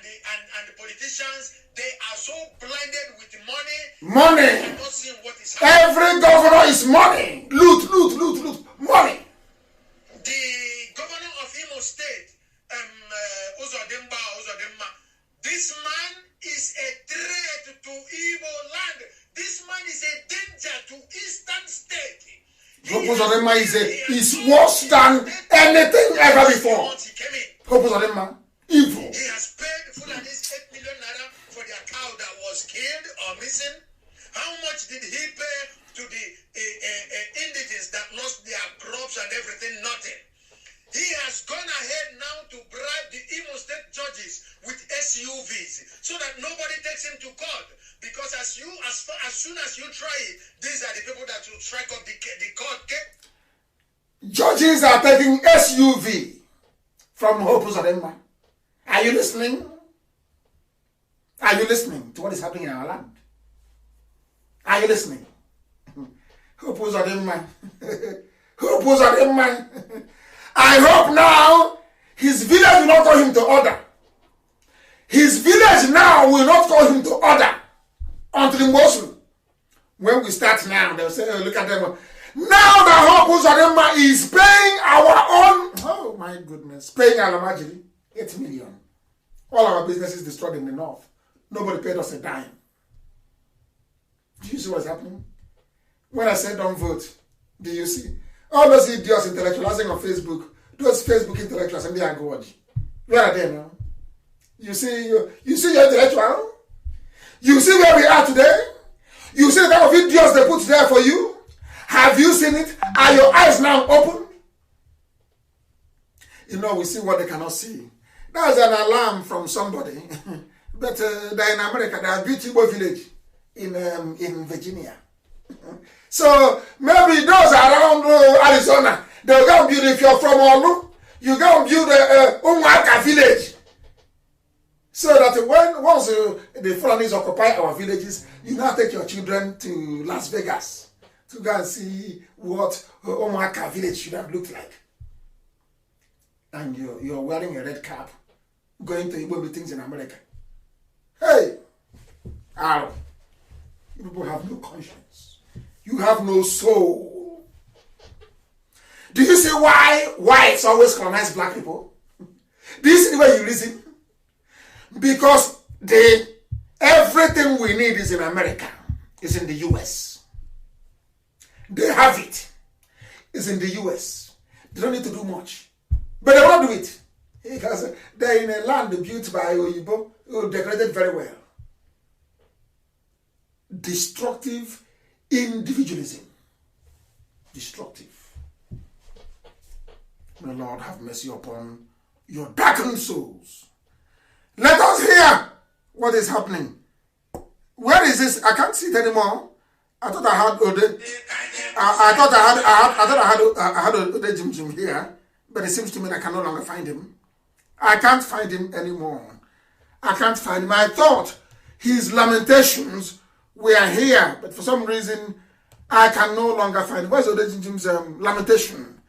the politicians, they are so blinded with money. They are not seeing what is happening. Every governor is money. Loot. Money. The governor of Imo State, Uzodimma, this man is a threat to Igbo land. This man is a danger Hope Uzodinma is worse than anything ever before. Hope Uzodinma, evil. He has paid Fulanis 8 million naira for their cow that was killed or missing. How much did he pay to the indigents that lost their crops and everything? Nothing. He has gone ahead now to bribe the Imo State judges with SUVs so that nobody takes him to court. Because as soon as you try it, these are the people that will strike up the court. Judges are taking SUV from Hope Uzodinma. Are you listening? Are you listening to what is happening in our land? Are you listening? Hope Uzodinma. Hope Uzodinma. I hope now his village will not call him to order. His village now will not call him to order until the motion. When we start now, they'll say, oh, look at them. Now that Hope Uzodinma is paying our own, oh my goodness, paying Alamajiri 8 million. All our businesses destroyed in the north. Nobody paid us a dime. Do you see what's happening? When I said don't vote, do you see? All those idiots intellectualizing on Facebook, those Facebook intellectuals and they are God. Where are they now? You see your intellectual? You see where we are today? You see the kind of videos they put there for you? Have you seen it? Are your eyes now open? You know, we see what they cannot see. That's an alarm from somebody. But they're in America. They are beautiful village in Virginia. So maybe those around Arizona, they'll go and build, if you're from Olu, you go and build a Umwaka village. So that once the foreigners occupy our villages, you now take your children to Las Vegas to go and see what Umwaka village should have looked like. And you're wearing a red cap, going to Igbo meetings in America. Hey! Ow! You people have no conscience. You have no soul. Do you see why whites always colonize black people? Do you see the way you reason? Because everything we need is in America. It's in the US. They have it. It's in the US. They don't need to do much. But they won't do it. Because they're in a land built by Oyibo, who decorated very well. Destructive individualism. Destructive. May the Lord have mercy upon your darkened souls. Let us hear what is happening. Where is this? I can't see it anymore. I thought I had Ode. I had Ode Jim here, but it seems to me I can no longer find him. I can't find him anymore. I can't find him. I thought his lamentations were here, but for some reason I can no longer find it. Where's Ode Jim's lamentation?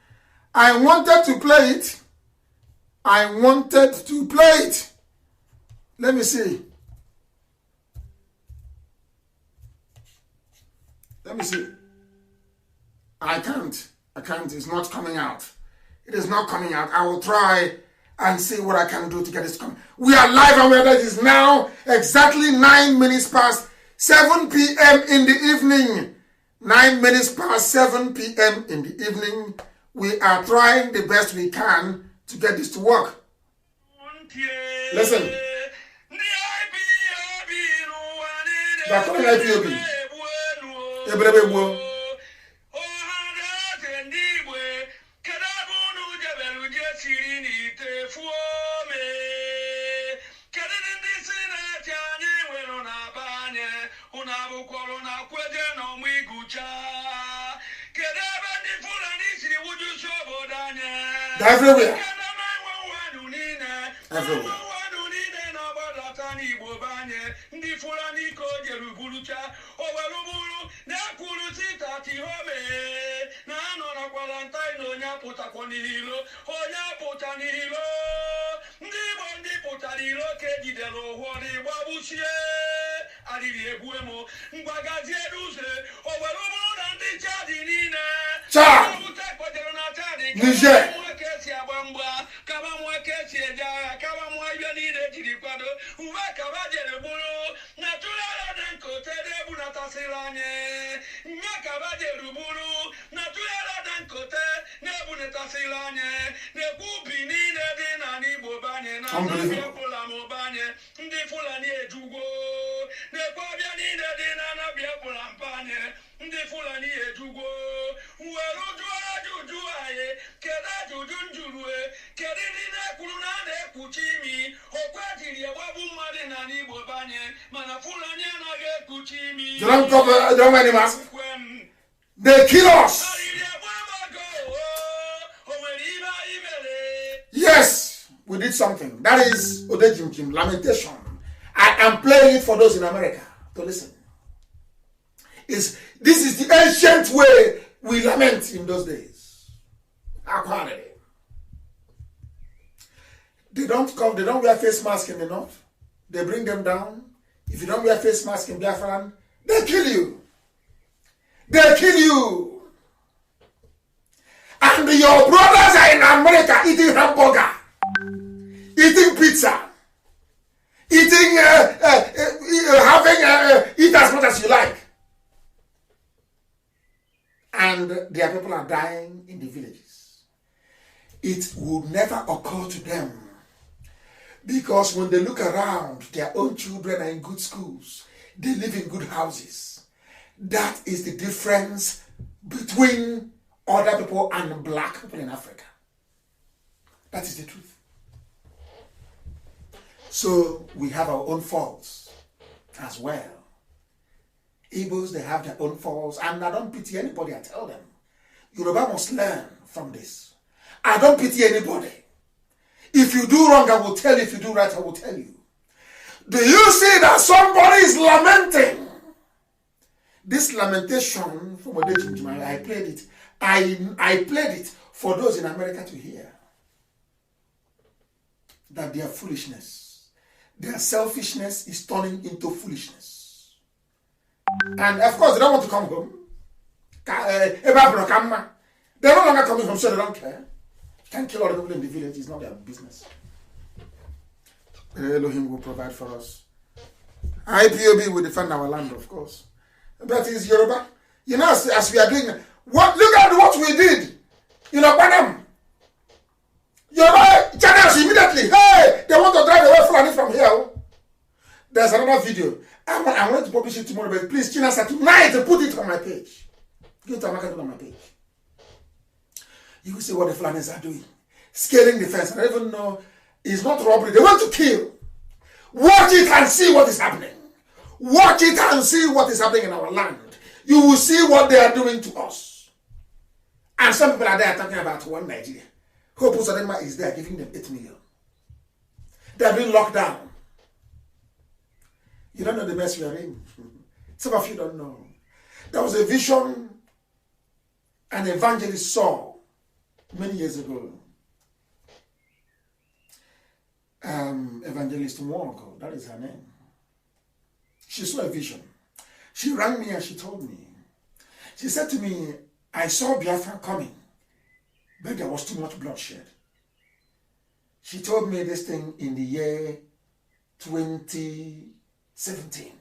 I wanted to play it. Let me see. I can't. It's not coming out. It is not coming out. I will try and see what I can do to get this to come. We are live and where it is now exactly 9 minutes past 7 p.m. in the evening. 9 minutes past 7 p.m. in the evening. We are trying the best we can to get this to work. Listen. They're calling IPOB. They're everywhere. Everywhere. Cha! Niger! They kill us. Yes, we did something. That is Odejimjim, lamentation. I am playing it for those in America to listen. This is the ancient way we lament in those days. They don't wear face mask in the north. They bring them down. If you don't wear face mask in Biafran, they kill you. They kill you. And your brothers are in America eating hamburger, eating pizza, eating, eat as much as you like. And their people are dying in the villages. It would never occur to them, because when they look around, their own children are in good schools. They live in good houses. That is the difference between other people and black people in Africa. That is the truth. So we have our own faults as well. Igbos, they have their own faults, and I don't pity anybody, I tell them. Yoruba must learn from this. I don't pity anybody. If you do wrong, I will tell you. If you do right, I will tell you. Do you see that somebody is lamenting? This lamentation from Odejimjim, I played it. I played it for those in America to hear. That their foolishness, their selfishness is turning into foolishness. And of course, they don't want to come home. They're no longer coming home, so they don't care. You can't kill all the people in the village, it's not their business. Elohim will provide for us. IPOB will defend our land, of course. But it's Yoruba. You know, as we are doing, look at what we did. You know, Panam. Yoruba channels immediately. Hey, they want to drive away Fulani from here. There's another video. I want to publish it tomorrow, but please, Chinasa, tonight, put it on my page. Give it to Amaka on my page. You will see what the Fulanis are doing. Scaling the fence. I don't even know. It's not robbery. They want to kill. Watch it and see what is happening. Watch it and see what is happening in our land. You will see what they are doing to us. And some people are there talking about one Nigeria. Hope Uzodinma is there giving them 8 million. They have been locked down. You don't know the mess we are in. Some of you don't know. There was a vision an evangelist saw many years ago. Evangelist Mwongo, that is her name. She saw a vision. She rang me and she told me. She said to me, I saw Biafra coming, but there was too much bloodshed. She told me this thing in the year 2017.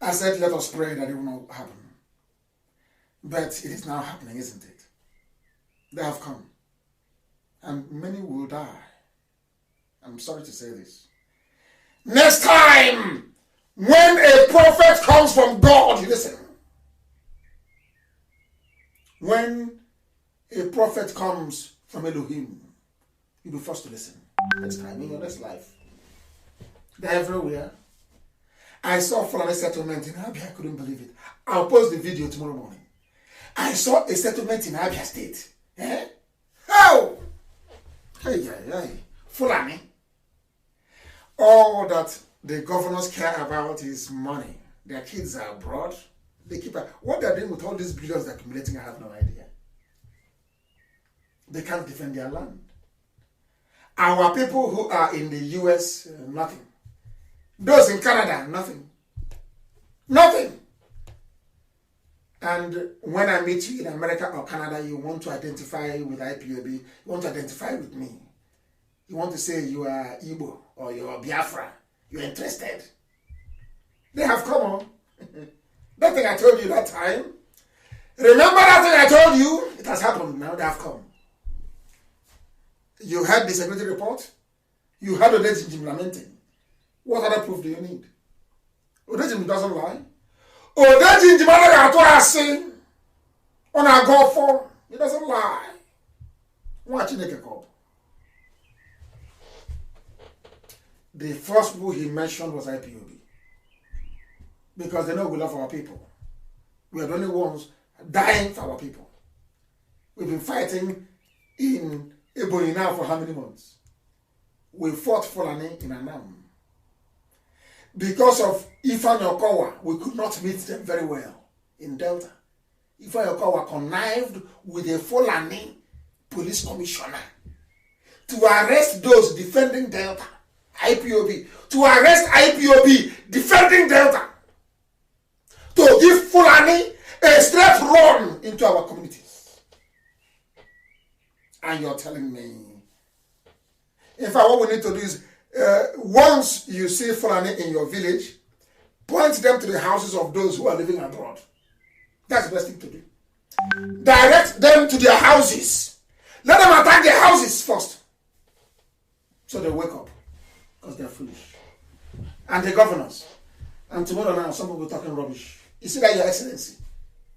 I said, let us pray that it will not happen. But it is now happening, isn't it? They have come. And many will die. I'm sorry to say this. Next time, when a prophet comes from God, you listen. When a prophet comes from Elohim, you'll be forced to listen. Next time in your next life. They're everywhere. I saw Fulani settlement in Abia. I couldn't believe it. I'll post the video tomorrow morning. I saw a settlement in Abia State. Eh? Oh! Hey. Fulani. All that the governors care about is money. Their kids are abroad. They keep what they're doing with all these billions they're accumulating, I have no idea. They can't defend their land. Our people who are in the US, nothing. Those in Canada, nothing. Nothing. And when I meet you in America or Canada, you want to identify with IPOB, you want to identify with me. You want to say you are Igbo or you are Biafra. You're interested. They have come on. That thing I told you that time. Remember that thing I told you? It has happened now. They have come. You heard the security report. You heard Odejim implementing. What other proof do you need? Odejim doesn't lie. Odejim on a go for. He doesn't lie. Watching a cup. The first people he mentioned was IPOB. Because they know we love our people. We are the only ones dying for our people. We've been fighting in Ebonyi now for how many months? We fought Fulani in Anam. Because of Ifeanyi Okowa, we could not meet them very well in Delta. Ifeanyi Okowa connived with a Fulani police commissioner to arrest those defending Delta, IPOB, to arrest IPOB defending Delta, to give Fulani a straight run into our communities. And you're telling me, in fact, what we need to do is, once you see Fulani in your village, point them to the houses of those who are living abroad. That's the best thing to do. Direct them to their houses. Let them attack their houses first. So they wake up. Because they're foolish. And the governors. And tomorrow now, some people talking rubbish. You see that, Your Excellency?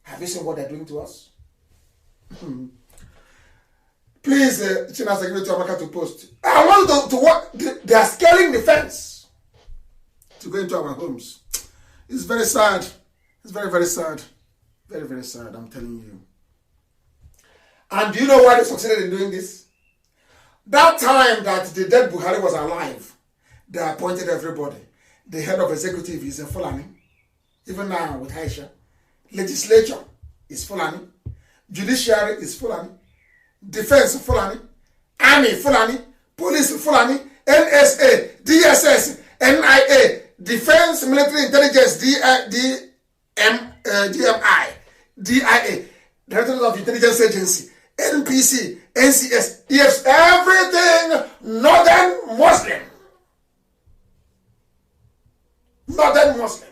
Have you seen what they're doing to us? Please, China Security America to post. I want to what they are scaling the fence to go into our homes. It's very sad. It's very, very sad. Very, very sad, I'm telling you. And do you know why they succeeded in doing this? That time that the dead Buhari was alive, they appointed everybody. The head of executive is a Fulani. Even now with Aisha. Legislature is Fulani. Judiciary is Fulani. Defense Fulani. Army Fulani. Police Fulani. NSA. DSS. NIA. Defense Military Intelligence. DMI. DIA. Directorate of Intelligence Agency. NPC. NCS. EFs. Everything Northern Muslim. Northern Muslim.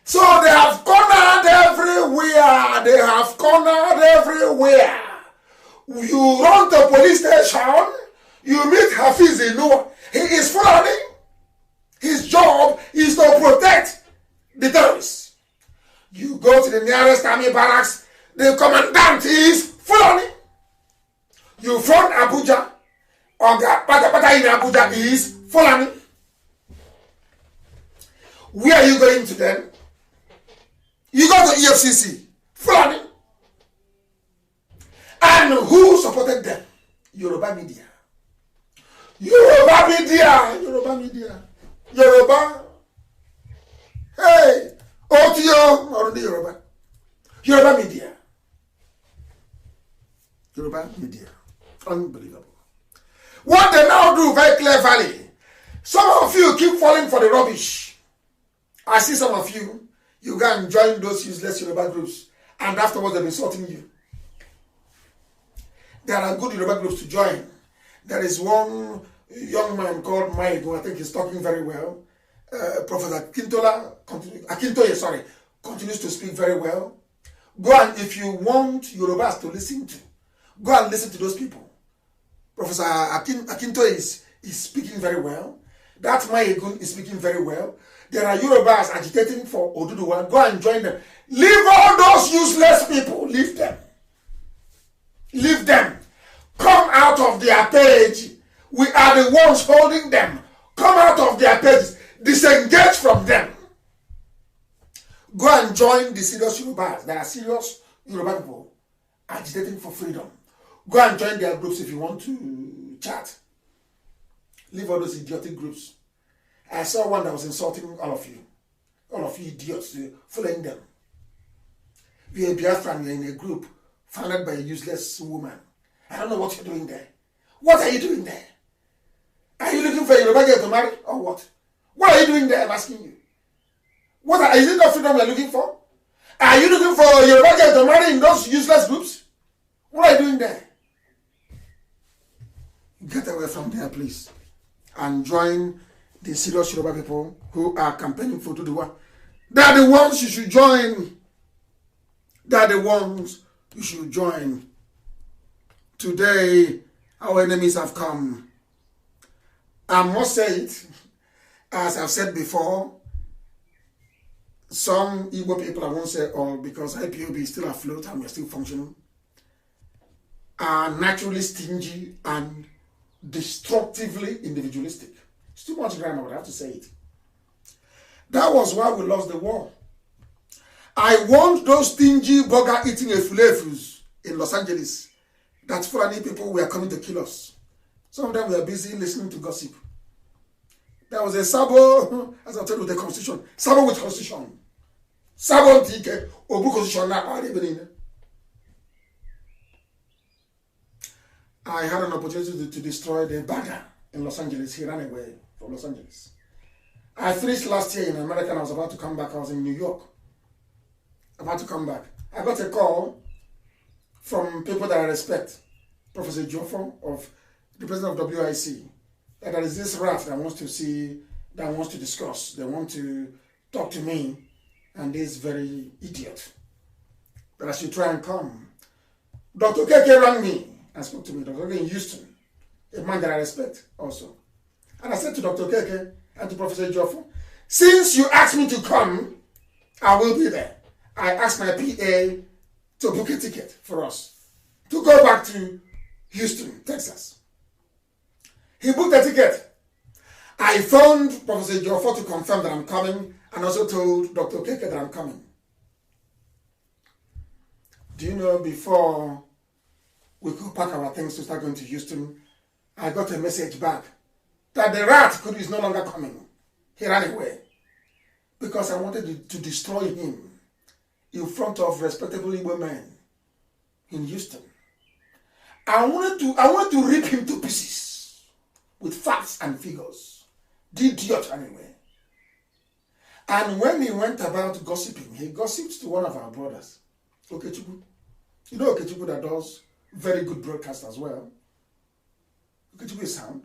So they have cornered everywhere. They have cornered everywhere. You run to police station, you meet Hafiz Inua. He is Fulani. His job is to protect the terrorists. You go to the nearest army barracks, the commandant is Fulani. You front Abuja, or the Pata in Abuja is Fulani. Where are you going to them? You go to EFCC, Fulani. And who supported them? Yoruba media. Yoruba media. Yoruba media. Yoruba. Hey, Otio, or the Yoruba. Yoruba media. Yoruba media. Unbelievable. What they now do very cleverly, some of you keep falling for the rubbish. I see some of you, you go and join those useless Yoruba groups, and afterwards they're insulting you. There are good Yoruba groups to join. There is one young man called Maigo, I think he's talking very well. Professor Akintoye, continues to speak very well. Go and, if you want Yorubas to listen to, go and listen to those people. Professor Akintoye is speaking very well. That Maigo is speaking very well. There are Yorubas agitating for Oduduwa. Go and join them. Leave all those useless people. Leave them. Leave them. Come out of their page. We are the ones holding them. Come out of their pages. Disengage from them. Go and join the serious Yorubas. There are serious Yoruba people agitating for freedom. Go and join their groups if you want to chat. Leave all those idiotic groups. I saw one that was insulting all of you idiots, following them. We are Biafran, you're in a group founded by a useless woman. I don't know what you're doing there. What are you doing there? Are you looking for a Yoruba girl to marry or what? What are you doing there? I'm asking you. Is it not freedom you're looking for? Are you looking for a Yoruba girl to marry in those useless groups? What are you doing there? Get away from there, please, and join the serious Yoruba people who are campaigning for Oduduwa. They are the ones you should join. They're the ones you should join. Today, our enemies have come. I must say it, as I've said before, some Igbo people, I won't say all, because IPOB is still afloat and we're still functioning, are naturally stingy and destructively individualistic. It's too much grammar, but I have to say it. That was why we lost the war. I want those stingy burger-eating efulefus in Los Angeles that Fulani people were coming to kill us. Some of them were busy listening to gossip. There was a Sabo, as I told you, the constitution. Sabo with constitution. Sabo TK, Obu constitution, I had an opportunity to destroy the bagger in Los Angeles. He ran away from Los Angeles. I finished last year in America and I was about to come back. I was in New York. About to come back. I got a call from people that I respect. Professor Joffo, of the president of WIC, that there is this rat that wants to see, that wants to discuss. They want to talk to me and this very idiot. That I should try and come. Dr. KK rang me and spoke to me. Dr. KK in Houston, a man that I respect also. And I said to Dr. KK and to Professor Joffo, since you asked me to come, I will be there. I asked my PA to book a ticket for us to go back to Houston, Texas. He booked a ticket. I phoned Professor Joffo to confirm that I'm coming and also told Dr. Keke that I'm coming. Do you know, before we could pack our things to start going to Houston, I got a message back that the rat is no longer coming. He ran away because I wanted to destroy him in front of respectable Igbo men in Houston. I wanted to rip him to pieces with facts and figures. The idiot anyway. And when he went about gossiping, he gossiped to one of our brothers, Okechukwu. You know Okechukwu that does very good broadcast as well. Okechukwu is sound.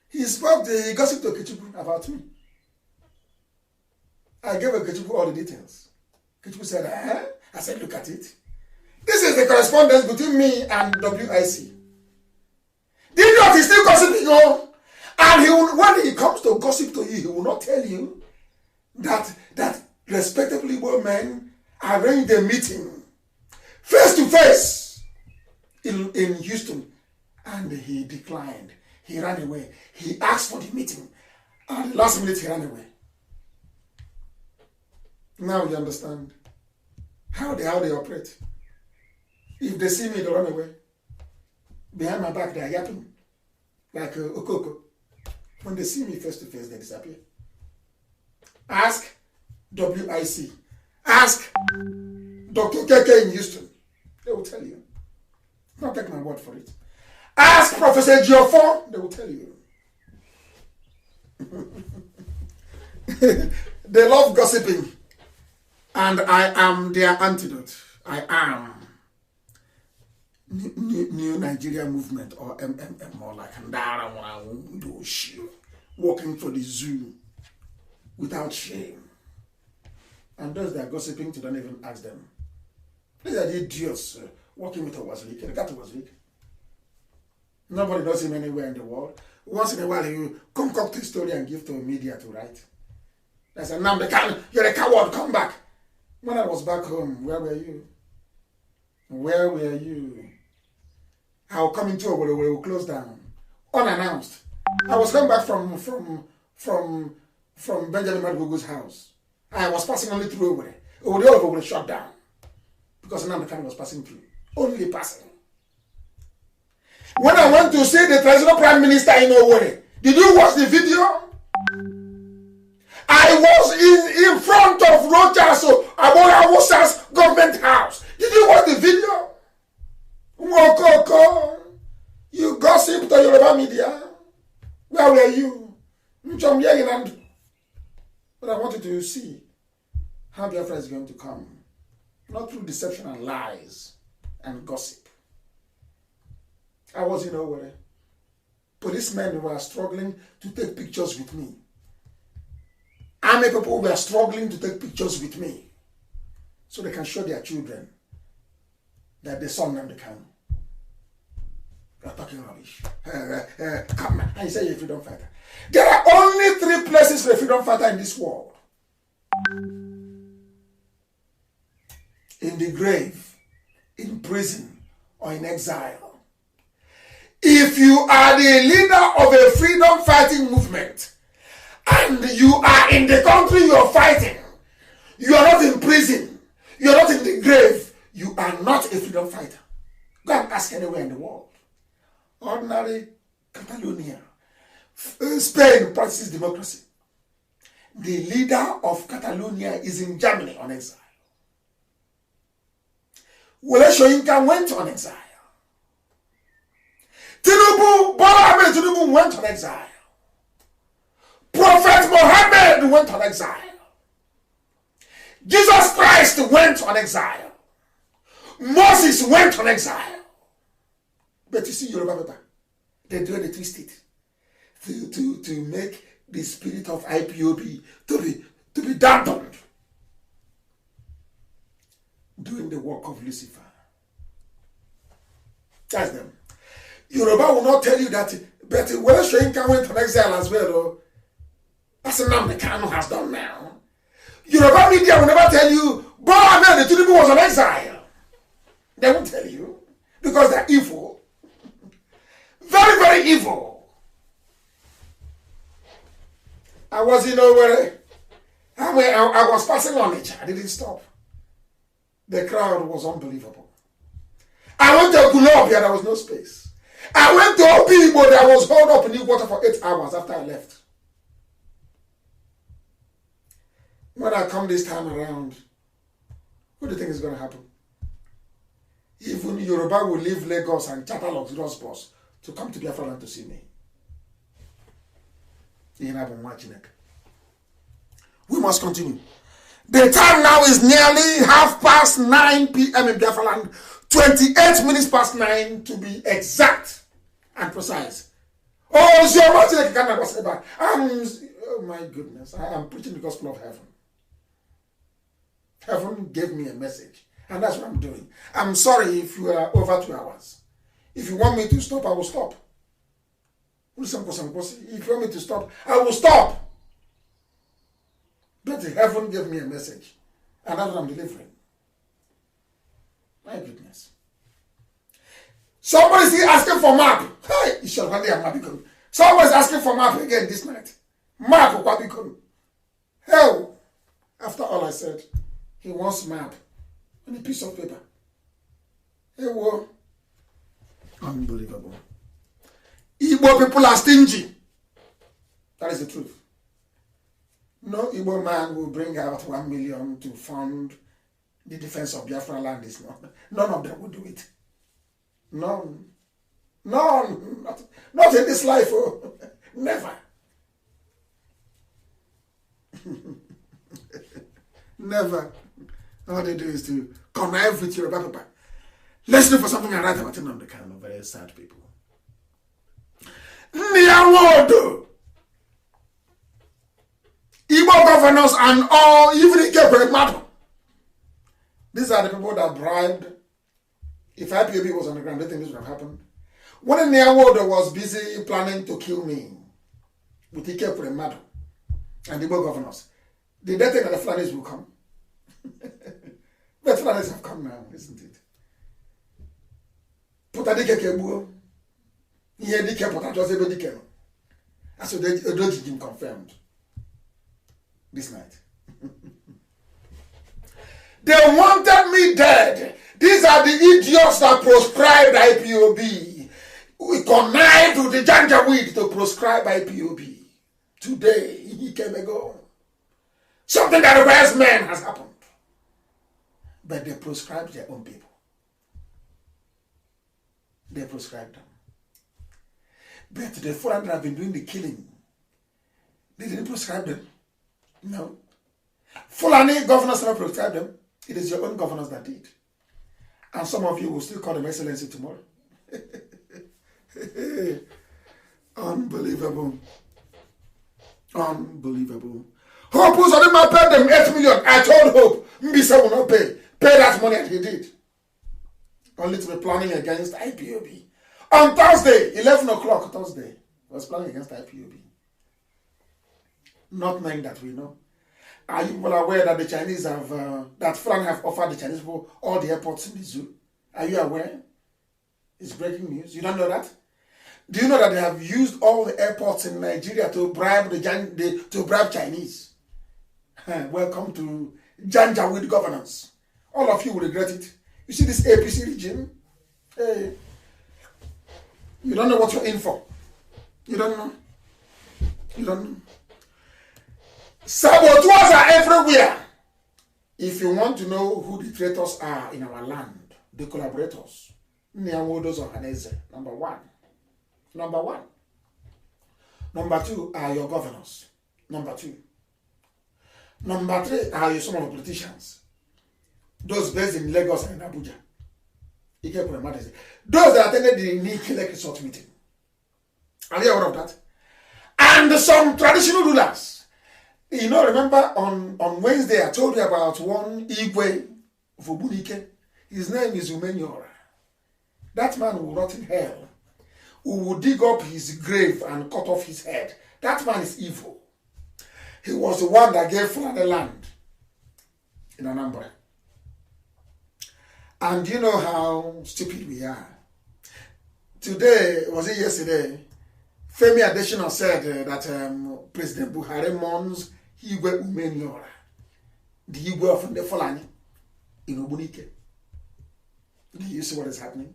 He gossiped to Okechukwu about me. I gave Okechukwu all the details. Okechukwu said, I said, look at it. This is the correspondence between me and WIC. The idiot is still gossiping, oh. And when he comes to gossip to you, he will not tell you that respectable Igbo men arranged a meeting face to face in Houston, and he declined. He ran away. He asked for the meeting, and last minute he ran away. Now you understand how they operate. If they see me, they run away. Behind my back, they are yapping like Okoko. When they see me face to face, they disappear. Ask WIC. Ask Dr. KK in Houston. They will tell you. Not take my word for it. Ask Professor Giofo. They will tell you. They love gossiping. And I am their antidote. I am. New Nigeria Movement, or MMM, or like Ndara walking for the zoo without shame. And those that are gossiping to, don't even ask them. These are the idiots walking with a Wazlik. They got a Wazlik. Nobody knows him anywhere in the world. Once in a while, you concoct a story and give to a media to write. They say, Nnamdi, you're a coward, come back. When I was back home, where were you? Where were you? I will come into a where we will close down. Unannounced. I was coming back from Benjamin Madugu's house. I was passing only through Owerri. Owerri was shut down. Because Nnamdi was passing through. Only passing. When I went to see the traditional prime minister in Owerri, did you watch the video? I was in front of Rochaso, Abola Awusa's government house. Did you watch the video? You gossip to Yoruba media. Where were you? But I wanted to see how Biafra is going to come. Not through deception and lies and gossip. I was in Owerri. Policemen were struggling to take pictures with me. Army people were struggling to take pictures with me. so they can show their children that the son Nnamdi Kanu. You are talking rubbish. Come on, and you say you're a freedom fighter. There are only 3 places for a freedom fighter in this world. In the grave, in prison, or in exile. If you are the leader of a freedom fighting movement, and you are in the country you are fighting, you are not in prison, you are not in the grave, you are not a freedom fighter. Go and ask anywhere in the world. Ordinary Catalonia, Spain practices democracy. The leader of Catalonia is in Germany on exile. Wole Soyinka went on exile. Bola Ahmed Tinubu went on exile. Prophet Muhammad went on exile. Jesus Christ went on exile. Moses went on exile. But you see, Yoruba people, they do the twist it to make the spirit of IPOB to be dampened, doing the work of Lucifer. That's them. Yoruba will not tell you that, but Wole Soyinka went on exile as well, though. That's Nnamdi Kanu has done now. Yoruba media will never tell you, Bola Ahmed Tinubu was on exile. They won't tell you, because they're evil. Very, very evil. I was in Owerri. I was passing on it. I didn't stop. The crowd was unbelievable. I went to Gulobia, there was no space. I went to Obibo, there was holed up in the water for 8 hours after I left. When I come this time around, what do you think is going to happen? Even Yoruba will leave Lagos and charter luxurious bus to come to Biafra land to see me. We must continue. The time now is nearly 9:30 p.m. in Biafra land. 28 minutes past 9 to be exact and precise. Oh, my goodness. I am preaching the gospel of heaven. Heaven gave me a message, and that's what I'm doing. I'm sorry if you are over 2 hours. If you want me to stop, I will stop. If you want me to stop, I will stop. But heaven gave me a message, and that's what I'm delivering. My goodness. Somebody's still asking for map. Hey, you shall have map. Somebody's asking for map again this night. Map. Hell, after all I said, he wants map on a piece of paper. Hey, whoa. Unbelievable. Igbo people are stingy. That is the truth. No Igbo man will bring out 1 million to fund the defense of Biafra land. None of them will do it. None. None. Not in this life. Oh. Never. Never. All they do is to connive with your Papa. Let's look for something and write about it on the kind of very sad people. Niawodo. Igbo governors and all, even the Gabriel Mato. These are the people that bribed. If IPOB was on the ground, I don't think this would have happened. When Niawodo was busy planning to kill me with the Gabriel Mato and the Igbo governors, did they think that the Fulanis will come? But Fulanis have come now, isn't it? Putadike kebuo. Here dike potato dike. That's what Odojijim confirmed this night. They wanted me dead. These are the idiots that proscribed IPOB. We connived with the Janjaweed to proscribe IPOB. Today, he came ago. Something that requires men has happened. But they proscribed their own people. They proscribed them. But the foreign that have been doing the killing, they didn't proscribe them. No. Fulani governors never proscribed them. It is your own governors that did. And some of you will still call them excellency tomorrow. Unbelievable. Unbelievable. Hope who's already paid them 8 million. I told Hope, Mbisa will not pay. Pay that money, and he did. Only to be planning against IPOB. On Thursday, 11 o'clock Thursday, he was planning against IPOB. Not knowing that we know. Are you well aware that the Chinese have, that Fulani have offered the Chinese people all the airports in the zoo? Are you aware? It's breaking news. You don't know that? Do you know that they have used all the airports in Nigeria to bribe to bribe Chinese? Welcome to Janjaweed governance. All of you will regret it. You see this APC regime? Hey, you don't know what you're in for. You don't know. You don't know. Saboteurs are everywhere. If you want to know who the traitors are in our land, the collaborators, number one. Number one. Number two are your governors. Number two. Number three are some of the politicians. Those based in Lagos and Abuja. Those that attended the Nikilek resort meeting. Are you aware of that? And some traditional rulers. You know, remember on Wednesday I told you about one Igwe of Obunike. His name is Umenyora. That man will rot in hell. Who will dig up his grave and cut off his head. That man is evil. He was the one that gave Fulani land in Anambra. And you know how stupid we are. Today, was it yesterday, Femi Adesina said that President Buhari mourns Igwe Umenyora, the Igwe of the Fulani in Obunike. Do you see what is happening?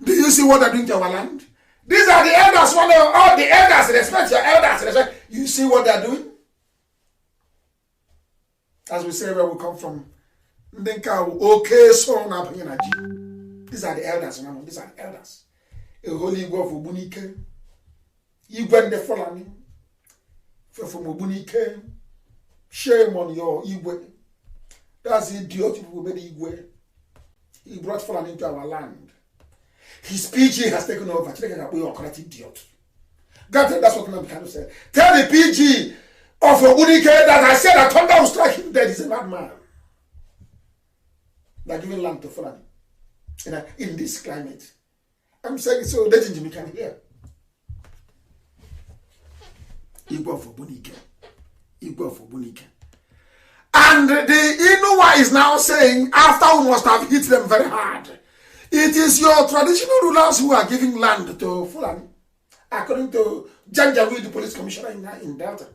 Do you see what they're doing to our land? These are the elders. All the elders, respect your elders. You see what they're doing? As we say where we come from. These are the elders. These are the elders. A holy Igwe of Obunike. Igwe and the Fulani. From Obunike. Shame on your Igwe. That's the idiot who made Igwe. He brought Fulani into our land. His PG has taken over. You're a correct idiot. God, that's what I'm trying to say. Tell the PG of Obunike that I said that thunder will strike him dead. He's a madman. They're giving land to Fulani in this climate. I'm saying so that Jimmy can hear. Igwe of Obunike. Igwe of Obunike. And the Inuwa is now saying, after we must have hit them very hard, it is your traditional rulers who are giving land to Fulani, according to Janjaweed, the police commissioner in Delta.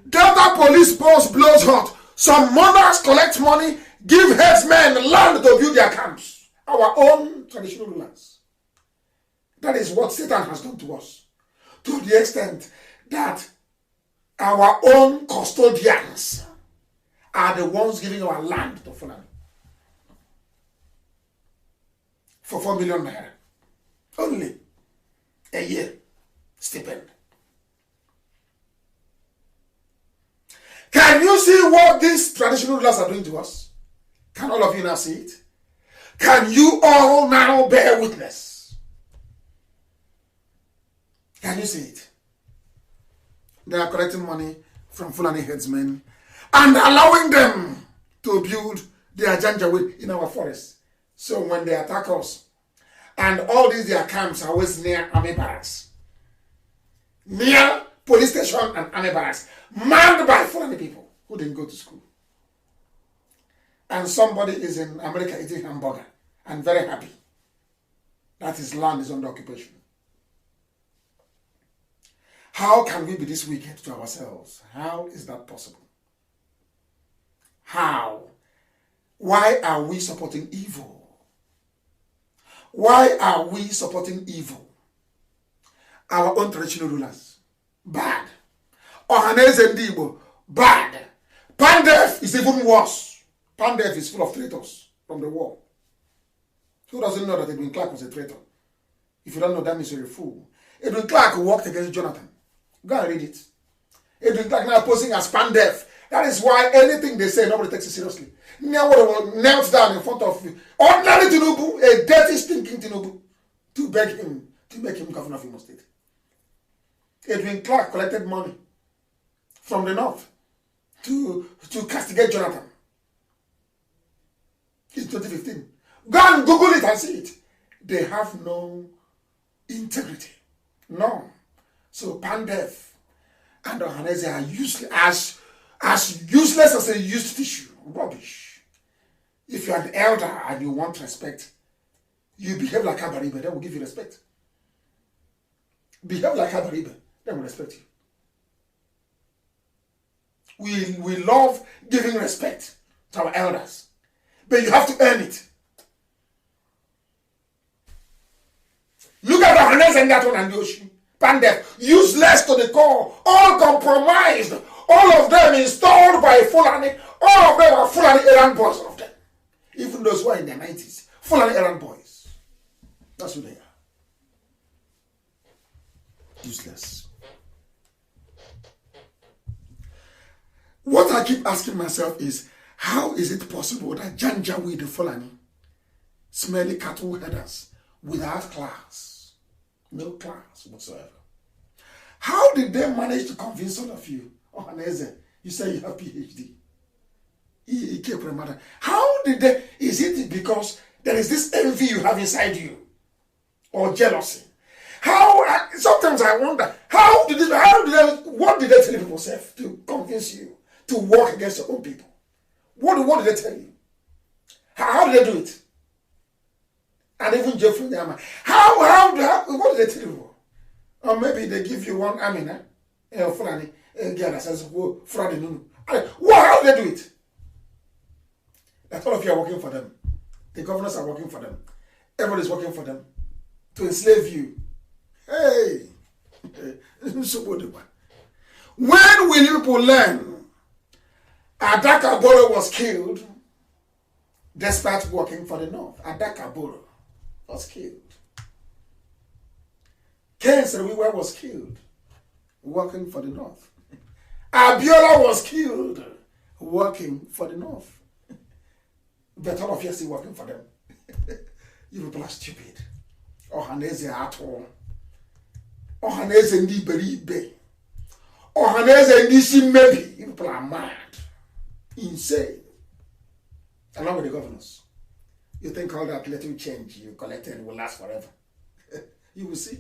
Delta police post blows hot. Some monarchs collect money, give headsmen land to build their camps. Our own traditional rulers. That is what Satan has done to us. To the extent that our own custodians are the ones giving our land to Fulani. For 4 million naira. Only a year stipend. Can you see what these traditional rulers are doing to us? Can all of you now see it? Can you all now bear witness? Can you see it? They are collecting money from Fulani headsmen and allowing them to build their Janjaweed in our forests. So when they attack us, and all these their camps are always near army barracks, near police station and army barracks, manned by Fulani people who didn't go to school. And somebody is in America eating hamburger and very happy that his land is under occupation. How can we be this wicked to ourselves? How is that possible? How? Why are we supporting evil? Why are we supporting evil? Our own traditional rulers, bad. Ohaneze Ndigbo, bad. Pandef is even worse. Pandef is full of traitors from the war. Who doesn't know that Edwin Clark was a traitor? If you don't know, that means you're a fool. Edwin Clark worked against Jonathan. Go and read it. Edwin Clark now posing as Pandef. That is why anything they say, nobody takes it seriously. Now knelt down in front of ordinary Tinubu, a dirty, stinking Tinubu, to beg him, to make him governor of Imo State. Edwin Clark collected money from the north to castigate Jonathan in 2015. Go and Google it and see it. They have no integrity. No. So Pandef and Ohaneze are useless, as useless as a used tissue. Rubbish. If you're an elder and you want respect, you behave like Abaribe, they will give you respect. Behave like Abaribe, they will respect you. We love giving respect to our elders, but you have to earn it. Look at the Hanes and that one and Yoshi. Pandef, useless to the core, all compromised, all of them installed by Fulani, all of them are Fulani errand boys of them. Even those who are in their 90s, Fulani errand boys. That's who they are. Useless. What I keep asking myself is, how is it possible that Janjaweed Fulani, smelly cattle headers, without class, no class whatsoever? How did they manage to convince all of you? Oh, Haneze, you say you have PhD. How did they? Is it because there is this envy you have inside you, or jealousy? Sometimes I wonder, what did they tell people to convince you to work against your own people? What did they tell you? How did they do it? And even Jeffrey Yama, what did they tell you? Or maybe they give you one Amina, Fulani, that says, how did they do it? That all of you are working for them. The governors are working for them. Everybody's working for them to enslave you. Hey! When will people learn Adaka Boro was killed despite working for the North? Adaka Boro was killed. Ken Seriwa was killed working for the North. Abiola was killed working for the North. But all of you are still working for them. You people are stupid. Ohaneze at all. Ohaneze ndi beribe. Ohaneze ndi simebi. You people are mad. Insane. Along with the governors. You think all that little change you collected will last forever? You will see.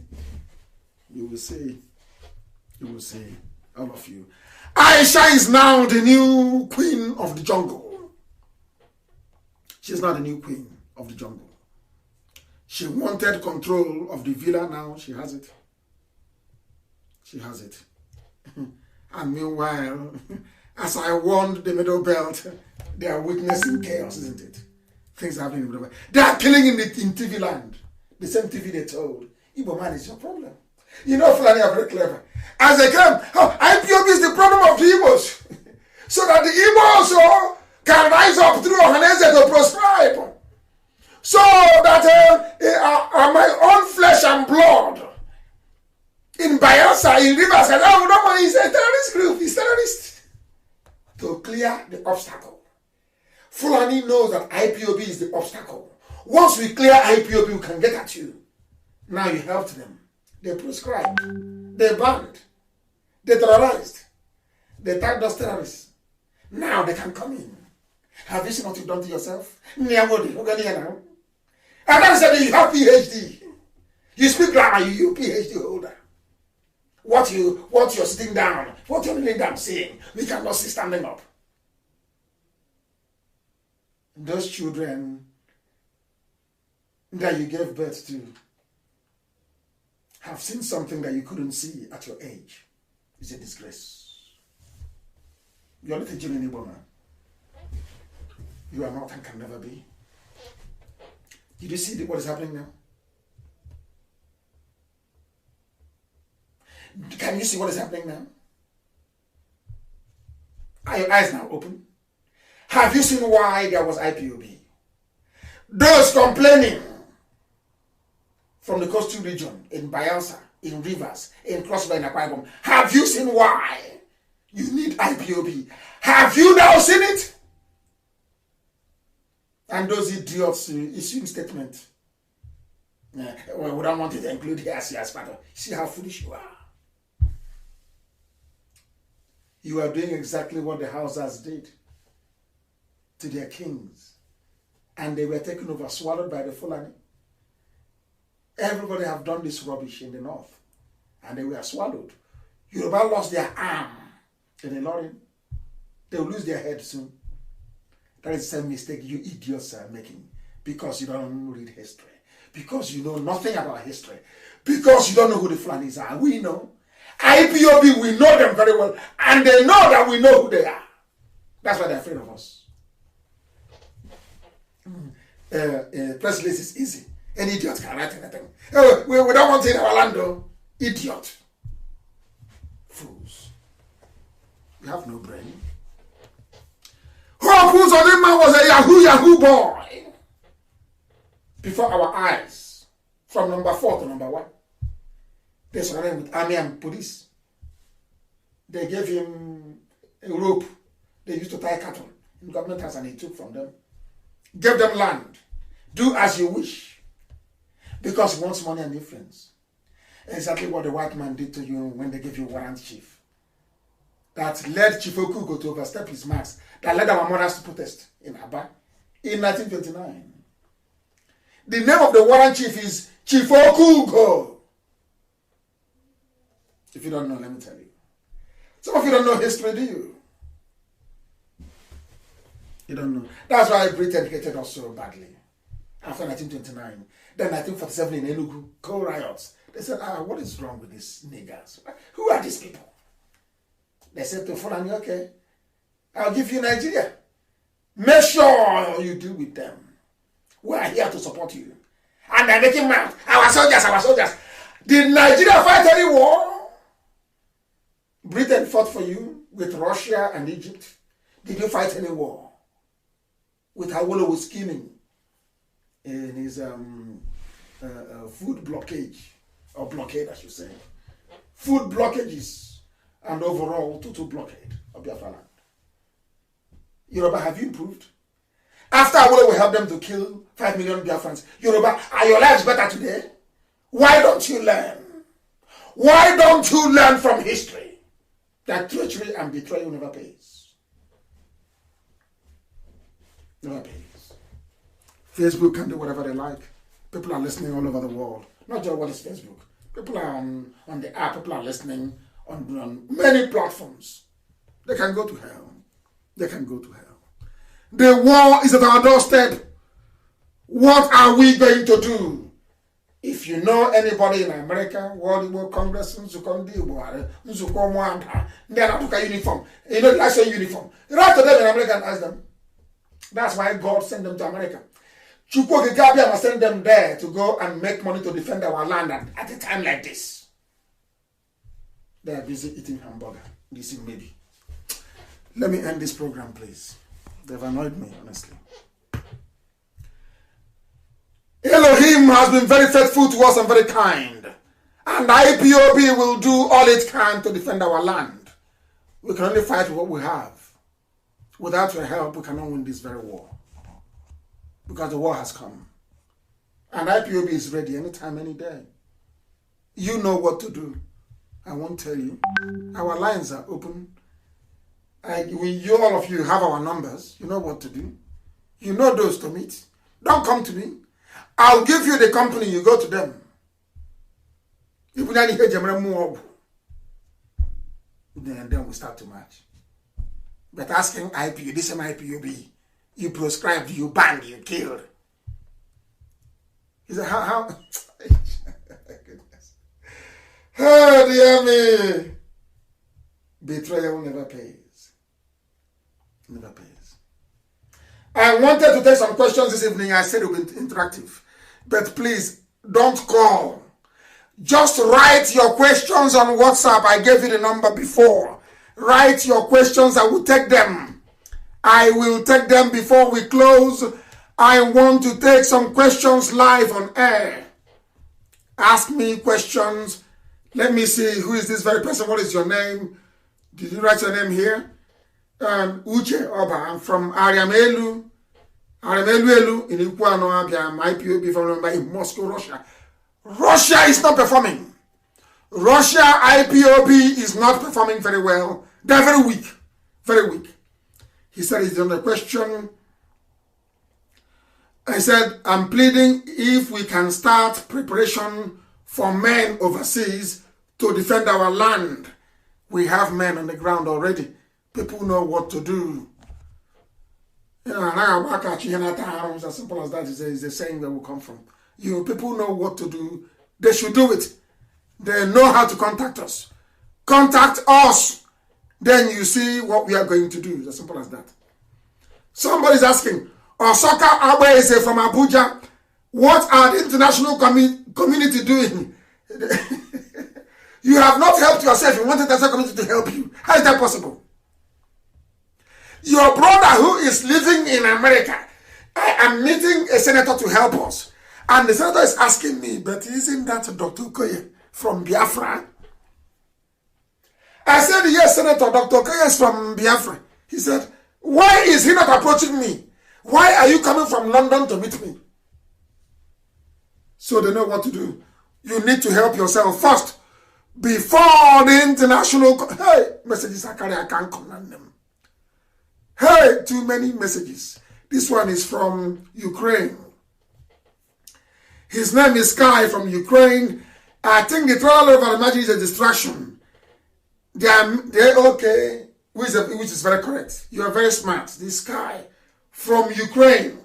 You will see. You will see. All of you. Aisha is now the new queen of the jungle. She's not the new queen of the jungle. She wanted control of the villa, now she has it. She has it. And meanwhile, as I warned the Middle Belt, they are witnessing chaos, isn't it? Things are happening in the Middle Belt. They are killing in TV land. The same TV they told, Igbo man is your problem. You know, Fulani are very clever. As they come, IPOB is the problem of the Igbos. So that the Igbo also can rise up through Ohaneze to proscribe. So that my own flesh and blood in Bayelsa, in Rivers, and no, he's a terrorist group, he's terrorist. To clear the obstacle. Fulani knows that IPOB is the obstacle. Once we clear IPOB, we can get at you. Now you helped them. They proscribed. They banned. They terrorized. They tagged us terrorists. Now they can come in. Have you seen what you've done to yourself? And then said you have PhD. You speak grammar, you PhD holder. What you're sitting down, what you're kneeling down saying, we cannot see standing up. Those children that you gave birth to have seen something that you couldn't see at your age. It's a disgrace. You're not a genuine Igbo man. You are not and can never be. Did you see what is happening now? Can you see what is happening now? Are your eyes now open? Have you seen why there was IPOB? Those complaining from the coastal region, in Bayelsa, in Rivers, in Crossriver, in Akwa Ibom, have you seen why you need IPOB? Have you now seen it? And those idiots issuing statement. Well, we don't want it to include here as part of. See how foolish you are. You are doing exactly what the Hausas did to their kings. And they were taken over, swallowed by the Fulani. Everybody have done this rubbish in the north. And they were swallowed. Yoruba lost their arm in the lorry. They will lose their head soon. That is the same mistake you idiots are making. Because you don't read history. Because you know nothing about history. Because you don't know who the Fulanis are. We know. IPOB, we know them very well. And they know that we know who they are. That's why they're afraid of us. Press release is easy. Any idiot can write anything. We don't want it in our land though. Idiot. Fools. You have no brain. Hope Uzodinma was a Yahoo boy. Before our eyes. From number 4 to number 1. They surrounded him with army and police. They gave him a rope. They used to tie cattle in government house and he took from them. Gave them land. Do as you wish. Because he wants money and influence. Exactly what the white man did to you when they gave you warrant chief. That led Chief Okugo to overstep his marks. That led our mothers to protest in Aba in 1929. The name of the warrant chief is Chief Okugo. If you don't know, let me tell you. Some of you don't know history, do you? You don't know. That's why Britain hated us so badly. After 1929. Then 1947 in Enugu, coal riots. They said, what is wrong with these niggers? Who are these people? They said to Fulani, okay, I'll give you Nigeria. Make sure you deal with them. We are here to support you. And they're making mad. Our soldiers. Did Nigeria fight any war? Britain fought for you with Russia and Egypt. Did you fight any war? With Awolowo scheming in his food blockade, or blockade I should say. Food blockages and overall total blockade of Biafra land. Yoruba, have you improved? After Awolowo helped them to kill 5 million Biafrans, Yoruba, are your lives better today? Why don't you learn? Why don't you learn from history? That treachery and betrayal never pays. Never pays. Facebook can do whatever they like. People are listening all over the world. Not just what is Facebook. People are on the app. People are listening on many platforms. They can go to hell. They can go to hell. The war is at our doorstep. What are we going to do? If you know anybody in America, World War Congress, Nzukondi, Nzuko Mwanda, they are not uniform. You know, I say uniform. Write to them in America and ask them. That's why God sent them to America. Chukwu Gabia must send them there to go and make money to defend our land at a time like this. They are busy eating hamburger. Listen, maybe. Let me end this program, please. They've annoyed me, honestly. Elohim has been very faithful to us and very kind. And IPOB will do all it can to defend our land. We can only fight what we have. Without your help, we cannot win this very war. Because the war has come. And IPOB is ready anytime, any day. You know what to do. I won't tell you. Our lines are open. All of you have our numbers. You know what to do. You know those to meet. Don't come to me. I'll give you the company, you go to them. Then we start to match. But asking IPU, this same IPUB, you proscribed, you banned, you killed. He said, how? Goodness. Oh, dear me. Betrayal never pays. Never pays. I wanted to take some questions this evening. I said it would be interactive. But please, don't call. Just write your questions on WhatsApp. I gave you the number before. Write your questions. I will take them. I will take them before we close. I want to take some questions live on air. Ask me questions. Let me see. Who is this very person? What is your name? Did you write your name here? Uche Oba. I'm from Ariamelu. Ariamelu in Ikuano, Abia, IPOB from in Moscow, Russia. Russia is not performing. Russia IPOB is not performing very well. They're very weak. Very weak. He said it's on the question. I said, I'm pleading if we can start preparation for men overseas to defend our land. We have men on the ground already. People know what to do. You know, as simple as that is a saying that will come from. You people know what to do. They should do it. They know how to contact us. Contact us. Then you see what we are going to do. It's as simple as that. Somebody's asking, Osaka Abe from Abuja, what are the international community doing? You have not helped yourself. You want the international community to help you. How is that possible? Your brother who is living in America, I am meeting a senator to help us. And the senator is asking me, but isn't that Dr. Okoye from Biafra? I said, yes, Senator, Dr. Okoye is from Biafra. He said, why is he not approaching me? Why are you coming from London to meet me? So they know what to do. You need to help yourself first before the international... Hey, messages I carry, I can't command them. Hey, too many messages. This one is from Ukraine. His name is Sky from Ukraine. I think the trial over imagine is a distraction. They're okay, which is very correct. You are very smart. This Sky from Ukraine.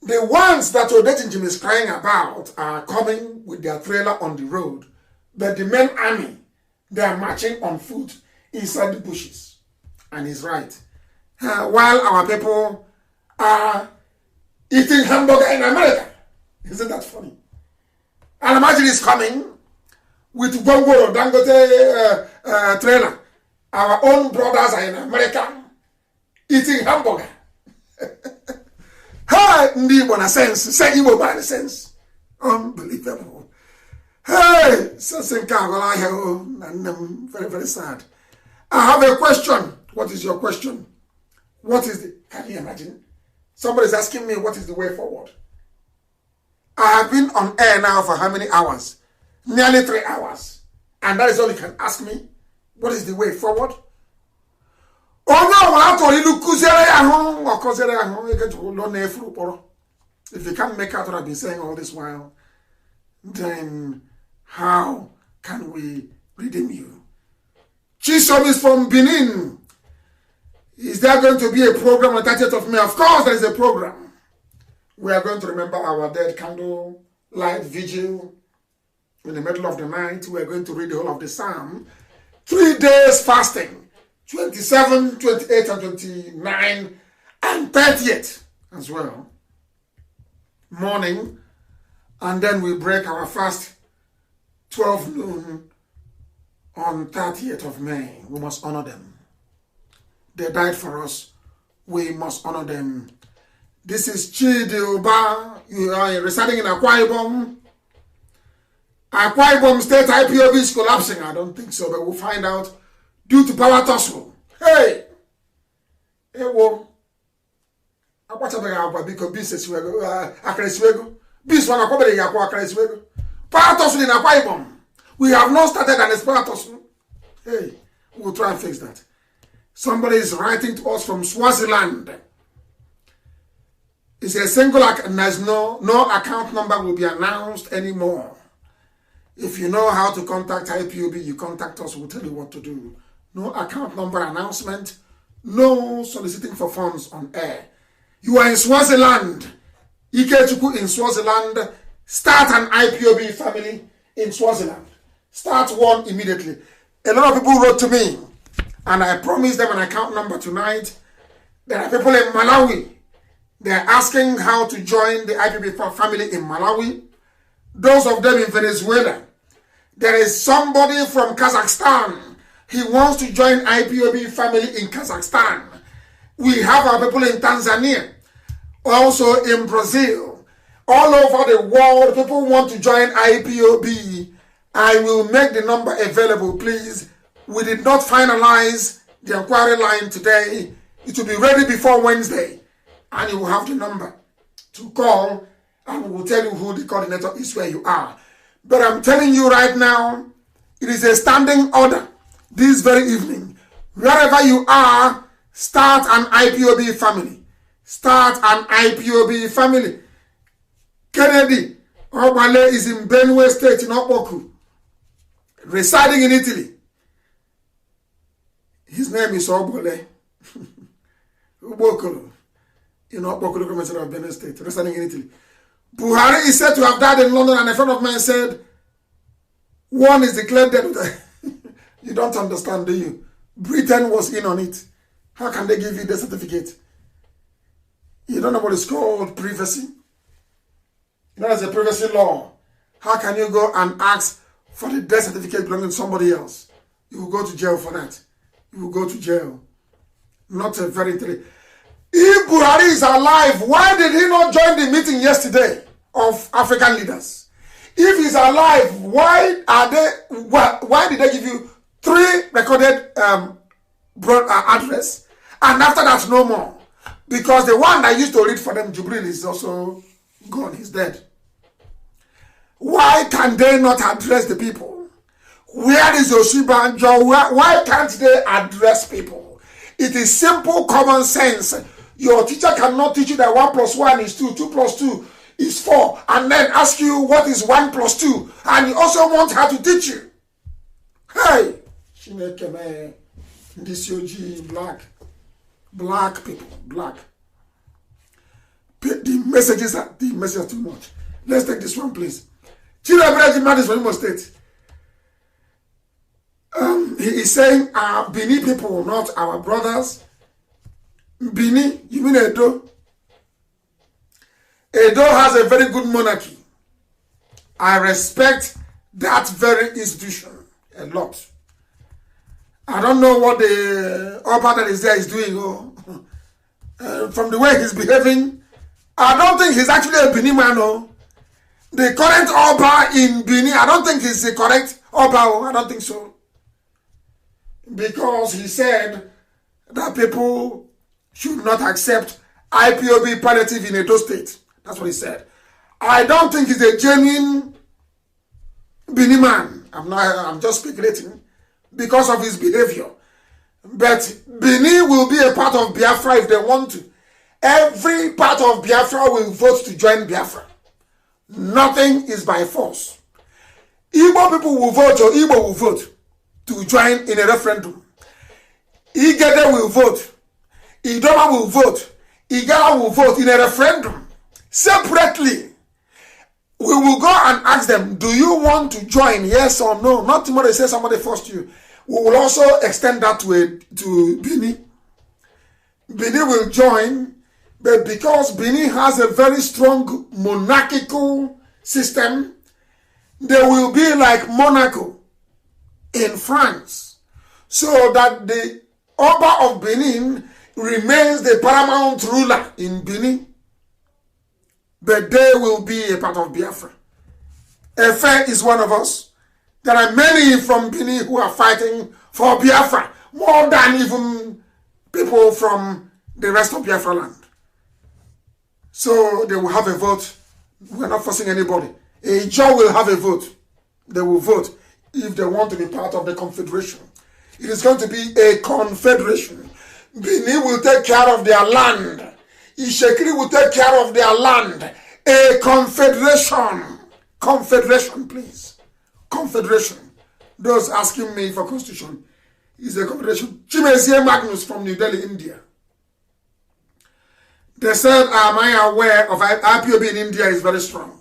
The ones that Odetinjim is crying about are coming with their trailer on the road. But the main army, they are marching on foot inside the bushes. And he's right. While our people are eating hamburger in America. Isn't that funny? And imagine he's coming with Gongoro Dangote trailer. Our own brothers are in America eating hamburger. Hey, Ndibo na sense. Say Igbo by sense. Unbelievable. Hey, very, very sad. I have a question. What is your question? What is the... Can you imagine? Somebody's asking me what is the way forward. I have been on air now for how many hours? Nearly 3 hours. And that is all you can ask me. What is the way forward? If you can't make out what I've been saying all this while, then how can we redeem you? Chisom is from Benin. Is there going to be a program on the 30th of May? Of course there is a program. We are going to remember our dead, candle light vigil. In the middle of the night, we are going to read the whole of the Psalm. 3 days fasting. 27, 28, and 29, and 30th as well. Morning. And then we break our fast 12 noon on 30th of May. We must honor them. They died for us. We must honor them. This is Chidilba. You are residing in Akwa Ibom. Akwa Ibom State IPOB is collapsing. I don't think so, but we'll find out due to power tussle. Hey! Hey, wo. Akwa because business we go. Akreswego. This one akwa be yakwa Akreswego. Power tussle in Akwa Ibom. We have not started an power tussle. Hey, we'll try and fix that. Somebody is writing to us from Swaziland. It's a single account, and there's no account number will be announced anymore. If you know how to contact IPOB, you contact us, we'll tell you what to do. No account number announcement, no soliciting for funds on air. You are in Swaziland. Ikechuku in Swaziland. Start an IPOB family in Swaziland. Start one immediately. A lot of people wrote to me, and I promised them an account number tonight. There are people in Malawi. They are asking how to join the IPOB family in Malawi. Those of them in Venezuela. There is somebody from Kazakhstan. He wants to join IPOB family in Kazakhstan. We have our people in Tanzania. Also in Brazil. All over the world, people want to join IPOB. I will make the number available, please. We did not finalize the inquiry line today. It will be ready before Wednesday. And you will have the number to call, and we will tell you who the coordinator is where you are. But I'm telling you right now, it is a standing order this very evening. Wherever you are, start an IPOB family. Start an IPOB family. Kennedy Obale is in Benue State in Okpoku, residing in Italy. His name is Obale. Ubokolo. In Okpoku, Commissioner of Benue State, residing in Italy. Buhari is said to have died in London, and a friend of mine said, one is declared dead. You don't understand, do you? Britain was in on it. How can they give you the certificate? You don't know what is called privacy? That is a privacy law. How can you go and ask for the death certificate belonging to somebody else? You will go to jail for that. You will go to jail. Not a very intelligent. If Buhari is alive, why did he not join the meeting yesterday of African leaders? If he's alive, why did they give you 3 recorded address, and after that no more? Because the one that used to read for them, Jubril, is also gone. He's dead. Why can they not address the people? Where is Oshibanjo? Why can't they address people? It is simple common sense. Your teacher cannot teach you that 1 + 1 is 2, 2 + 2 is 4, and then ask you what is 1 + 2, and you also want her to teach you. Hey, this OG black people, black. The messages are too much. Let's take this one, please. Chilebrezi Madis from Imo State. He is saying our Bini people, not our brothers. Bini, you mean Edo? Edo has a very good monarchy. I respect that very institution a lot. I don't know what the Oba that is there is doing. From the way he's behaving, I don't think he's actually a Bini man. The current Oba in Bini, I don't think he's the correct Oba. I don't think so. Because he said that people should not accept IPOB palliative in Edo State. That's what he said. I don't think he's a genuine Bini man. I'm just speculating because of his behavior. But Bini will be a part of Biafra if they want to. Every part of Biafra will vote to join Biafra. Nothing is by force. Igbo people will vote, or Igbo will vote to join in a referendum. Igede will vote. Idoma will vote. Igala will vote in a referendum. Separately, we will go and ask them, do you want to join, yes or no? Not tomorrow say somebody forced you. We will also extend that to Bini. Bini will join, but because Bini has a very strong monarchical system, they will be like Monaco in France, so that the Oba of Benin remains the paramount ruler in Benin, but they will be a part of Biafra. Efe is one of us. There are many from Benin who are fighting for Biafra, more than even people from the rest of Biafra land. So they will have a vote. We're not forcing anybody. A Joe will have a vote. They will vote if they want to be part of the confederation. It is going to be a confederation. Benin will take care of their land. Ishekiri will take care of their land. A confederation. Confederation, please. Confederation. Those asking me for constitution is a confederation. Chimezie Magnus from New Delhi, India. They said, am I aware of IPOB in India is very strong.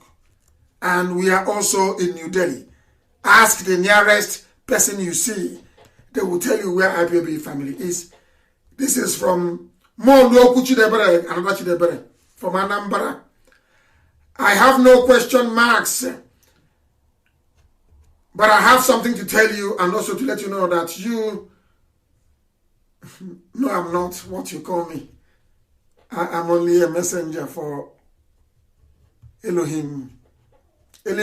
And we are also in New Delhi. Ask the nearest person you see. They will tell you where IPOB family is. This is from Mondo Chidebere, another Chidebere, from Anambra. I have no question marks, but I have something to tell you and also to let you know that you, no, I'm not what you call me. I am only a messenger for Elohim. A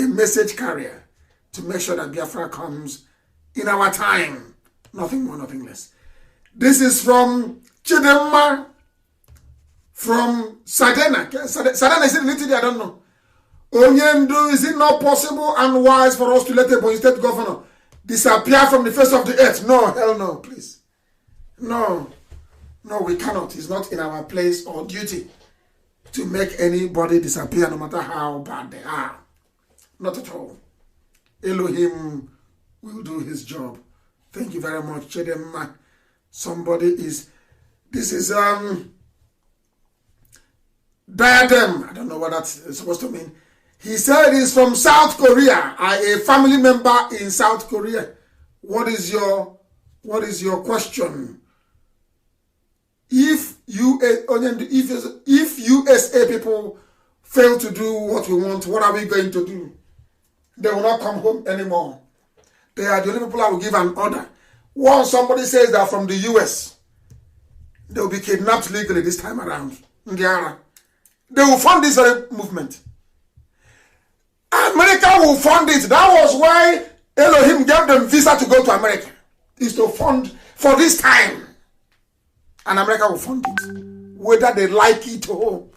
message carrier to make sure that Biafra comes in our time. Nothing more, nothing less. This is from Chidemma, from Sadena. Sadena is in Italy, I don't know. Onyendo, is it not possible and wise for us to let a State governor disappear from the face of the earth. No, hell no, please. No, we cannot. It's not in our place or duty to make anybody disappear, no matter how bad they are. Not at all. Elohim will do his job. Thank you very much, Chedema. This is Diadem. I don't know what that's supposed to mean. He said he's from South Korea. A family member in South Korea. What is your question? If USA people fail to do what we want, what are we going to do? They will not come home anymore. They are the only people I will give an order. Once somebody says they're from the US, they will be kidnapped legally this time around. Ndiara. They will fund this very movement. America will fund it. That was why Elohim gave them visa to go to America. Is to fund for this time. And America will fund it. Whether they like it or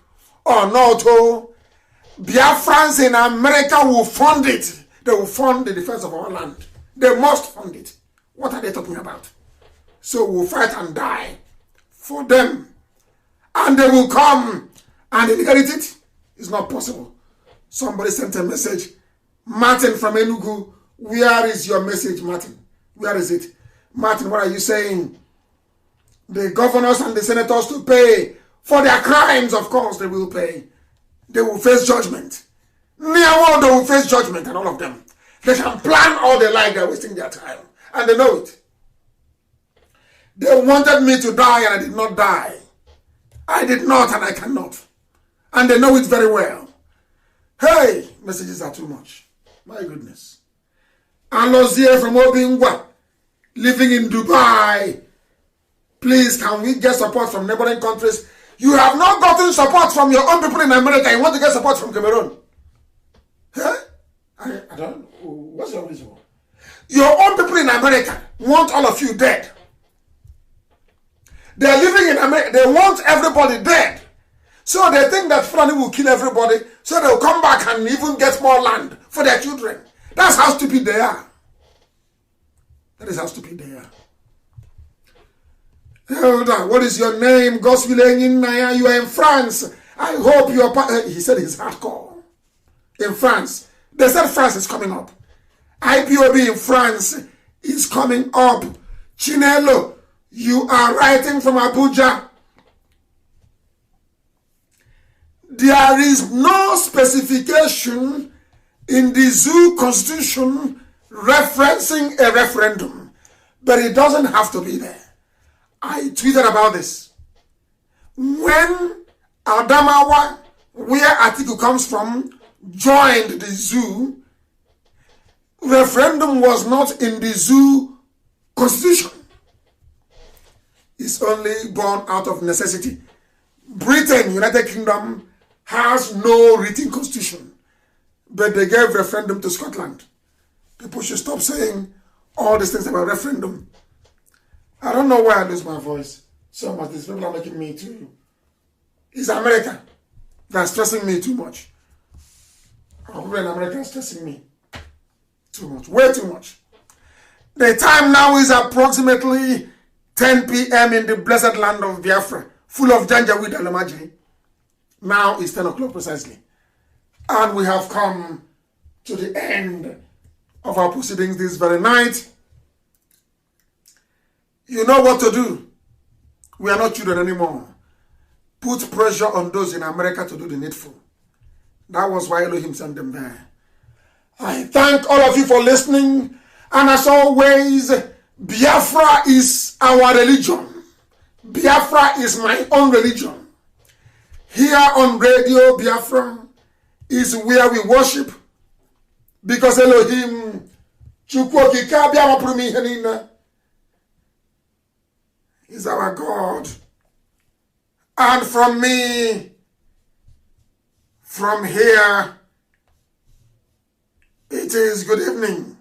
not. Biafrans in America will fund it. They will fund the defense of our land. They must fund it. What are they talking about? So we'll fight and die for them. And they will come and inherit it. It's not possible. Somebody sent a message. Martin from Enugu, where is your message, Martin? Where is it? Martin, what are you saying? The governors and the senators to pay for their crimes, of course they will pay. They will face judgment. Near world, they will face judgment, and all of them. They can plan all they like, they're wasting their time. And they know it. They wanted me to die and I did not die. I did not and I cannot. And they know it very well. Hey, messages are too much. My goodness. Alozie from Obingwa, living in Dubai. Please, can we get support from neighboring countries? You have not gotten support from your own people in America. You want to get support from Cameroon. Huh? I don't know. What's your reason? Your own people in America want all of you dead. They are living in America. They want everybody dead. So they think that Fulani will kill everybody. So they'll come back and even get more land for their children. That's how stupid they are. That is how stupid they are. Elder, what is your name? Gospel Naya, you are in France. I hope you are. He said he's hardcore. In France. They said France is coming up. IPOB in France is coming up. Chinelo, you are writing from Abuja. There is no specification in the zoo constitution referencing a referendum, but it doesn't have to be there. I tweeted about this. When Adamawa, where Atiku comes from, joined the zoo, referendum was not in the zoo constitution. It's only born out of necessity. Britain, United Kingdom, has no written constitution, but they gave referendum to Scotland. People should stop saying all these things about referendum. I don't know why I lose my voice so much. These people are making me too. It's America that's stressing me too much. People in America are stressing me too much, way too much. The time now is approximately 10 p.m. in the blessed land of Biafra, full of Janjaweed and Lamaji. Now it's 10 o'clock precisely. And we have come to the end of our proceedings this very night. You know what to do. We are not children anymore. Put pressure on those in America to do the needful. That was why Elohim sent them there. I thank all of you for listening. And as always, Biafra is our religion. Biafra is my own religion. Here on Radio Biafra is where we worship. Because Elohim is our God. And from me, from here, it is good evening.